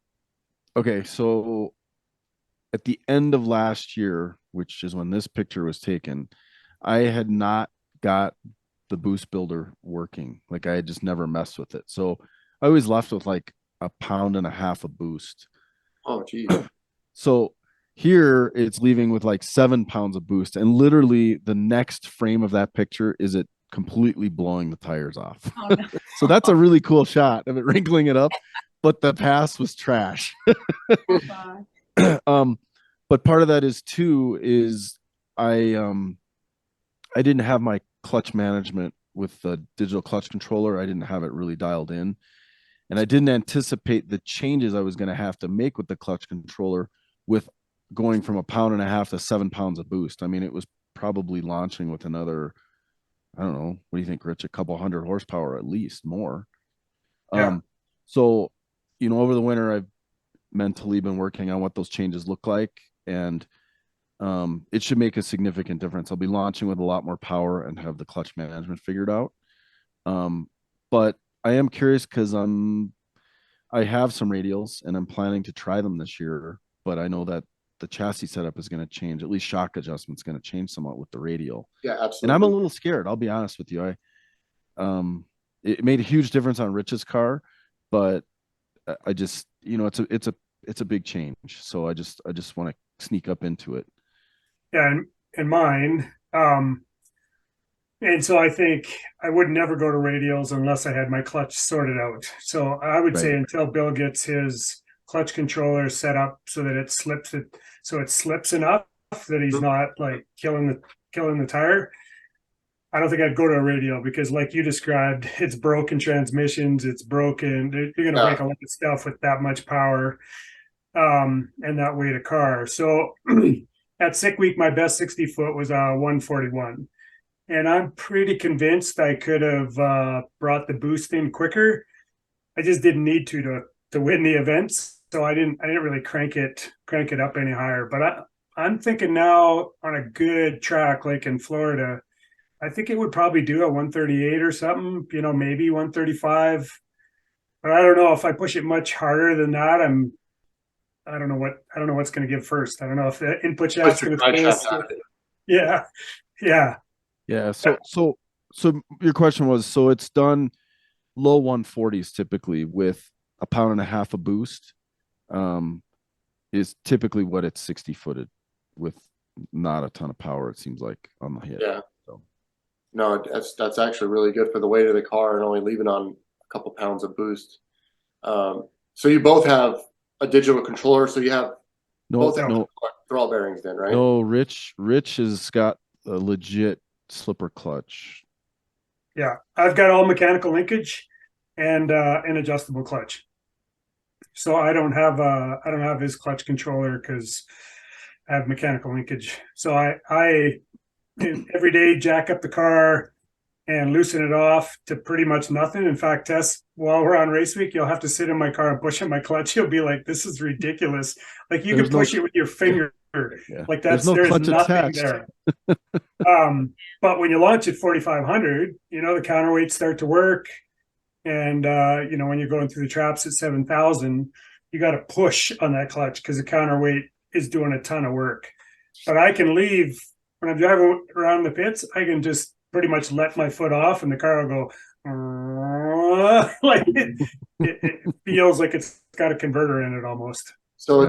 okay, so at the end of last year, which is when this picture was taken, I had not got the boost builder working. Like I had just never messed with it. So I was left with like 1.5 pounds of boost. Oh, geez. So here it's leaving with like 7 pounds of boost. And literally the next frame of that picture is it completely blowing the tires off. Oh, no. So that's a really cool shot of it wrinkling it up, but the pass was trash. But part of that is too, is I didn't have my clutch management with the digital clutch controller. I didn't have it really dialed in. And I didn't anticipate the changes I was going to have to make with the clutch controller with going from 1.5 pounds to 7 pounds of boost. I mean, it was probably launching with another, I don't know, what do you think, Rich? A couple 100 horsepower at least, more. Yeah. So, you know, over the winter, I've mentally been working on what those changes look like. And it should make a significant difference. I'll be launching with a lot more power and have the clutch management figured out. But I am curious because I have some radials and I'm planning to try them this year, but I know that the chassis setup is going to change. At least shock adjustment's going to change somewhat with the radial. Yeah, absolutely. And I'm a little scared. I'll be honest with you. It made a huge difference on Rich's car, but I just, you know, it's a big change. So I just want to sneak up into it. Yeah, and mine. And so I think I would never go to radials unless I had my clutch sorted out. So I would say until Bill gets his clutch controller set up so that it slips enough that he's not like killing the tire. I don't think I'd go to a radial because, like you described, it's broken transmissions. It's broken. You're going to break a lot of stuff with that much power, and that weight of car. So at Sick Week, my best 60 foot was 141. And I'm pretty convinced I could have brought the boost in quicker. I just didn't need to win the events, so I didn't really crank it up any higher. But I'm thinking now on a good track like in Florida, I think it would probably do a 138 or something. You know, maybe 135. But I don't know if I push it much harder than that. I don't know what's going to give first. I don't know if the input shaft's going to. Yeah. So your question was, so it's done. low 140s typically with a pound and a half of boost is typically what it's 60 footed with not a ton of power, it seems like, on the hit. Yeah. So. No, that's actually really good for the weight of the car and only leaving on a couple pounds of boost. So you both have a digital controller, so you have both have throttle bearings then, right? No, Rich has got a legit slipper clutch. Yeah, I've got all mechanical linkage and an adjustable clutch. So I don't have his clutch controller because I have mechanical linkage. So I every day jack up the car and loosen it off to pretty much nothing. In fact, Tess, while we're on race week, you'll have to sit in my car and push on my clutch. You'll be like, "This is ridiculous!" Like you can push it with your finger. Yeah. Like there's nothing attached there. But when you launch at 4,500, the counterweights start to work, and when you're going through the traps at 7,000, you got to push on that clutch because the counterweight is doing a ton of work. But I can leave when I'm driving around the pits. I can just pretty much let my foot off, and the car will go like it feels like it's got a converter in it almost. So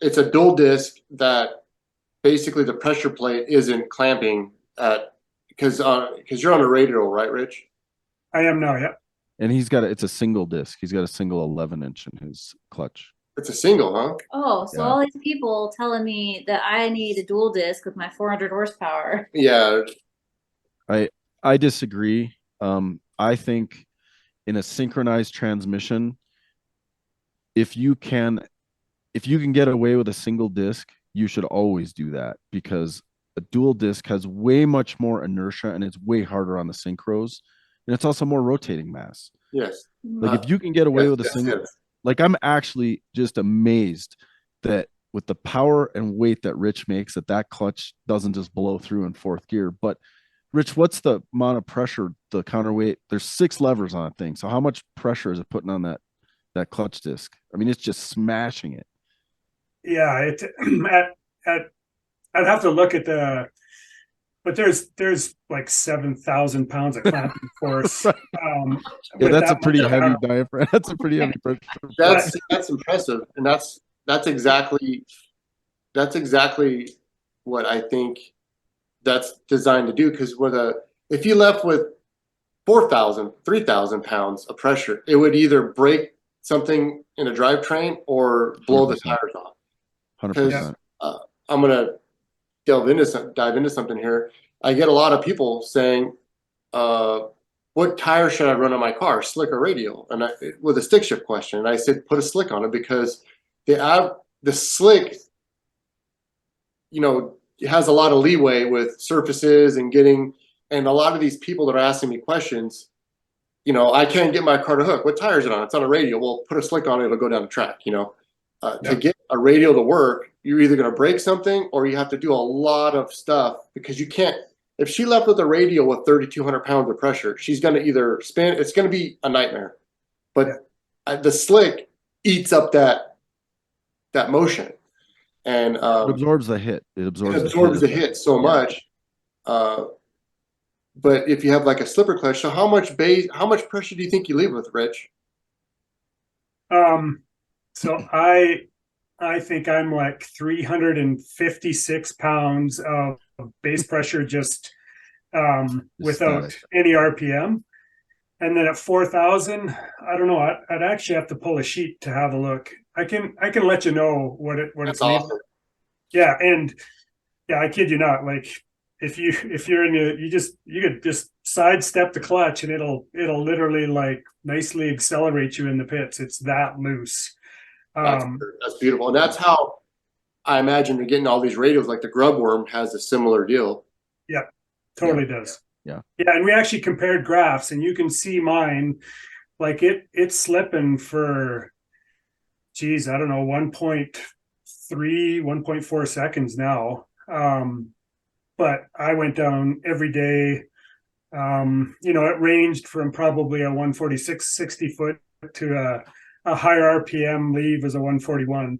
it's a dual disc that basically the pressure plate isn't clamping at because you're on a radial, right, Rich? I am now, yeah. And it's a single disc. He's got a single 11-inch in his clutch. It's a single, huh? Oh, so all these people telling me that I need a dual disc with my 400 horsepower. Yeah. I disagree. I think in a synchronized transmission, if you can get away with a single disc, you should always do that because a dual disc has way much more inertia and it's way harder on the synchros, and it's also more rotating mass. Yes. Like if you can get away with a single, like I'm actually just amazed that with the power and weight that Rich makes, that clutch doesn't just blow through in fourth gear. But Rich, what's the amount of pressure, the counterweight? There's 6 levers on a thing. So how much pressure is it putting on that clutch disc? I mean, it's just smashing it. Yeah, I'd have to look at but there's like 7,000 pounds of clamping force. Yeah, that's a pretty heavy diaphragm. That's a pretty heavy pressure. That's impressive, and that's exactly what I think that's designed to do. Because if you left with 4,000, 3,000 pounds of pressure, it would either break something in a drivetrain or blow 100%. The tires off. 100%. I'm gonna dive into something here. I get a lot of people saying, "What tire should I run on my car, slick or radial?" And with a stick shift question, and I said, "Put a slick on it because the slick, has a lot of leeway with surfaces and and a lot of these people that are asking me questions, I can't get my car to hook. What tire is it on? It's on a radial. Well, put a slick on it, it'll go down the track, To get a radial to work, you're either going to break something or you have to do a lot of stuff because you can't. If she left with a radial with 3,200 pounds of pressure, she's going to either spin. It's going to be a nightmare. But the slick eats up that motion, and it absorbs the hit. It absorbs the hit so much. But if you have like a slipper clutch, so how much pressure do you think you leave with, Rich? So I think I'm like 356 pounds of base pressure just without any RPM. And then at 4,000, I don't know. I'd actually have to pull a sheet to have a look. I can let you know what it's awesome. Yeah, and I kid you not. Like if you're you could just sidestep the clutch and it'll literally like nicely accelerate you in the pits. It's that loose. That's beautiful, and that's how I imagine you're getting all these radials. Like the Grub Worm has a similar deal. Yeah, totally does. Yeah, and we actually compared graphs, and you can see mine. Like it's slipping for, geez, I don't know, 1.3, 1.4 seconds now. But I went down every day. It ranged from probably a 146, 60 foot to a higher RPM leave as a 141.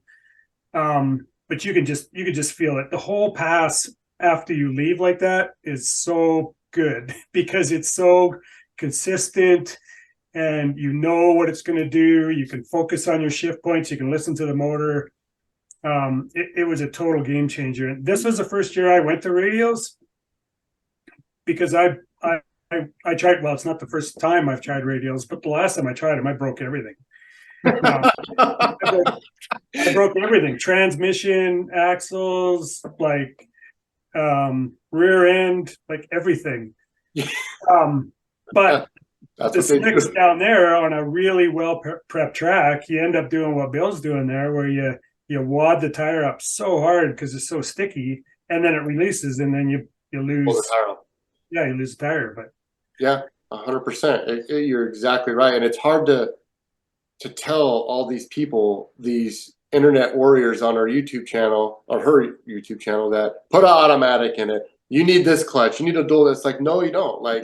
But you could just feel it. The whole pass after you leave like that is so good because it's so consistent and you know what it's going to do. You can focus on your shift points. You can listen to the motor. It was a total game changer. And this was the first year I went to radials because I tried. Well, it's not the first time I've tried radials, but the last time I tried them, I broke everything. I broke everything: transmission, axles, like rear end, like everything. But That's the what they do. slicks down there on a really well prepped track, you end up doing what Bill's doing there, where you wad the tire up so hard because it's so sticky, and then it releases, and then you Pull lose. the tire off. Yeah, you lose the tire. But Yeah, 100%. You're exactly right, and it's hard to tell all these people, these internet warriors on our YouTube channel, or her YouTube channel, that put an automatic in it. You need this clutch. You need a dual. It's like, no, you don't. Like,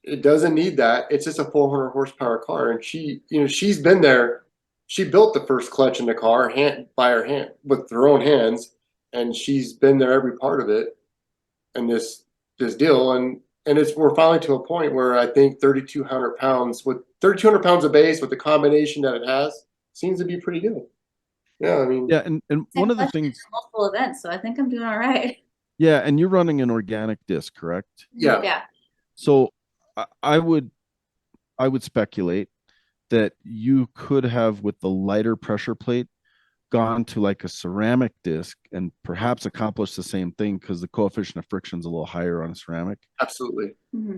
it doesn't need that. It's just a 400 horsepower car, and she's been there. She built the first clutch in the car by her hand with her own hands, and she's been there every part of it. And this deal, and we're finally to a point where I think 3,200 pounds of base with the combination that it has seems to be pretty good. Yeah, I mean, Yeah, and one of the things, multiple events, so I think I'm doing all right. yeah, and you're running an organic disc, correct? Yeah. Yeah. So I would speculate that you could have, with the lighter pressure plate, gone to like a ceramic disc and perhaps accomplished the same thing because the coefficient of friction is a little higher on a ceramic. absolutely. Mhm.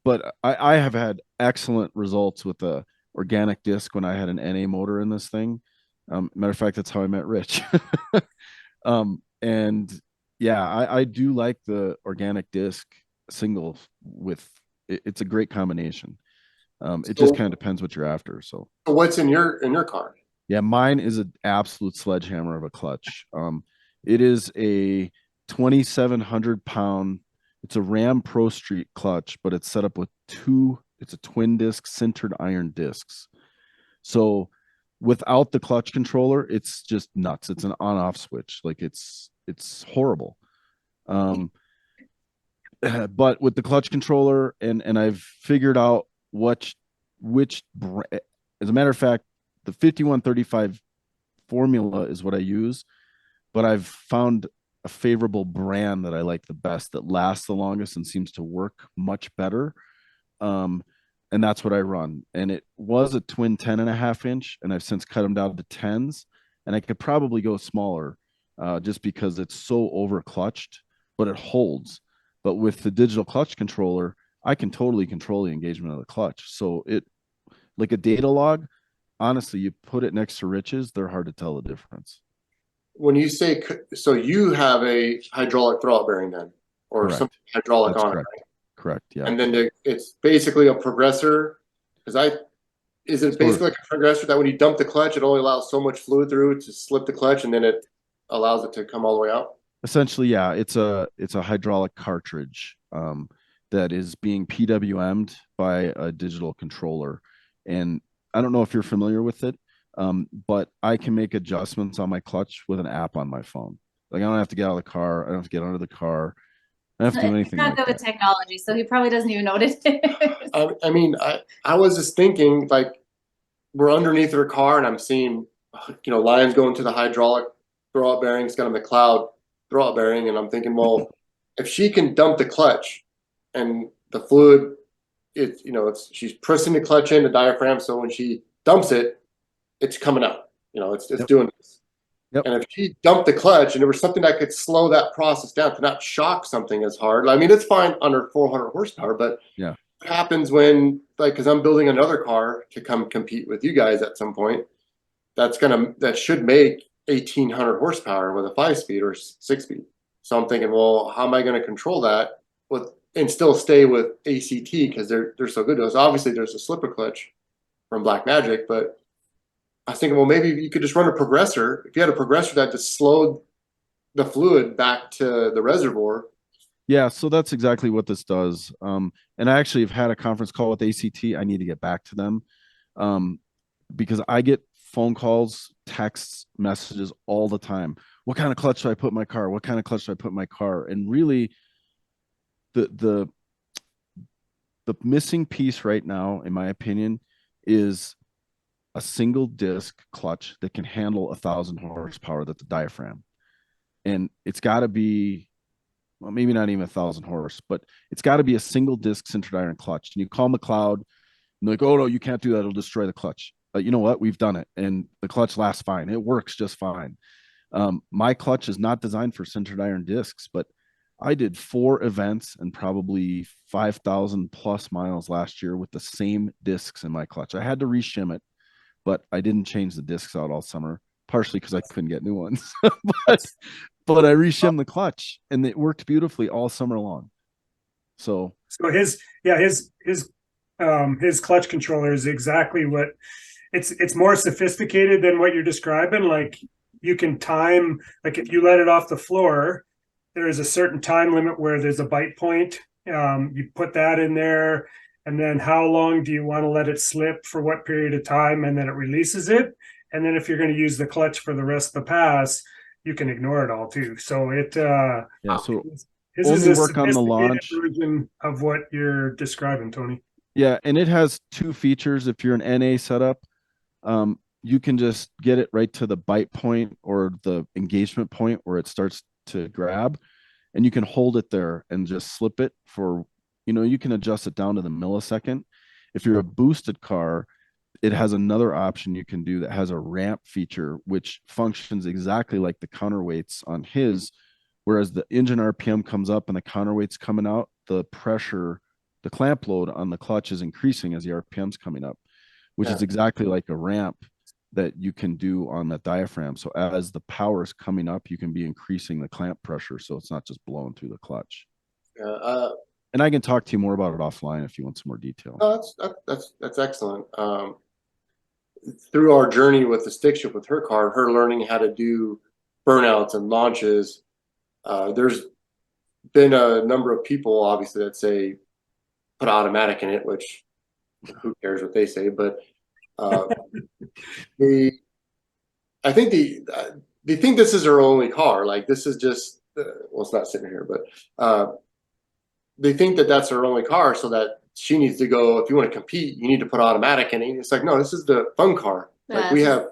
But I have had excellent results with the organic disc when I had an NA motor in this thing. Matter of fact, that's how I met Rich. And yeah, I do like the organic disc single with it's a great combination. It just kind of depends what you're after. So what's in your car? yeah, mine is an absolute sledgehammer of a clutch. It is a 2,700 pound. It's a Ram Pro Street clutch, but it's set up with it's a twin disc sintered iron discs. So without the clutch controller, it's just nuts. It's an on-off switch. Like it's horrible. But with the clutch controller and I've figured out which as a matter of fact, the 5135 formula is what I use, but I've found a favorable brand that I like the best, that lasts the longest and seems to work much better. And that's what I run. And it was a twin 10.5 inch, and I've since cut them down to 10s, and I could probably go smaller just because it's so over clutched, but it holds. But with the digital clutch controller, I can totally control the engagement of the clutch. So it, like a data log, honestly, you put it next to Rich's, they're hard to tell the difference. When you say, so you have a hydraulic throwout bearing then, or Correct. some hydraulic That's on correct. it, right? Correct. Yeah. And then it's basically a progressor. Is it basically like a progressor that when you dump the clutch, it only allows so much fluid through to slip the clutch, and then it allows it to come all the way out? Essentially, yeah, it's a hydraulic cartridge that is being PWM'd by a digital controller. And I don't know if you're familiar with it, but I can make adjustments on my clutch with an app on my phone. Like I don't have to get out of the car. I don't have to get under the car. I don't have to do anything. He's not good with technology, so he probably doesn't even know what it is. I mean, I was just thinking, like, we're underneath her car and I'm seeing, lines going to the hydraulic throwout bearing. It's got a McLeod throwout bearing. And I'm thinking, well, if she can dump the clutch and the fluid, she's pressing the clutch in the diaphragm. So when she dumps it, it's coming out, it's Yep. doing this. Yep. And if she dumped the clutch and there was something that could slow that process down to not shock something as hard. I mean, it's fine under 400 horsepower, but yeah, what happens when, like, because I'm building another car to come compete with you guys at some point, that should make 1,800 horsepower with a 5-speed or 6-speed. So I'm thinking, well, how am I going to control that and still stay with ACT because they're so good to us? Obviously, there's a slipper clutch from Black Magic, but I was thinking, well, maybe you could just run a progressor. If you had a progressor that just slowed the fluid back to the reservoir. yeah. So that's exactly what this does. And I actually have had a conference call with ACT. I need to get back to them because I get phone calls, texts, messages all the time. What kind of clutch should I put in my car? What kind of clutch should I put in my car? And really, the the missing piece right now, in my opinion, is a single disc clutch that can handle 1,000 horsepower. That's the diaphragm, and it's got to be, well, maybe not even 1,000 horse, but it's got to be a single disc sintered iron clutch. And you call McLeod, and they're like, oh no, you can't do that, it'll destroy the clutch. You know what? We've done it, and the clutch lasts fine. It works just fine. My clutch is not designed for sintered iron discs, but I did 4 events and probably 5,000 plus miles last year with the same discs in my clutch. I had to reshim it, but I didn't change the discs out all summer, partially because I couldn't get new ones. but I reshimmed the clutch, and it worked beautifully all summer long. So his clutch controller is exactly what it's more sophisticated than what you're describing. Like, you can time, like if you let it off the floor, there is a certain time limit where there's a bite point. You put that in there, and then how long do you want to let it slip for what period of time, and then it releases it. And then if you're going to use the clutch for the rest of the pass, you can ignore it all too. So so his only is a work on the launch version of what you're describing, Tony. Yeah, and it has 2 features. If you're an NA setup, you can just get it right to the bite point or the engagement point where it starts to grab, and you can hold it there and just slip it for, you can adjust it down to the millisecond. If you're a boosted car, it has another option you can do that has a ramp feature, which functions exactly like the counterweights on his. Whereas the engine RPM comes up and the counterweight's coming out, the pressure, the clamp load on the clutch is increasing as the RPM's coming up, which is exactly like a ramp that you can do on the diaphragm. So as the power is coming up, you can be increasing the clamp pressure, so it's not just blowing through the clutch. And I can talk to you more about it offline if you want some more detail. That's excellent. Through our journey with the stick shift with her car, her learning how to do burnouts and launches, there's been a number of people, obviously, that say put automatic in it, which who cares what they say, but I think they think this is her only car. Like, this is just well, it's not sitting here, but they think that that's her only car, so that she needs to go, if you want to compete, you need to put automatic in it. It's like, no, this is the fun car. Like, we have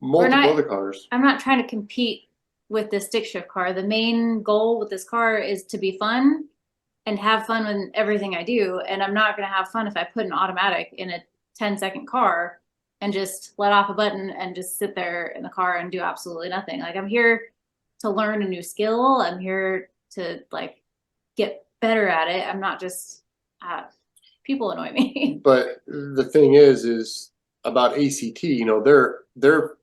multiple other cars. I'm not trying to compete with the stick shift car. The main goal with this car is to be fun and have fun with everything I do. And I'm not going to have fun if I put an automatic in a 10-second car and just let off a button and just sit there in the car and do absolutely nothing. Like, I'm here to learn a new skill. I'm here to like get better at it. I'm not just people annoy me. But the thing is about ACT, they're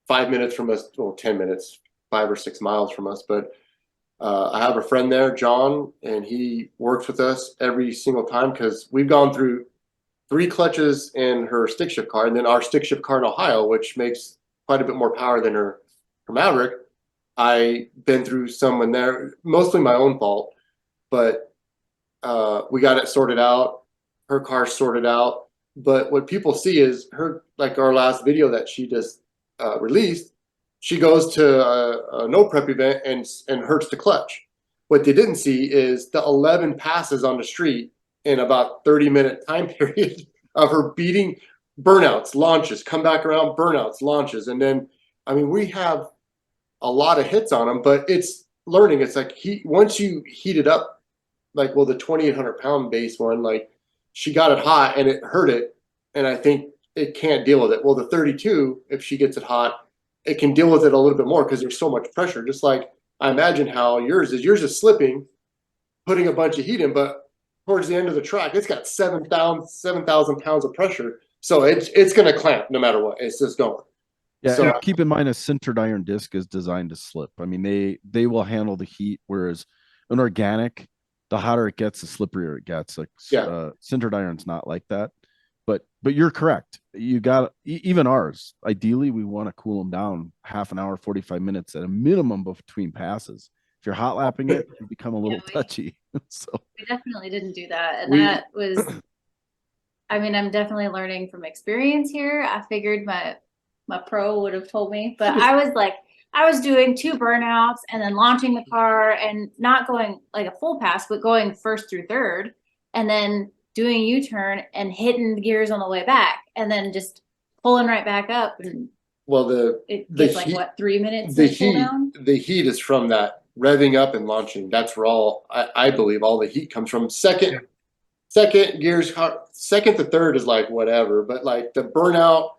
5 minutes from us, well, 10 minutes, 5 or 6 miles from us. But I have a friend there, John, and he works with us every single time, because we've gone through 3 clutches in her stick shift car, and then our stick shift car in Ohio, which makes quite a bit more power than her Maverick. I've been through some in there, mostly my own fault, but we got it sorted out. Her car sorted out. But what people see is her, like our last video that she just released, she goes to a no prep event and hurts the clutch. What they didn't see is the 11 passes on the street in about 30-minute time period of her beating burnouts, launches, come back around, burnouts, launches. And then, I mean, we have a lot of hits on them, but it's learning. It's like once you heat it up, like, well, the 2,800 pound base one, like, she got it hot and it hurt it. And I think it can't deal with it. Well, the 32, if she gets it hot, it can deal with it a little bit more because there's so much pressure. Just like I imagine how yours is slipping, putting a bunch of heat in, but towards the end of the track, it's got 7,000 pounds of pressure. So it's going to clamp no matter what. It's just going. Yeah, so, keep in mind a sintered iron disc is designed to slip. I mean, they will handle the heat, whereas an organic, the hotter it gets, the slipperier it gets. Like, sintered iron's not like that. But you're correct. You got, even ours, ideally we want to cool them down half an hour, 45 minutes at a minimum between passes. If you're hot lapping it, you become a little touchy. So we definitely didn't do that. And that was, I mean, I'm definitely learning from experience here. I figured my pro would have told me, but I was doing 2 burnouts and then launching the car and not going like a full pass, but going first through third. and then doing a U-turn and hitting the gears on the way back, and then just pulling right back up. And Well, it the gets like heat- what, 3 minutes the to cool down? heat is from that revving up and launching. That's where I believe all the heat comes from. Second gears, second to third is like whatever, but like the burnout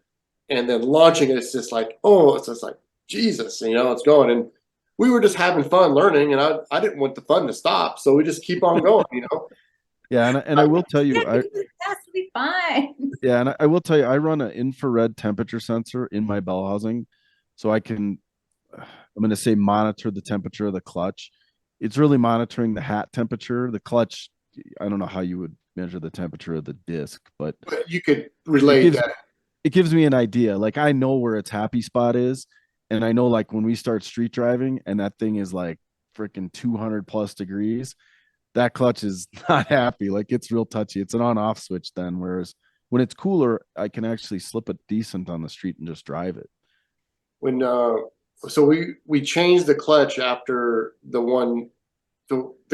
and then launching it, it's just like, oh, it's just like Jesus, it's going. And we were just having fun learning, and I didn't want the fun to stop, so we just keep on going. Yeah, and I will tell you, Yeah, it has to be fine. yeah, and I will tell you, I run an infrared temperature sensor in my bell housing, so I can, I'm going to say, monitor the temperature of the clutch. It's really monitoring the hat temperature. The clutch, I don't know how you would measure the temperature of the disc, but you could relate that. It gives me an idea. Like, I know where its happy spot is, and I know, like, when we start street driving and that thing is like freaking 200 plus degrees, that clutch is not happy. Like, it's real touchy. It's an on-off switch then. Whereas when it's cooler, I can actually slip it decent on the street and just drive it. When so we changed the clutch after the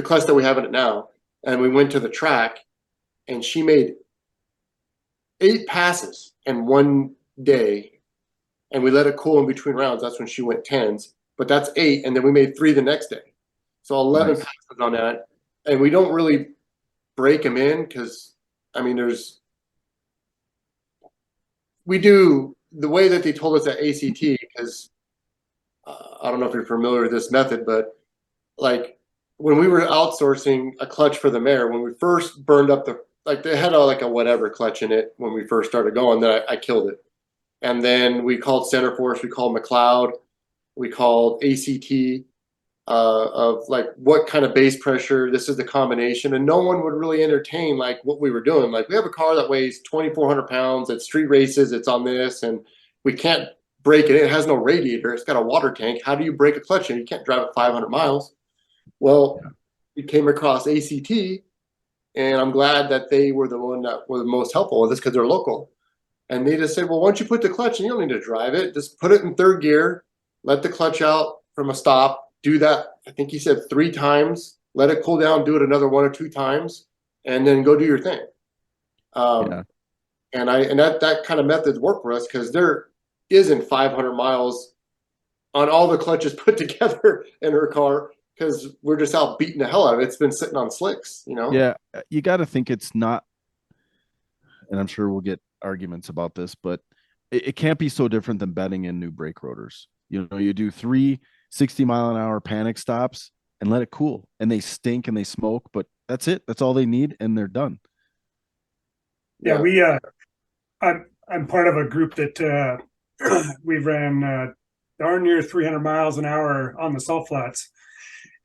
clutch that we have in it now, and we went to the track, and she made 8 passes in one day, and we let it cool in between rounds. That's when she went 10s, but that's 8, and then we made 3 the next day, so 11 Nice. passes on that. And we don't really break them in because, I mean, we do the way that they told us at ACT, because I don't know if you're familiar with this method, but like when we were outsourcing a clutch for the Mare, when we first burned up they had like a whatever clutch in it when we first started going, then I killed it. And then we called Centerforce, we called McLeod, we called ACT, of like what kind of base pressure, this is the combination, and no one would really entertain like what we were doing. Like, we have a car that weighs 2,400 pounds at street races, it's on this, and we can't break it. It has no radiator, it's got a water tank. How do you break a clutch in? You can't drive it 500 miles. Well, we came across ACT, and I'm glad that they were the one that were the most helpful with this because they're local. And they just said, well, once you put the clutch in, you don't need to drive it. Just put it in third gear, let the clutch out from a stop, do that, I think he said 3 times, let it cool down, do it another 1 or 2 times, and then go do your thing. And that kind of methods work for us because there isn't 500 miles on all the clutches put together in her car because we're just out beating the hell out of it. It's been sitting on slicks, Yeah, you got to think it's not, and I'm sure we'll get arguments about this, but it can't be so different than betting in new brake rotors. You do 3 60-mile-an-hour panic stops and let it cool, and they stink and they smoke, but that's it. That's all they need, and they're done. Yeah, I'm part of a group that we ran darn near 300 miles an hour on the salt flats,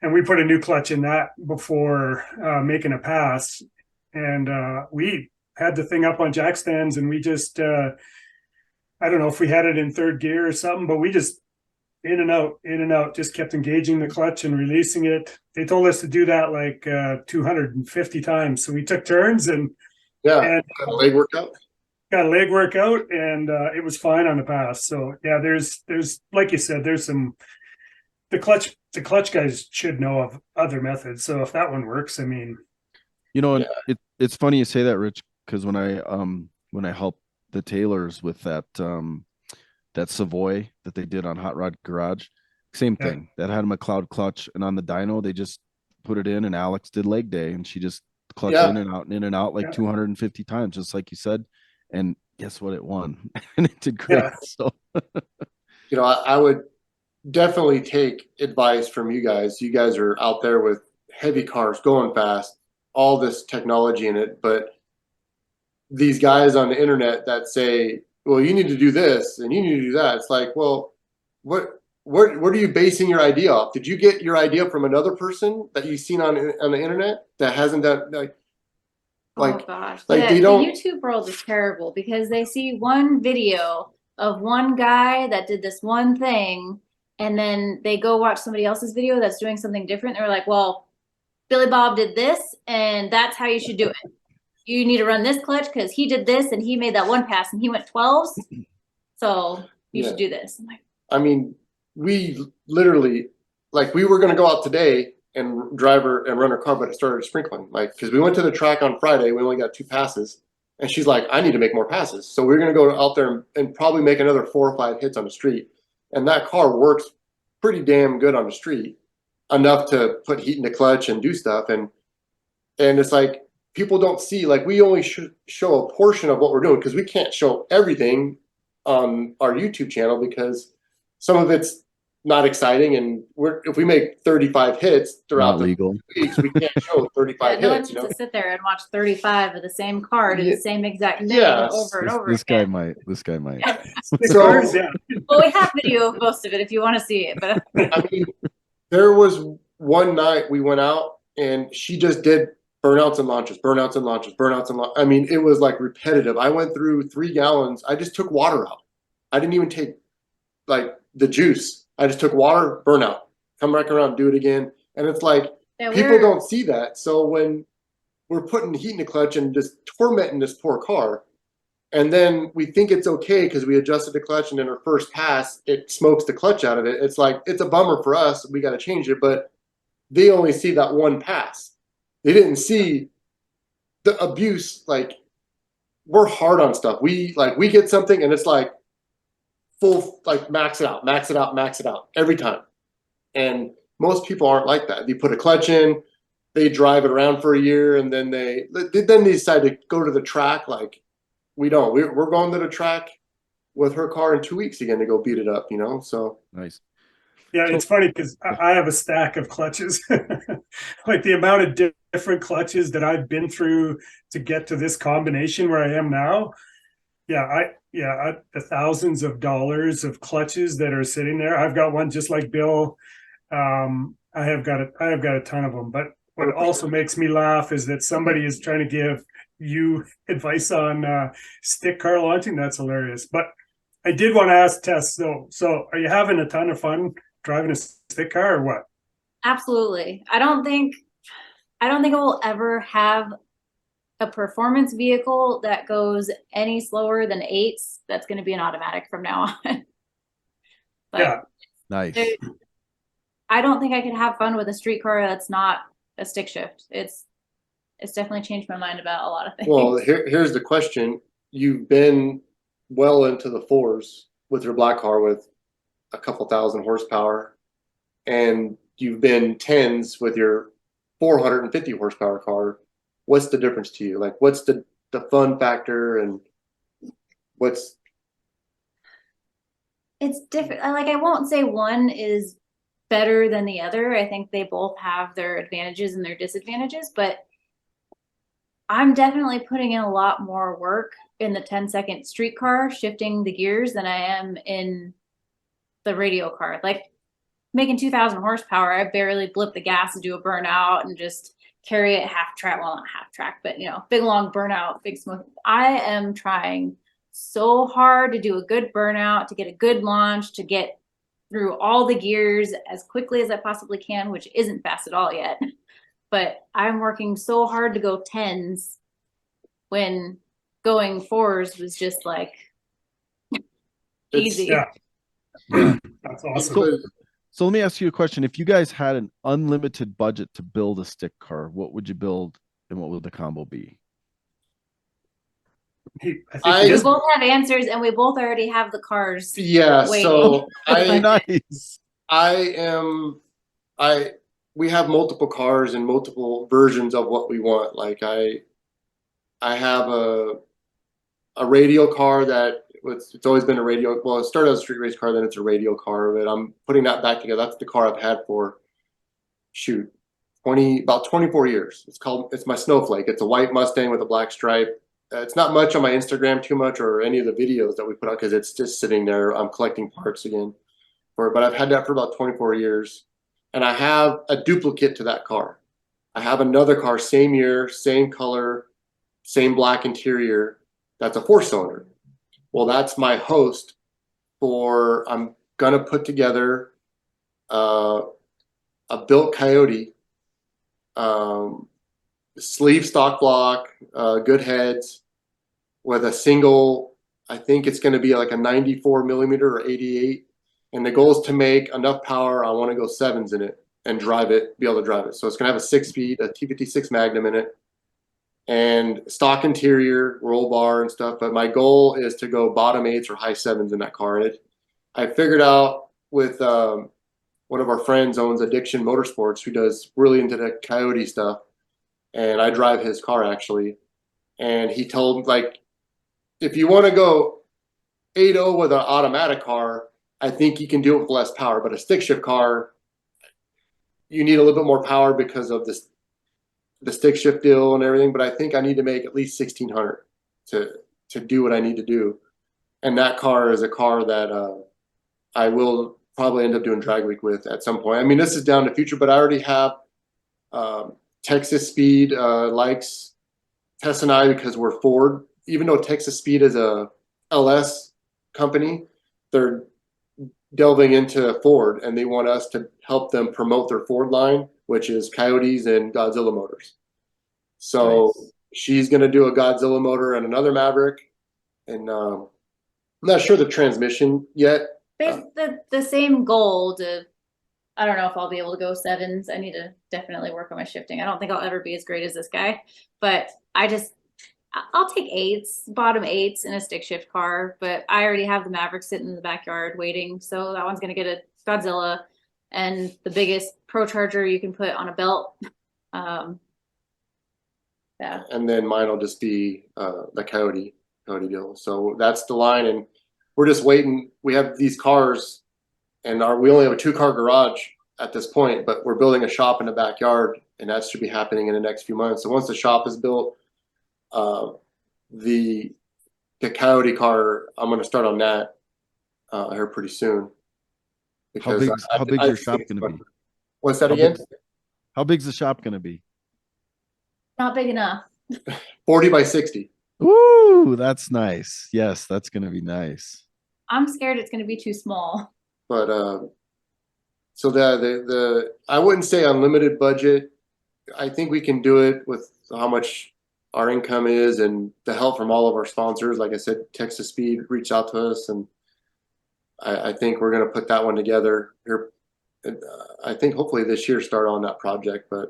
and we put a new clutch in that before making a pass, and we had the thing up on jack stands, and we just I don't know if we had it in third gear or something, but we just in and out, just kept engaging the clutch and releasing it. They told us to do that like 250 times. So we took turns and got a leg workout. Got a leg workout, and it was fine on the pass. So yeah, there's like you said, there's some the clutch guys should know of other methods. So if that one works, I mean, it's funny you say that, Rich, because when I helped the Taylors with that Savoy that they did on Hot Rod Garage, same thing. That had a McLeod clutch, and on the dyno they just put it in, and Alex did leg day, and she just clutched in and out like 250 times, just like you said. And guess what? It won, and it did great. So, I would definitely take advice from you guys. You guys are out there with heavy cars going fast, all this technology in it, but these guys on the internet that say, well, you need to do this and you need to do that. It's like, well, what are you basing your idea off? Did you get your idea from another person that you've seen on the internet that hasn't done Oh gosh, like the they don't. YouTube world is terrible because they see one video of one guy that did this one thing, and then they go watch somebody else's video that's doing something different. They're like, well, Billy Bob did this, and that's how you should do it. You need to run this clutch because he did this, and he made that one pass, and he went 12s. So you should do this. I'm like, I mean, we literally, like, we were going to go out today, and drive her and run her car, but it started sprinkling. Like, because we went to the track on Friday, we only got 2 passes, and she's like, I need to make more passes. So we're gonna go out there and probably make another 4 or 5 hits on the street. And that car works pretty damn good on the street, enough to put heat in the clutch and do stuff. And it's like, people don't see, like, we only show a portion of what we're doing because we can't show everything on our YouTube channel because some of it's not exciting, and if we make 35 hits throughout the weeks, we can't show 35 no hits. one needs to sit there and watch 35 of the same car do the same exact thing over and over this again. This guy might. Well, we have video of most of it if you want to see it. But I mean, there was one night we went out and she just did burnouts and launches, burnouts and launches, burnouts and launches. I mean, it was like repetitive. I went through 3 gallons. I just took water out. I didn't even take like the juice. I just took water, burnout, come back around, do it again. And it's like, people don't see that. So when we're putting heat in the clutch and just tormenting this poor car, and then we think it's okay because we adjusted the clutch and in our first pass, it smokes the clutch out of it. It's like, it's a bummer for us. We got to change it. But they only see that one pass. They didn't see the abuse. Like, we're hard on stuff. We get something and it's like, full, like, max it out every time. And most people aren't like that. You put a clutch in, they drive it around for a year, and then they decide to go to the track. Like, we don't. We're going to the track with her car in 2 weeks again to go beat it up, so. Nice. Yeah, it's funny because I have a stack of clutches. Like, the amount of different clutches that I've been through to get to this combination where I am now. The thousands of dollars of clutches that are sitting there. I've got one just like Bill. I have got a ton of them. But what also makes me laugh is that somebody is trying to give you advice on stick car launching. That's hilarious. But I did want to ask Tess, so are you having a ton of fun driving a stick car or what? Absolutely. I don't think I will ever have a performance vehicle that goes any slower than 8s. That's going to be an automatic from now on. But yeah, nice. I don't think I could have fun with a street car that's not a stick shift. It's definitely changed my mind about a lot of things. Well, here's the question. You've been well into the 4s with your black car with a couple thousand horsepower, and you've been 10s with your 450 horsepower car. What's the difference to you? Like, what's the fun factor, and it's different. Like, I won't say one is better than the other. I think they both have their advantages and their disadvantages, but I'm definitely putting in a lot more work in the 10-second street car, shifting the gears, than I am in the radial car. Like, making 2,000 horsepower, I barely blip the gas and do a burnout and just carry it half track. Well, not half track, but big long burnout, big smooth. I am trying so hard to do a good burnout, to get a good launch, to get through all the gears as quickly as I possibly can, which isn't fast at all yet. But I'm working so hard to go 10s when going 4s was just like easy. Yeah. That's awesome. So let me ask you a question. If you guys had an unlimited budget to build a stick car, what would you build and what would the combo be? We both have answers and we both already have the cars. Yeah, waiting. so Nice. We have multiple cars and multiple versions of what we want. Like, I have a radial car that it's always been a radial. Well, it started as a street race car, then it's a radial car, but I'm putting that back together. That's the car I've had for about 24 years. It's my Snowflake. It's a white Mustang with a black stripe. It's not much on my Instagram too much or any of the videos that we put out because it's just sitting there. I'm collecting parts again for it, but I've had that for about 24 years. And I have a duplicate to that car. I have another car, same year, same color, same black interior. That's a 4-cylinder. Well, that's my host for, I'm going to put together a built Coyote, sleeve stock block, good heads with a single, I think it's going to be like a 94 millimeter or 88. And the goal is to make enough power. I want to go 7s in it and drive it, be able to drive it. So it's going to have a 6-speed, a T56 Magnum in it, and stock interior, roll bar and stuff. But my goal is to go bottom 8s or high 7s in that car. And I figured out with one of our friends owns Addiction Motorsports, who does really into the Coyote stuff, and I drive his car actually. And he told, like, if you want to go 8.0 with an automatic car, I think you can do it with less power. But a stick shift car, you need a little bit more power because of this, the stick shift deal and everything. But I think I need to make at least 1,600 to do what I need to do. And that car is a car that I will probably end up doing drag week with at some point. I mean, this is down the future, but I already have Texas Speed likes Tess and I, because we're Ford. Even though Texas Speed is a LS company, they're delving into Ford, and they want us to help them promote their Ford line, which is Coyotes and Godzilla motors. So nice. She's going to do a Godzilla motor and another Maverick, and I'm not sure the transmission yet. There's the same goal to, I don't know if I'll be able to go 7s. I need to definitely work on my shifting. I don't think I'll ever be as great as this guy, but I'll take 8s, bottom 8s in a stick shift car. But I already have the Maverick sitting in the backyard waiting, so that one's going to get a Godzilla and the biggest Pro Charger you can put on a belt. Yeah. And then mine will just be the Coyote deal. So that's the line, and we're just waiting. We have these cars, and we only have a 2-car garage at this point, but we're building a shop in the backyard, and that should be happening in the next few months. So once the shop is built, the Coyote car, I'm going to start on that here pretty soon. Because how big's your shop going to be? What's that again? How big's the shop going to be? Not big enough. 40 by 60. Ooh, that's nice. Yes, that's going to be nice. I'm scared it's going to be too small. But so the I wouldn't say unlimited budget. I think we can do it with how much our income is and the help from all of our sponsors. Like I said, Texas Speed reached out to us, and I think we're going to put that one together here. I think hopefully this year start on that project. But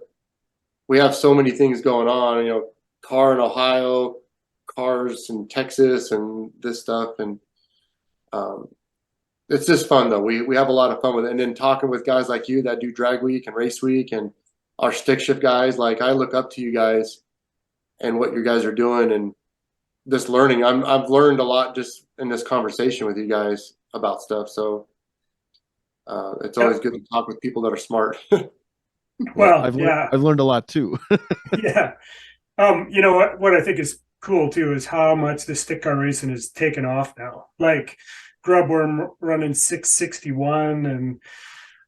we have so many things going on, you know, car in Ohio, cars in Texas, and this stuff. And it's just fun though. We have a lot of fun with it. And then talking with guys like you that do drag week and race week, and our stick shift guys, like I look up to you guys and what you guys are doing, and just learning. I've learned a lot just in this conversation with you guys about stuff. So it's always good to talk with people that are smart. Well, I've learned a lot too. Yeah. You know what I think is cool too is how much the stick car racing has taken off now. Like Grubworm running 661, and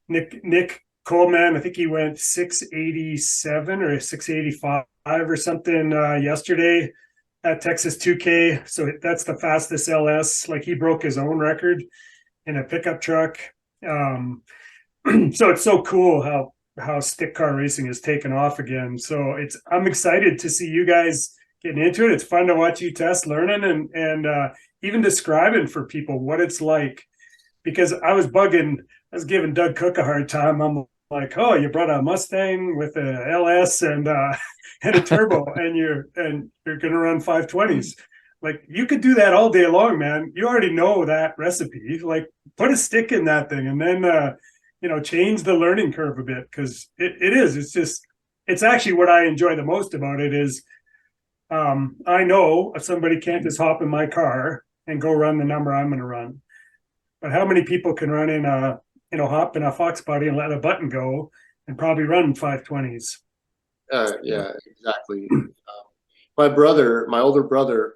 Nick Coleman, I think he went 687 or 685 or something yesterday at Texas 2K. So that's the fastest LS. Like he broke his own record in a pickup truck. So it's so cool how stick car racing has taken off again. So I'm excited to see you guys getting into it. It's fun to watch you test, learning, and even describing for people what it's like. Because I was giving Doug Cook a hard time. I'm like, oh, you brought a Mustang with a LS and a turbo, and you're gonna run 520s. Like you could do that all day long, man. You already know that recipe. Like put a stick in that thing, and then change the learning curve a bit, because it's actually what I enjoy the most about it is I know if somebody can't just hop in my car and go run the number I'm going to run. But how many people can run in hop in a Fox body and let a button go and probably run 520s? Yeah, exactly. My older brother,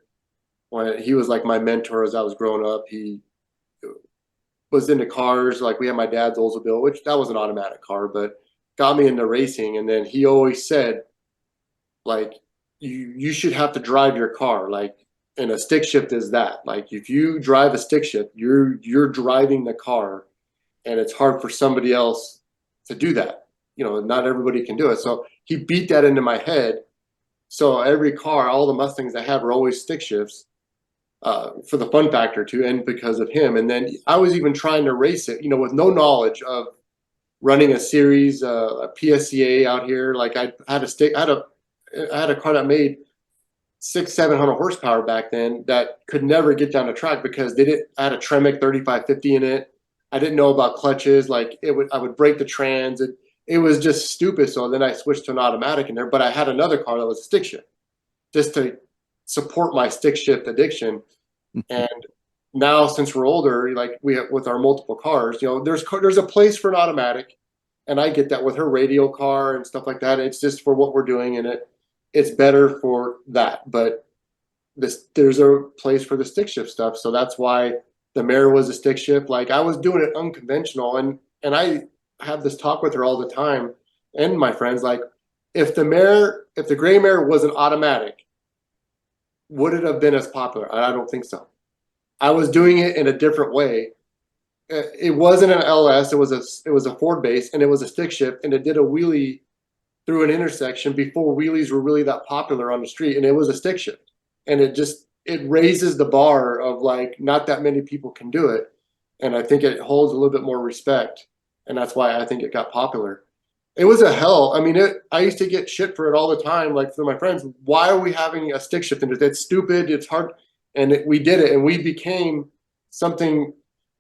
when he was like my mentor as I was growing up, he was into cars. Like we had my dad's Oldsmobile, which that was an automatic car, but got me into racing. And then he always said, like, you should have to drive your car. Like, and a stick shift is that. Like, if you drive a stick shift, you're driving the car, and it's hard for somebody else to do that. You know, not everybody can do it. So he beat that into my head. So every car, all the Mustangs I have are always stick shifts. For the fun factor too, and because of him. And then I was even trying to race it, with no knowledge of running a series, a PSCA out here. Like I had a car that made 600-700 horsepower back then that could never get down the track because I had a Tremec 3550 in it. I didn't know about clutches. Like I would break the trans. It was just stupid. So then I switched to an automatic in there, but I had another car that was a stick shift just to support my stick shift addiction. And now since we're older, like we have with our multiple cars, there's a place for an automatic, and I get that with her Radial car and stuff like that. It's just for what we're doing, and it's better for that. But there's a place for the stick shift stuff, so that's why the Mare was a stick shift. Like I was doing it unconventional, and I have this talk with her all the time, and my friends, like if the Gray Mare was an automatic, would it have been as popular? I don't think so. I was doing it in a different way. It wasn't an LS. It was a Ford base, and it was a stick shift, and it did a wheelie through an intersection before wheelies were really that popular on the street, and it was a stick shift. And it raises the bar of like not that many people can do it, and I think it holds a little bit more respect, and that's why I think it got popular. It was a hell. I mean, I used to get shit for it all the time, like from my friends. Why are we having a stick shift? And it's stupid. It's hard. And we did it, and we became something.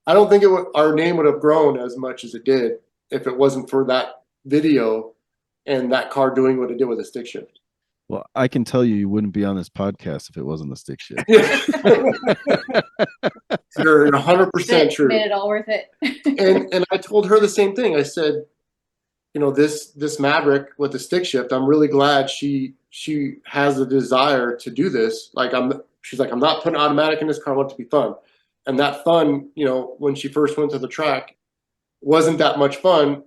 I don't think our name would have grown as much as it did if it wasn't for that video and that car doing what it did with a stick shift. Well, I can tell you wouldn't be on this podcast if it wasn't the stick shift. You're 100% true. Made it all worth it. and I told her the same thing. I said, this Maverick with the stick shift, I'm really glad she has a desire to do this. She's like, I'm not putting automatic in this car. I want it to be fun. And that fun, when she first went to the track, wasn't that much fun,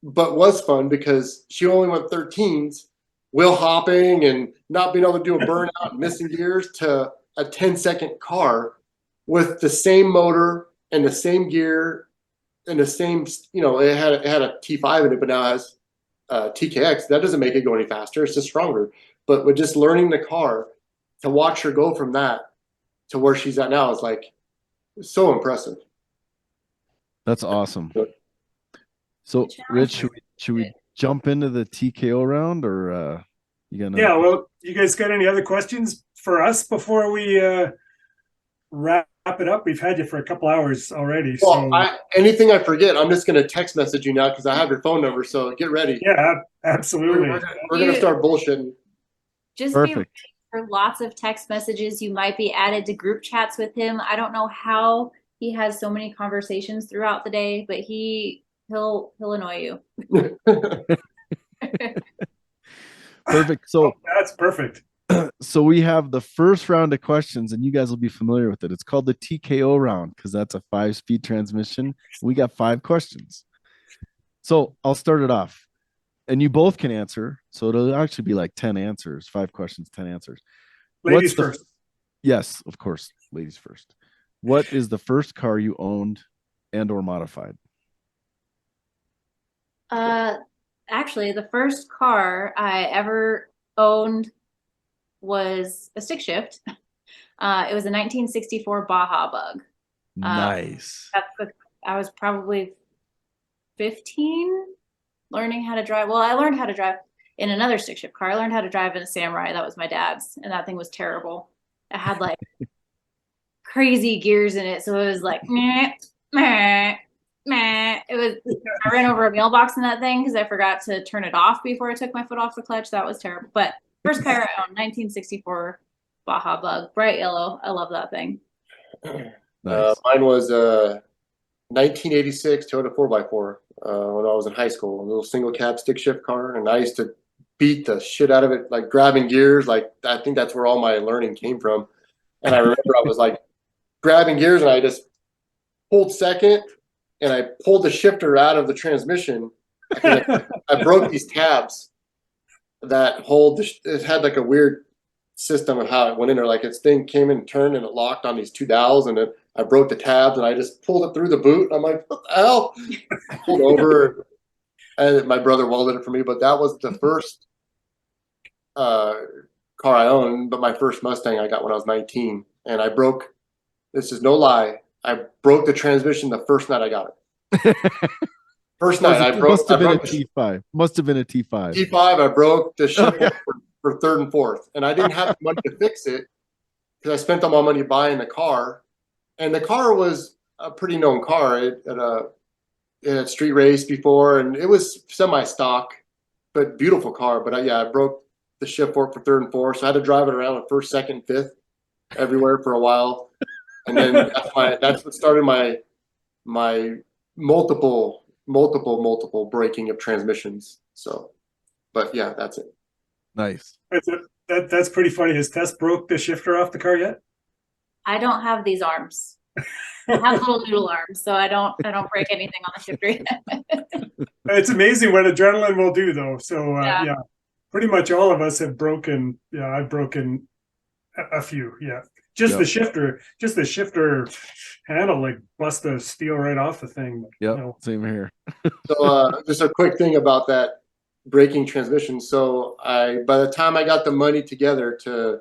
but was fun because she only went 13s, wheel hopping and not being able to do a burnout and missing gears to a 10-second car with the same motor and the same gear and the same, it had a T5 in it, but now it has TKX. That doesn't make it go any faster. It's just stronger. But with just learning the car, to watch her go from that to where she's at now is like so impressive. That's awesome. So, Rich, should we jump into the TKO round, or you gonna? Yeah. Well, you guys got any other questions for us before we wrap it up? We've had you for a couple hours already. Well, so anything I forget, I'm just gonna text message you now because I have your phone number. So get ready. Yeah, absolutely. We're gonna start bullshitting. Just Perfect. be ready for lots of text messages. You might be added to group chats with him. I don't know how he has so many conversations throughout the day, but he'll annoy you. Perfect. So that's perfect. So we have the first round of questions, and you guys will be familiar with it. It's called the TKO round because that's a 5-speed transmission. We got 5 questions. So I'll start it off, and you both can answer. So it'll actually be like 10 answers, 5 questions, 10 answers. Ladies first. Yes, of course. Ladies first. What is the first car you owned and or modified? Actually, the first car I ever owned was a stick shift. It was a 1964 Baja Bug. Nice. I was probably 15 learning how to drive. Well, I learned how to drive in another stick shift car. I learned how to drive in a Samurai. That was my dad's, and that thing was terrible. It had like crazy gears in it. So it was like, meh, meh. I ran over a mailbox in that thing because I forgot to turn it off before I took my foot off the clutch. That was terrible. But first car I owned, 1964 Baja Bug, bright yellow. I love that thing. Nice. Mine was 1986 Toyota 4x4 when I was in high school, a little single cab stick shift car, and I used to beat the shit out of it, like grabbing gears. Like I think that's where all my learning came from. And I remember I was like grabbing gears, and I just pulled second. And I pulled the shifter out of the transmission. I broke these tabs that hold. It had like a weird system of how it went in there. Like its thing came in and turned, and it locked on these 2 dowels. And I broke the tabs, and I just pulled it through the boot. I'm like, what the hell? I pulled over, and my brother welded it for me. But that was the first car I owned. But my first Mustang I got when I was 19, and I broke. This is no lie. I broke the transmission the first night I got it. First night, I broke. Must have been a the T5. Must have been a T5. T5. I broke the shift Okay. for third and fourth, and I didn't have the money to fix it because I spent all my money buying the car, and the car was a pretty known car. It had street race before, and it was semi-stock, but beautiful car. But I broke the shift fork for third and fourth, so I had to drive it around with first, second, fifth everywhere for a while, and then that's what started my multiple breaking of transmissions. So, but yeah, that's it. Nice. That's pretty funny. Has Tess broke the shifter off the car yet? I don't have these arms. I have little noodle arms, so I don't break anything on the shifter yet. It's amazing what adrenaline will do, though. So Yeah. pretty much all of us have broken. Yeah, I've broken a few. Yeah, just Yep. the shifter handle, like bust the steel right off the thing. Yep. No. Same here. So just a quick thing about that braking transmission. So by the time I got the money together to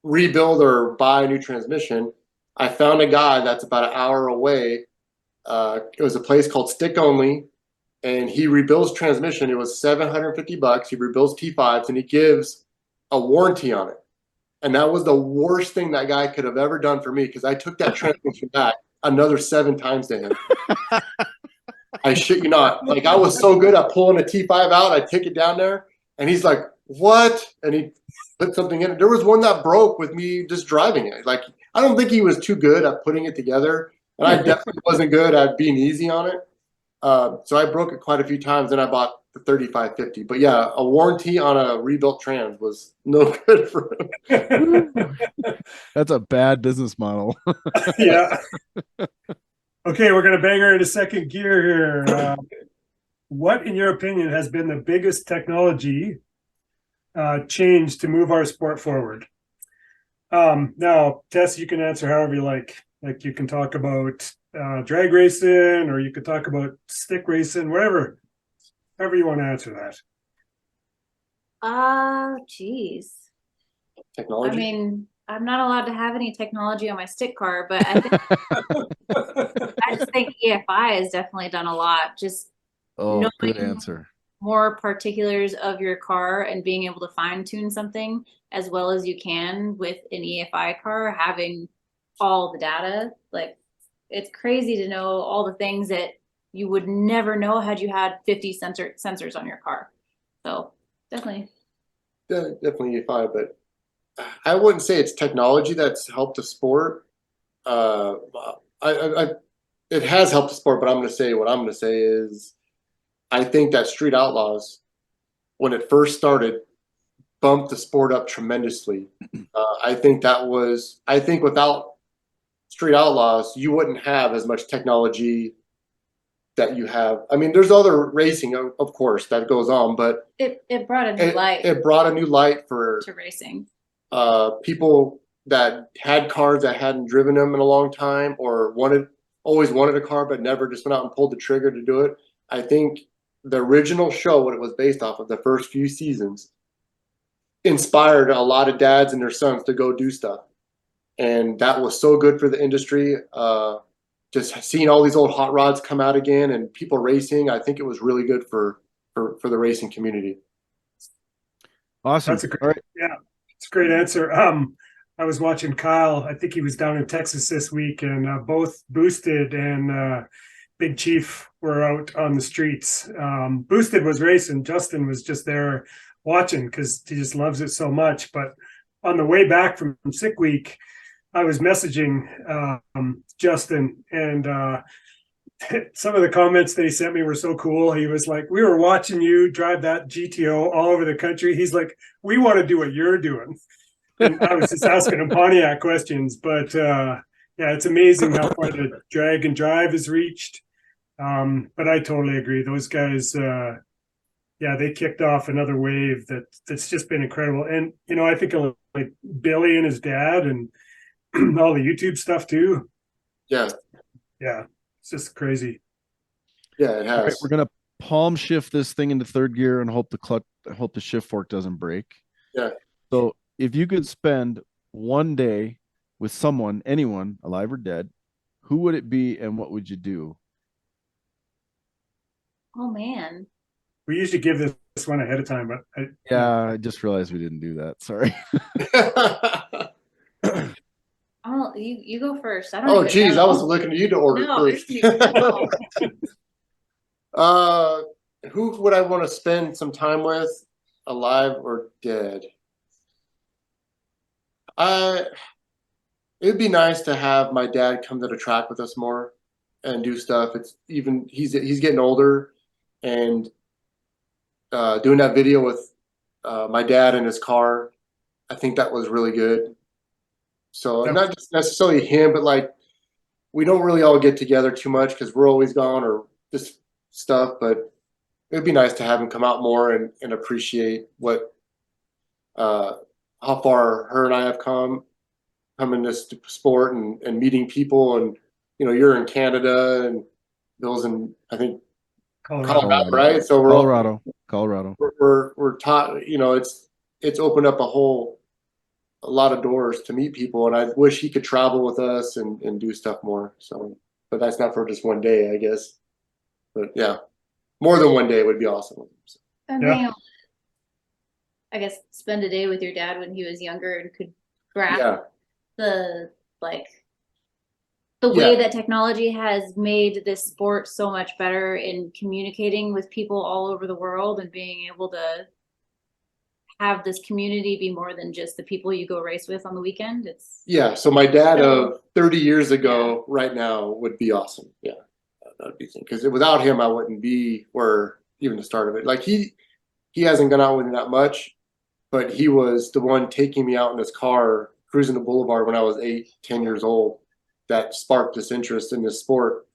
rebuild or buy a new transmission, I found a guy that's about an hour away. It was a place called Stick Only, and he rebuilds transmission. It was $750. He rebuilds T5s, and he gives a warranty on it. And that was the worst thing that guy could have ever done for me, because I took that transmission back another 7 times to him. I shit you not. Like, I was so good at pulling a T5 out. I take it down there, and he's like, "What?" And he put something in it. There was one that broke with me just driving it. Like, I don't think he was too good at putting it together, and I definitely wasn't good at being easy on it. So I broke it quite a few times, and I bought the 3550. But yeah, a warranty on a rebuilt trans was no good for him. That's a bad business model. Yeah. Okay, we're gonna bang her into second gear here. What, in your opinion, has been the biggest technology change to move our sport forward? Now, Tess, you can answer however you like. Like, you can talk about drag racing, or you could talk about stick racing, whatever. However you want to answer that. Geez. Technology. I mean, I'm not allowed to have any technology on my stick car, but I just think EFI has definitely done a lot. Just Oh, good knowing answer. more particulars of your car and being able to fine tune something as well as you can with an EFI car, having all the data. Like, it's crazy to know all the things that you would never know had you had 50 sensors on your car. So definitely. Yeah, definitely EFI, but I wouldn't say it's technology that's helped the sport. It has helped the sport, but I'm going to say what I'm going to say is, I think that Street Outlaws, when it first started, bumped the sport up tremendously. I think without Street Outlaws, you wouldn't have as much technology that you have. I mean, there's other racing, of course, that goes on, but It brought a new light it brought a new light for to racing. people that had cars that hadn't driven them in a long time, or always wanted a car but never just went out and pulled the trigger to do it. I think the original show, what it was based off of, the first few seasons, inspired a lot of dads and their sons to go do stuff. And that was so good for the industry. Just seeing all these old hot rods come out again and people racing, I think it was really good for the racing community. Awesome. That's a great, All right. yeah, it's a great answer. I was watching Kyle. I think he was down in Texas this week, and both Boosted and Big Chief were out on the streets. Boosted was racing. Justin was just there watching because he just loves it so much. But on the way back from Sick Week, I was messaging Justin, and some of the comments that he sent me were so cool. He was like, "We were watching you drive that GTO all over the country." He's like, "We want to do what you're doing." And I was just asking him Pontiac questions, but yeah, it's amazing how far the drag and drive has reached. But I totally agree. Those guys, yeah, they kicked off another wave that's just been incredible. And I think of like Billy and his dad and all the YouTube stuff too. Yeah, it's just crazy. yeah, it has. All right, we're gonna palm shift this thing into third gear and hope the shift fork doesn't break. Yeah. So if you could spend one day with someone, anyone, alive or dead, who would it be and what would you do? Oh man. We usually give this one ahead of time, but Yeah, I just realized we didn't do that. Sorry. Oh, you go first. I don't Oh, even geez, I know. was looking at you to order No, I first. don't even know. Who would I want to spend some time with, alive or dead? It'd be nice to have my dad come to the track with us more and do stuff. It's even he's getting older, and doing that video with my dad in his car, I think that was really good. So Yep. not just necessarily him, but like we don't really all get together too much because we're always gone or just stuff. But it'd be nice to have him come out more and appreciate what how far her and I have come in this sport and meeting people. And you know, you're in Canada and Bill's in, I think, Colorado, right? So Colorado. we're taught, you know, it's opened up a lot of doors to meet people, and I wish he could travel with us and do stuff more. So, but that's not for just one day, I guess. But yeah, more than one day would be awesome. So, And Yeah. being able, I guess, spend a day with your dad when he was younger and could grasp yeah, the way Yeah. that technology has made this sport so much better in communicating with people all over the world and being able to have this community be more than just the people you go race with on the weekend. It's yeah. So my dad of 30 years ago, right now, would be awesome. Yeah, that'd be because without him, I wouldn't be where even the start of it. Like he hasn't gone out with me that much, but he was the one taking me out in his car cruising the boulevard when I was 8, 10 years old. That sparked this interest in this sport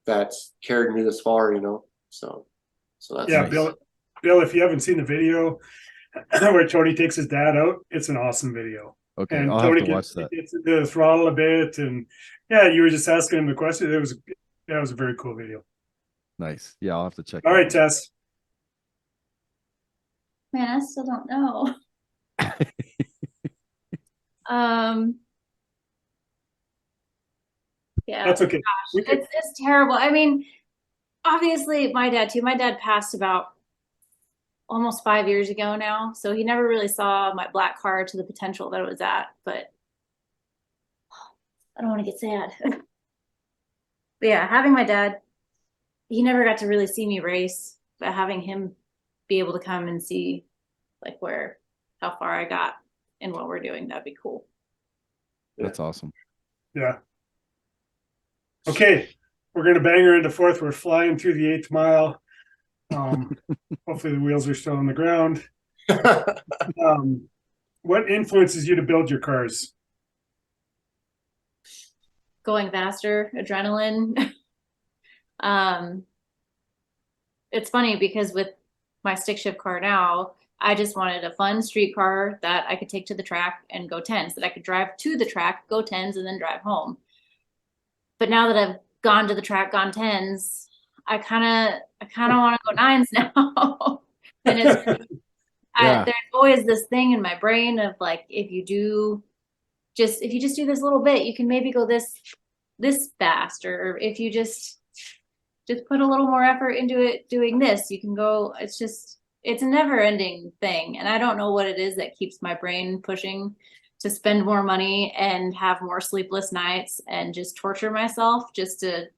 that's carried me this far, you know. So that's Yeah, Nice. Bill, if you haven't seen the video where Tony takes his dad out, it's an awesome video. Okay, And I'll Tony have to watch that. gets into the throttle a bit, and yeah, you were just asking him the question. That was a very cool video. Nice. Yeah, I'll have to check. All that right, out. Tess. man, I still don't know. Um, yeah, That's okay. We could, it's terrible. I mean, obviously my dad too. My dad passed about almost 5 years ago now, so he never really saw my black car to the potential that it was at. But I don't want to get sad. But yeah, having my dad, he never got to really see me race, but having him be able to come and see like how far I got and what we're doing, that'd be cool. That's awesome. yeah. Okay, we're gonna bang her into fourth. We're flying through the 8th mile. Hopefully the wheels are still on the ground. What influences you to build your cars? Going faster, adrenaline. It's funny because with my stick shift car now, I just wanted a fun street car that I could take to the track and go 10s, that I could drive to the track, go 10s, and then drive home. But now that I've gone to the track, gone 10s, I kind of want to go 9s now. And there's always this thing in my brain of like, if you just do this little bit, you can maybe go this fast, or if you just put a little more effort into it doing this, you can go. It's a never ending thing, and I don't know what it is that keeps my brain pushing to spend more money and have more sleepless nights and just torture myself just to,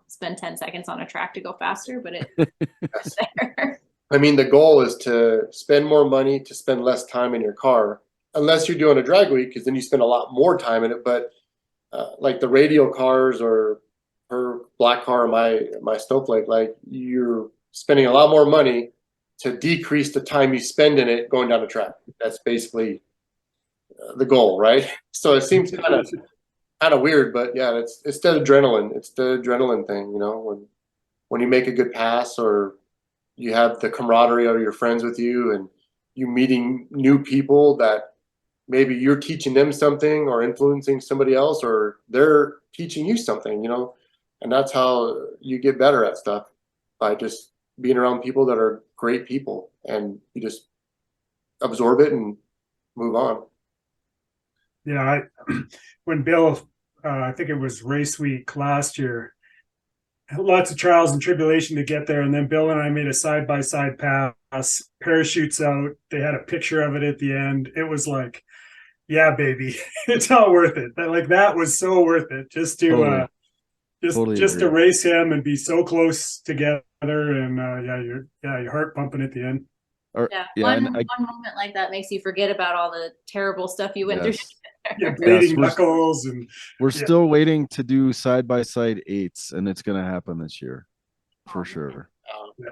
spend 10 seconds on a track to go faster, but it's there. I mean, the goal is to spend more money to spend less time in your car, unless you're doing a drag week, because then you spend a lot more time in it. But like the Radial cars or her black car, my Snowflake, like you're spending a lot more money to decrease the time you spend in it going down the track. That's basically the goal, right? So it seems kind of weird, but yeah, it's the adrenaline. It's the adrenaline thing, you know, when you make a good pass or you have the camaraderie of your friends with you and you meeting new people that maybe you're teaching them something or influencing somebody else, or they're teaching you something, you know, and that's how you get better at stuff, by just being around people that are great people, and you just absorb it and move on. Yeah, when Bill, I think it was race week last year, lots of trials and tribulation to get there. And then Bill and I made a side-by-side pass, parachutes out. They had a picture of it at the end. It was like, yeah, baby, it's all worth it. That was so worth it just to Totally. just to Agree. race him and be so close together. And your heart pumping at the end. One moment like that makes you forget about all the terrible stuff you went through. Yeah, bleeding Yes, knuckles, and we're still waiting to do side-by-side 8s, and it's going to happen this year for sure.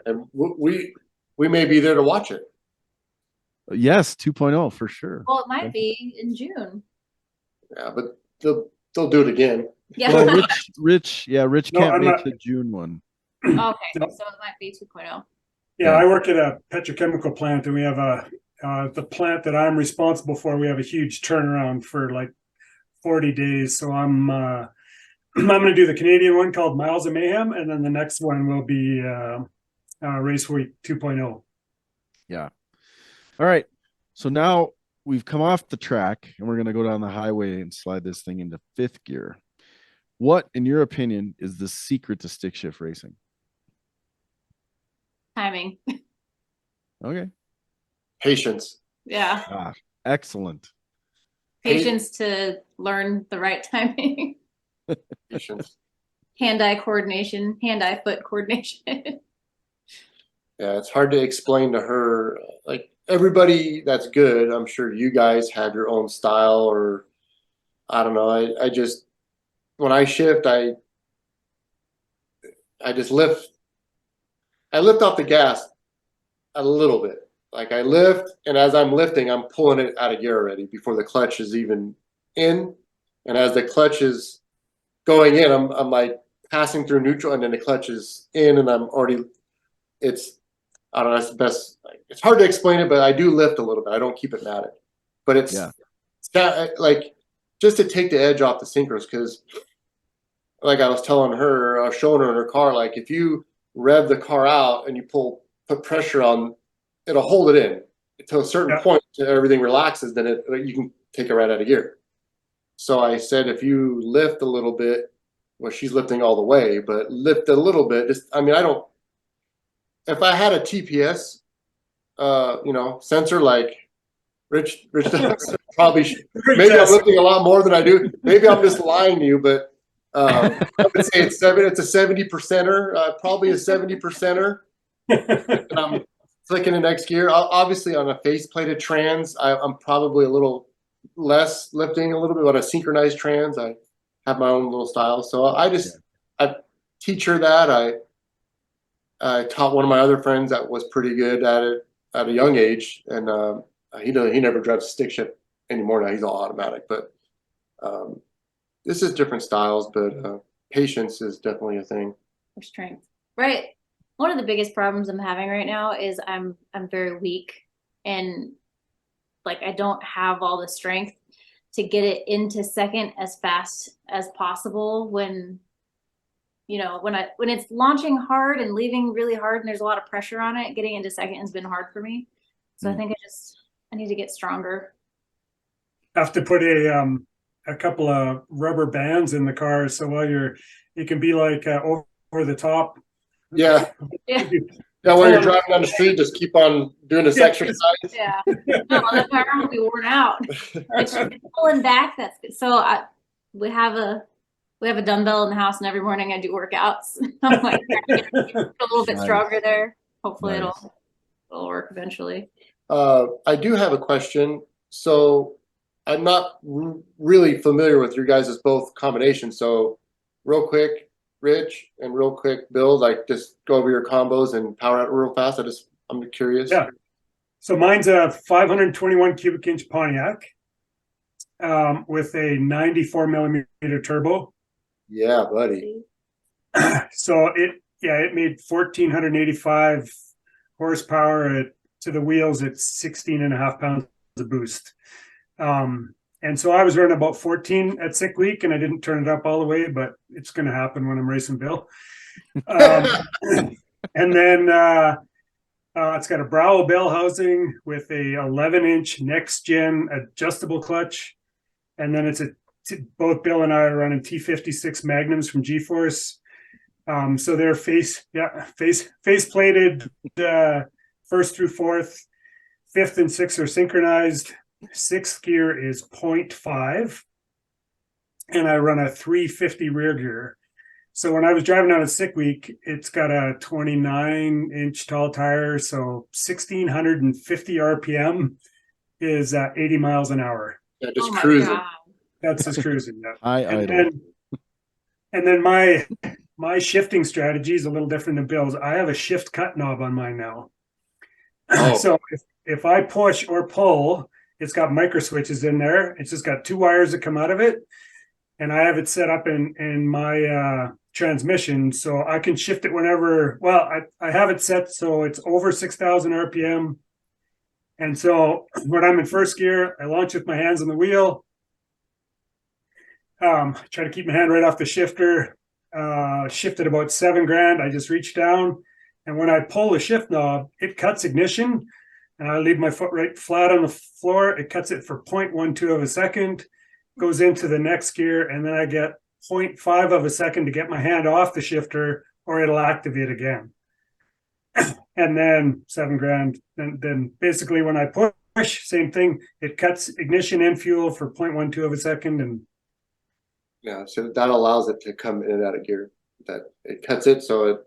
And we may be there to watch it. Yes, 2.0 for sure. Well, it might be in June. Yeah, but they'll do it again. Yeah. Well, Rich can't make not- the June one. Okay, No. so it might be 2.0. Yeah, I work at a petrochemical plant, and we have the plant that I'm responsible for. We have a huge turnaround for like 40 days. So I'm going to do the Canadian one called Miles of Mayhem, and then the next one will be Race Week 2.0. Yeah. All right. So now we've come off the track, and we're going to go down the highway and slide this thing into 5th gear. What, in your opinion, is the secret to stick shift racing? Timing. Okay. Patience. Yeah. Ah, excellent. Patience to learn the right timing. Patience. Hand-eye coordination, hand-eye foot coordination. Yeah, it's hard to explain to her. Like everybody that's good, I'm sure you guys have your own style, or I don't know. I just, when I shift, I just lift. I lift off the gas a little bit. Like I lift, and as I'm lifting, I'm pulling it out of gear already before the clutch is even in. And as the clutch is going in, I'm like passing through neutral, and then the clutch is in, and I'm already. I don't know. That's the best. It's hard to explain it, but I do lift a little bit. I don't keep it matted, but it's like just to take the edge off the synchros, because like I was telling her, I was showing her in her car, like if you rev the car out and you put pressure on, it'll hold it in to a certain point till everything relaxes, then you can take it right out of gear. So I said, if you lift a little bit, well, she's lifting all the way, but lift a little bit. If I had a TPS, sensor like Rich does, probably maybe I'm lifting a lot more than I do. Maybe I'm just lying to you, but I would say it's a 70%er, probably a 70%er. And I'm flicking the next gear. Obviously, on a face-plated trans, I'm probably a little less lifting a little bit. On a synchronized trans, I have my own little style. So I teach her that. I taught one of my other friends that was pretty good at it at a young age, and he never drives a stick shift anymore now. He's all automatic, but this is different styles, but patience is definitely a thing. For strength. Right. One of the biggest problems I'm having right now is I'm very weak, and like I don't have all the strength to get it into second as fast as possible when it's launching hard and leaving really hard and there's a lot of pressure on it. Getting into second has been hard for me. So I think I need to get stronger. Have to put a couple of rubber bands in the car, so while you can be like over the top. Yeah. Yeah. Yeah, while you're driving down the street, just keep on doing this exercise. Yeah. No, the car will be worn out. It's pulling back. That's good. So we have a dumbbell in the house, and every morning I do workouts. I'm like trying to get a little bit stronger there. Hopefully it'll work eventually. I do have a question. So I'm not really familiar with your guys' both combinations. So real quick, Rich, and real quick, Bill, like just go over your combos and power out real fast. I'm curious. Yeah. So mine's a 521 cubic inch Pontiac with a 94 millimeter turbo. Yeah, buddy. So it made 1,485 horsepower to the wheels at 16.5 pounds of boost. And so I was running about 14 at sick week, and I didn't turn it up all the way, but it's going to happen when I'm racing Bill. And then it's got a Browell bell housing with a 11-inch next-gen adjustable clutch. And then both Bill and I are running T56 Magnums from G-Force. So they're face plated, first through fourth, fifth and sixth are synchronized. Sixth gear is 0.5, and I run a 350 rear gear. So when I was driving on a sick week, it's got a 29-inch tall tire, so 1,650 RPM is 80 miles an hour. Yeah, just Oh my cruising. God. That's just cruising. Yeah. I And idle. then my shifting strategy is a little different than Bill's. I have a shift cut knob on mine now. Oh. So if I push or pull, it's got micro switches in there. It's just got two wires that come out of it. And I have it set up in my transmission, so I can shift it whenever. Well, I have it set so it's over 6,000 RPM. And so when I'm in first gear, I launch with my hands on the wheel. Try to keep my hand right off the shifter. Shifted about $7,000. I just reach down, and when I pull the shift knob, it cuts ignition, and I leave my foot right flat on the floor. It cuts it for 0.12 of a second, goes into the next gear, and then I get 0.5 of a second to get my hand off the shifter, or it'll activate again. And then $7,000. Then basically when I push, same thing. It cuts ignition and fuel for 0.12 of a second, and Yeah, so that allows it to come in and out of gear. That it cuts it, so it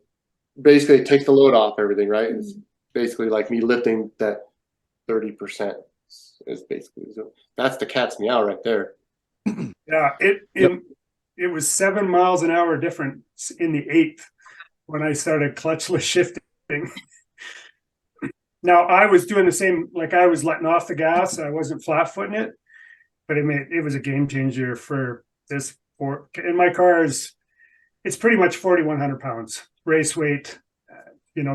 basically takes the load off everything, right? It's basically like me lifting that 30% is basically, so that's the cat's meow right there. yeah, it was 7 miles an hour difference in the eighth when I started clutchless shifting. Now I was doing the same, like I was letting off the gas. I wasn't flat footing it, but it was a game changer for this. And my car it's pretty much 4,100 pounds race weight,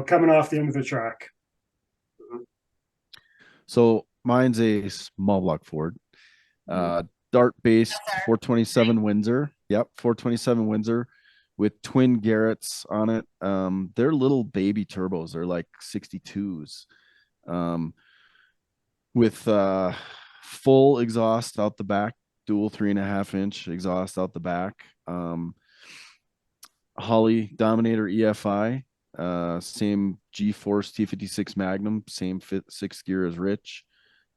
coming off the end of the track. So mine's a small block Ford, dart based 427 Windsor. Yep, 427 Windsor with twin Garretts on it. They're little baby turbos. They're like 62s, with full exhaust out the back, dual 3.5-inch exhaust out the back. Holley Dominator EFI, same G-Force T56 Magnum, same sixth gear as Rich.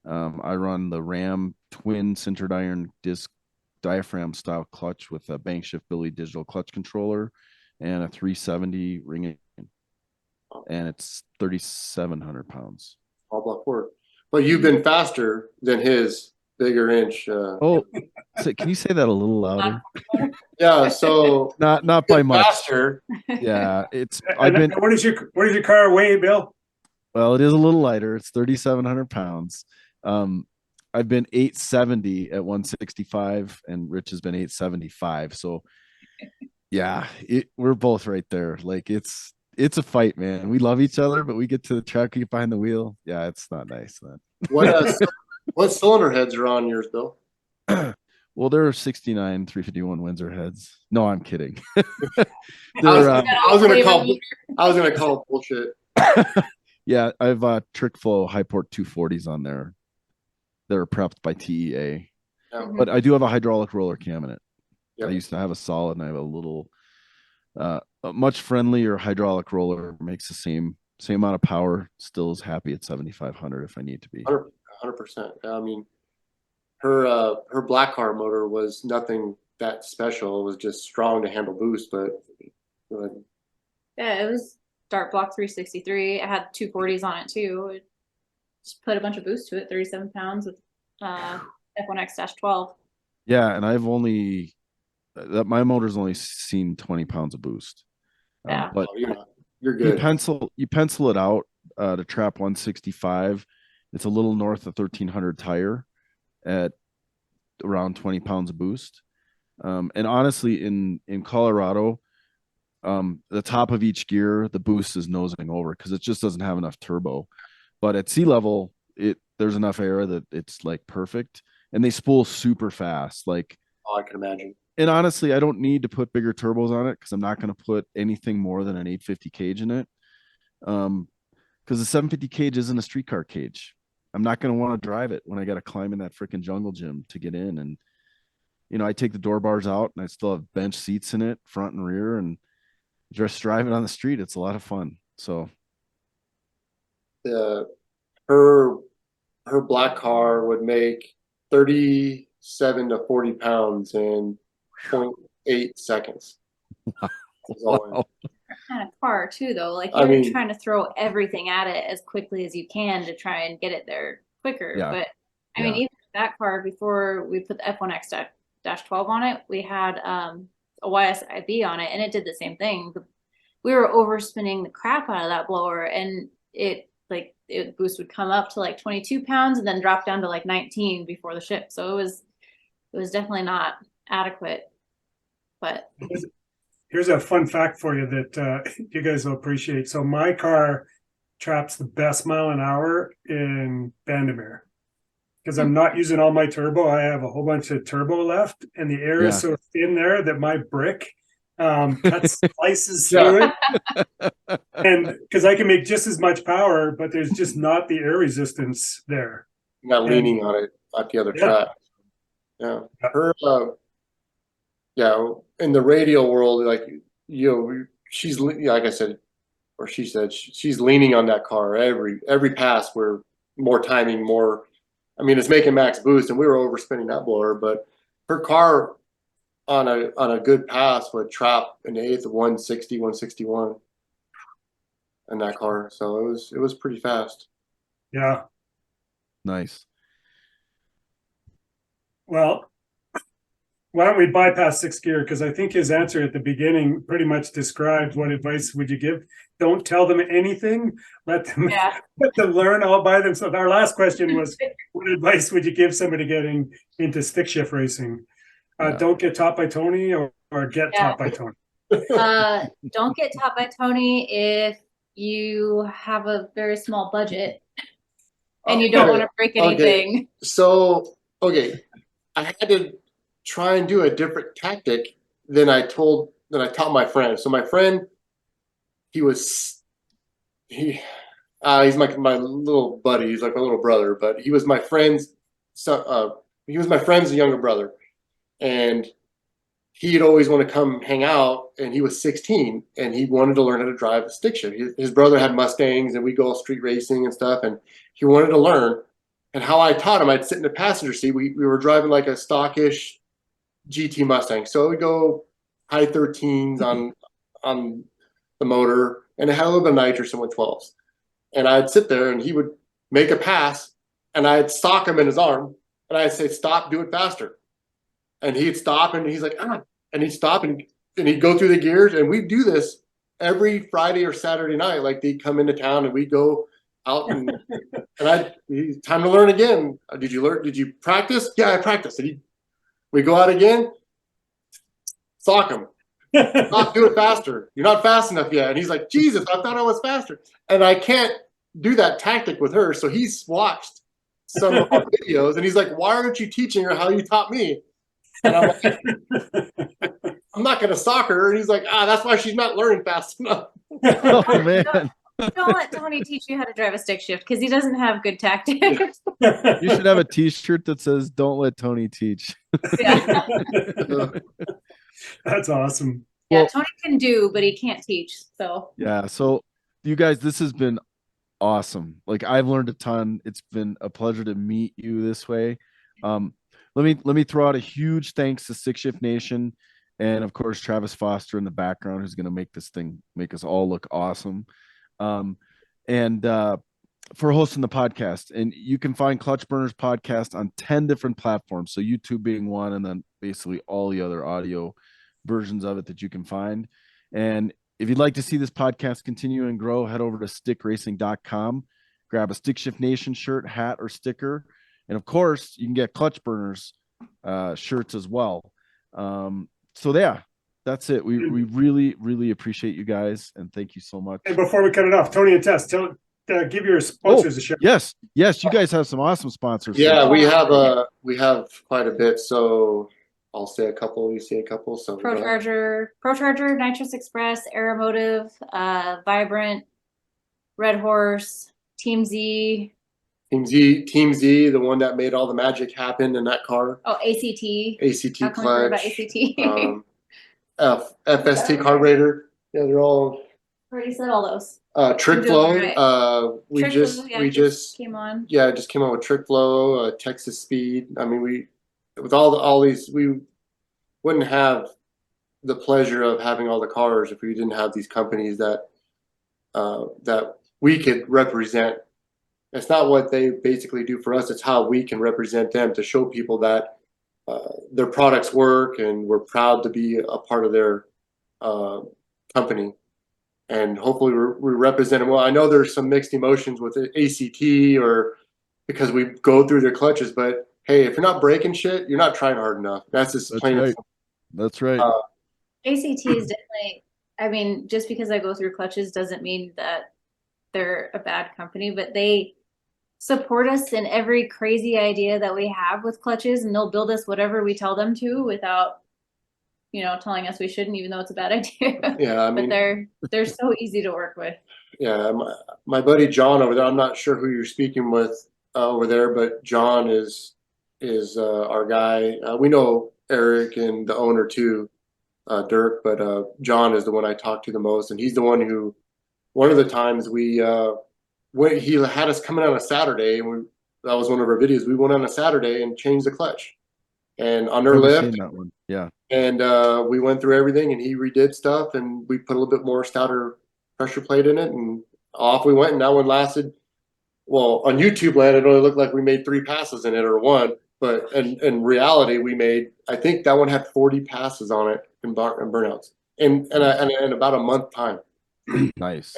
I run the Ram twin sintered iron disc diaphragm style clutch with a bank shift Billy digital clutch controller and a 370 ring, and it's 3,700 pounds. All block Ford. But you've been faster than his bigger inch. Oh, can you say that a little louder? Yeah, so Not by much. faster. Yeah, it's What does your car weigh, Bill? Well, it is a little lighter. It's 3,700 pounds. I've been 870 at 165, and Rich has been 875. So, yeah, we're both right there. Like it's a fight, man. We love each other, but we get to the track, we get behind the wheel. Yeah, it's not nice, man. What cylinder heads are on yours, Bill? Well, there are 69 351 Windsor heads. No, I'm kidding. I was gonna call bullshit. Yeah, I've trick flow high port 240s on there. They're prepped by TEA. Yeah. But I do have a hydraulic roller cam in it. Yep. I used to have a solid, and I have a little a much friendlier hydraulic roller, makes the same amount of power, still is happy at 7,500 if I need to be. 100%. I mean, her black car motor was nothing that special. It was just strong to handle boost, but Yeah, it was Dart Block 363. I had 240s on it too. It just put a bunch of boost to it, 37 pounds with F1X-12. Yeah, and I've only my motor's only seen 20 pounds of boost. Yeah. But you're good. You pencil it out to trap 165. It's a little north of 1,300 tire at around 20 pounds of boost. And honestly, in Colorado, the top of each gear, the boost is nosing over because it just doesn't have enough turbo. But at sea level, there's enough air that it's like perfect, and they spool super fast. Like, I can imagine. And honestly, I don't need to put bigger turbos on it because I'm not going to put anything more than an 850 cage in it. Because the 750 cage isn't a street car cage. I'm not going to want to drive it when I got to climb in that freaking jungle gym to get in. And, I take the door bars out and I still have bench seats in it, front and rear. And, just driving on the street. It's a lot of fun. So her black car would make 37 to 40 pounds in 0.8 seconds. wow. Kind of car too, though. Like I you're mean- trying to throw everything at it as quickly as you can to try and get it there quicker. Yeah. But I mean, even that car, before we put the F1X-12 on it, we had a YSIB on it, and it did the same thing. We were overspinning the crap out of that blower, and it boost would come up to like 22 pounds and then drop down to like 19 before the ship. So it was definitely not adequate. But Here's a fun fact for you that you guys will appreciate. So my car traps the best mile an hour in Bandimere because I'm not using all my turbo. I have a whole bunch of turbo left, and the air is so thin there that my brick cuts slices through it. And because I can make just as much power, but there's just not the air resistance there. Not leaning on it at the other track. Yeah. Her in the radial world, like, you know, she's like I said, or she said, she's leaning on that car every pass where more timing, more. I mean, it's making max boost, and we were overspinning that blower, but her car on a good pass would trap an eighth of 160, 161 in that car. So it was pretty fast. Yeah. Nice. Well, why don't we bypass sixth gear? Because I think his answer at the beginning pretty much described what advice would you give. Don't tell them anything. Let them learn all by themselves. Our last question was, what advice would you give somebody getting into stick shift racing? Don't get taught by Tony or get taught by Tony. Don't get taught by Tony if you have a very small budget and you don't want to break anything. Okay. So, I had to try and do a different tactic than I taught my friend. So my friend, he's my little buddy. He's like my little brother, but he was my friend's son. He was my friend's younger brother, and he'd always want to come hang out. And he was 16, and he wanted to learn how to drive a stick shift. His brother had Mustangs, and we go street racing and stuff, and he wanted to learn. And how I taught him, I'd sit in the passenger seat. We were driving like a stockish GT Mustang, so it would go high 13s on the motor, and it had a little bit of nitrous and 112s. And I'd sit there, and he would make a pass, and I'd sock him in his arm, and I'd say, "Stop, do it faster." And he'd stop, and he's like, "Ah," and he'd stop, and he'd go through the gears, and we'd do this every Friday or Saturday night. Like, they'd come into town, and we'd go out, and time to learn again. Did you learn? Did you practice? Yeah, I practiced. And we go out again, sock him. Stop, do it faster. You're not fast enough yet. And he's like, Jesus, I thought I was faster. And I can't do that tactic with her. So he's watched some of our videos, and he's like, why aren't you teaching her how you taught me? And I'm like, I'm not going to sock her. And he's like, that's why she's not learning fast enough. Oh, man. Don't let Tony teach you how to drive a stick shift because he doesn't have good tactics. You should have a t-shirt that says, don't let Tony teach. Yeah. That's awesome. Yeah, Well, Tony can do, but he can't teach. So yeah. So you guys, this has been awesome. Like, I've learned a ton. It's been a pleasure to meet you this way. Let me throw out a huge thanks to Stick Shift Nation, and of course Travis Foster in the background, who's going to make us all look awesome. For hosting the podcast. And you can find Clutch Burners podcast on 10 different platforms. So YouTube being one, and then basically all the other audio versions of it that you can find. And if you'd like to see this podcast continue and grow, head over to stickracing.com, grab a Stick Shift Nation shirt, hat, or sticker. And of course, you can get Clutch Burners shirts as well. So yeah, that's it. We really, really appreciate you guys, and thank you so much. And before we cut it off, Tony and Tess, give your sponsors a shout. Yes, you guys have some awesome sponsors. Yeah, we have quite a bit. So I'll say a couple. You say a couple. So Pro Charger, Nitrous Express, Aeromotive, Vibrant, Red Horse, Team Z, the one that made all the magic happen in that car. Oh, ACT. ACT How come we forgot clutch. about ACT? FST carburetor. Yeah, they're all Already said all those. Trick You're doing Flow. all We Trick just Flow, yeah, we just came on. just came out with Trick Flow, Texas Speed. I mean, we with all these, we wouldn't have the pleasure of having all the cars if we didn't have these companies that that we could represent. It's not what they basically do for us, it's how we can represent them to show people that their products work, and we're proud to be a part of their company. And hopefully we represent them well. I know there's some mixed emotions with ACT, or because we go through their clutches, but hey, if you're not breaking shit, you're not trying hard enough. That's just plain and simple. That's right. ACT is definitely, I mean, just because I go through clutches doesn't mean that they're a bad company, but they support us in every crazy idea that we have with clutches, and they'll build us whatever we tell them to without, telling us we shouldn't, even though it's a bad idea. Yeah, I mean, but they're so easy to work with. Yeah, my buddy John over there. I'm not sure who you're speaking with over there, but John is our guy. We know Eric and the owner too, Dirk, but John is the one I talk to the most, and he's the one who. One of the times he had us coming on a Saturday, and that was one of our videos. We went on a Saturday and changed the clutch, and under lift. That one. Yeah. And we went through everything, and he redid stuff, and we put a little bit more stouter pressure plate in it, and off we went. And that one lasted. Well, on YouTube land, it only looked like we made 3 passes in it, or 1, but in reality, we made. I think that one had 40 passes on it in burnouts, in about a month time. Nice.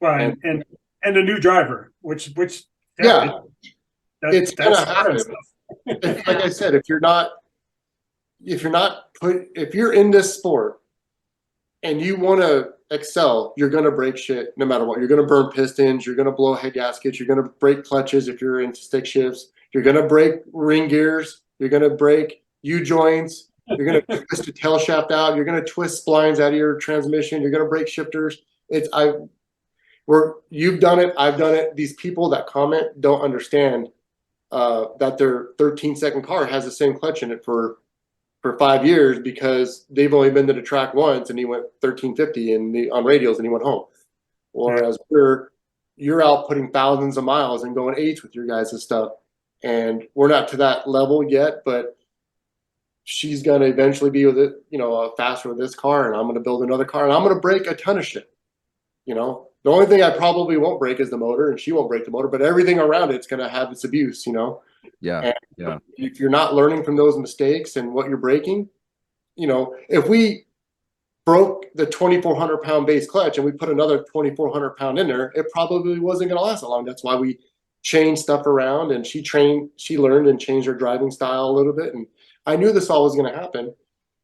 Well, and a new driver, which yeah, it's gonna happen. Like I said, if you're in this sport and you want to excel, you're gonna break shit no matter what. You're gonna burn pistons, you're gonna blow head gaskets, you're gonna break clutches if you're into stick shifts, you're gonna break ring gears, you're gonna break U joints. You're going to twist your tail shaft out. You're going to twist splines out of your transmission. You're going to break shifters. You've done it. I've done it. These people that comment don't understand that their 13-second car has the same clutch in it for 5 years because they've only been to the track once, and he went 1350 on radials and he went home. Whereas you're out putting thousands of miles and going 8s with your guys' stuff, and we're not to that level yet, but she's going to eventually be with it, faster with this car, and I'm going to build another car, and I'm going to break a ton of shit. The only thing I probably won't break is the motor, and she won't break the motor, but everything around it's going to have its abuse, Yeah. If you're not learning from those mistakes and what you're breaking, if we broke the 2,400 pound base clutch and we put another 2,400 pound in there, it probably wasn't going to last that long. That's why we changed stuff around, and she learned and changed her driving style a little bit, and I knew this all was going to happen.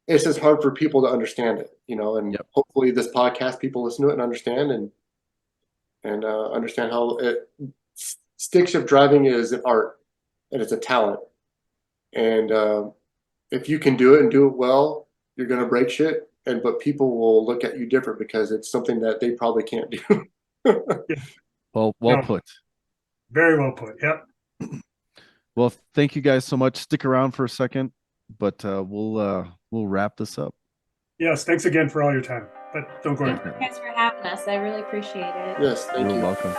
It's just hard for people to understand it, and hopefully this podcast, people listen to it and understand and understand how stick shift driving is an art and it's a talent. And if you can do it and do it well, you're going to break shit. But people will look at you different because it's something that they probably can't do. Well put. Very well put. Yep. Well, thank you guys so much. Stick around for a second, but we'll wrap this up. Yes, thanks again for all your time. But don't go Thank you guys for having us. I really appreciate it. Yes, thank you. You're welcome.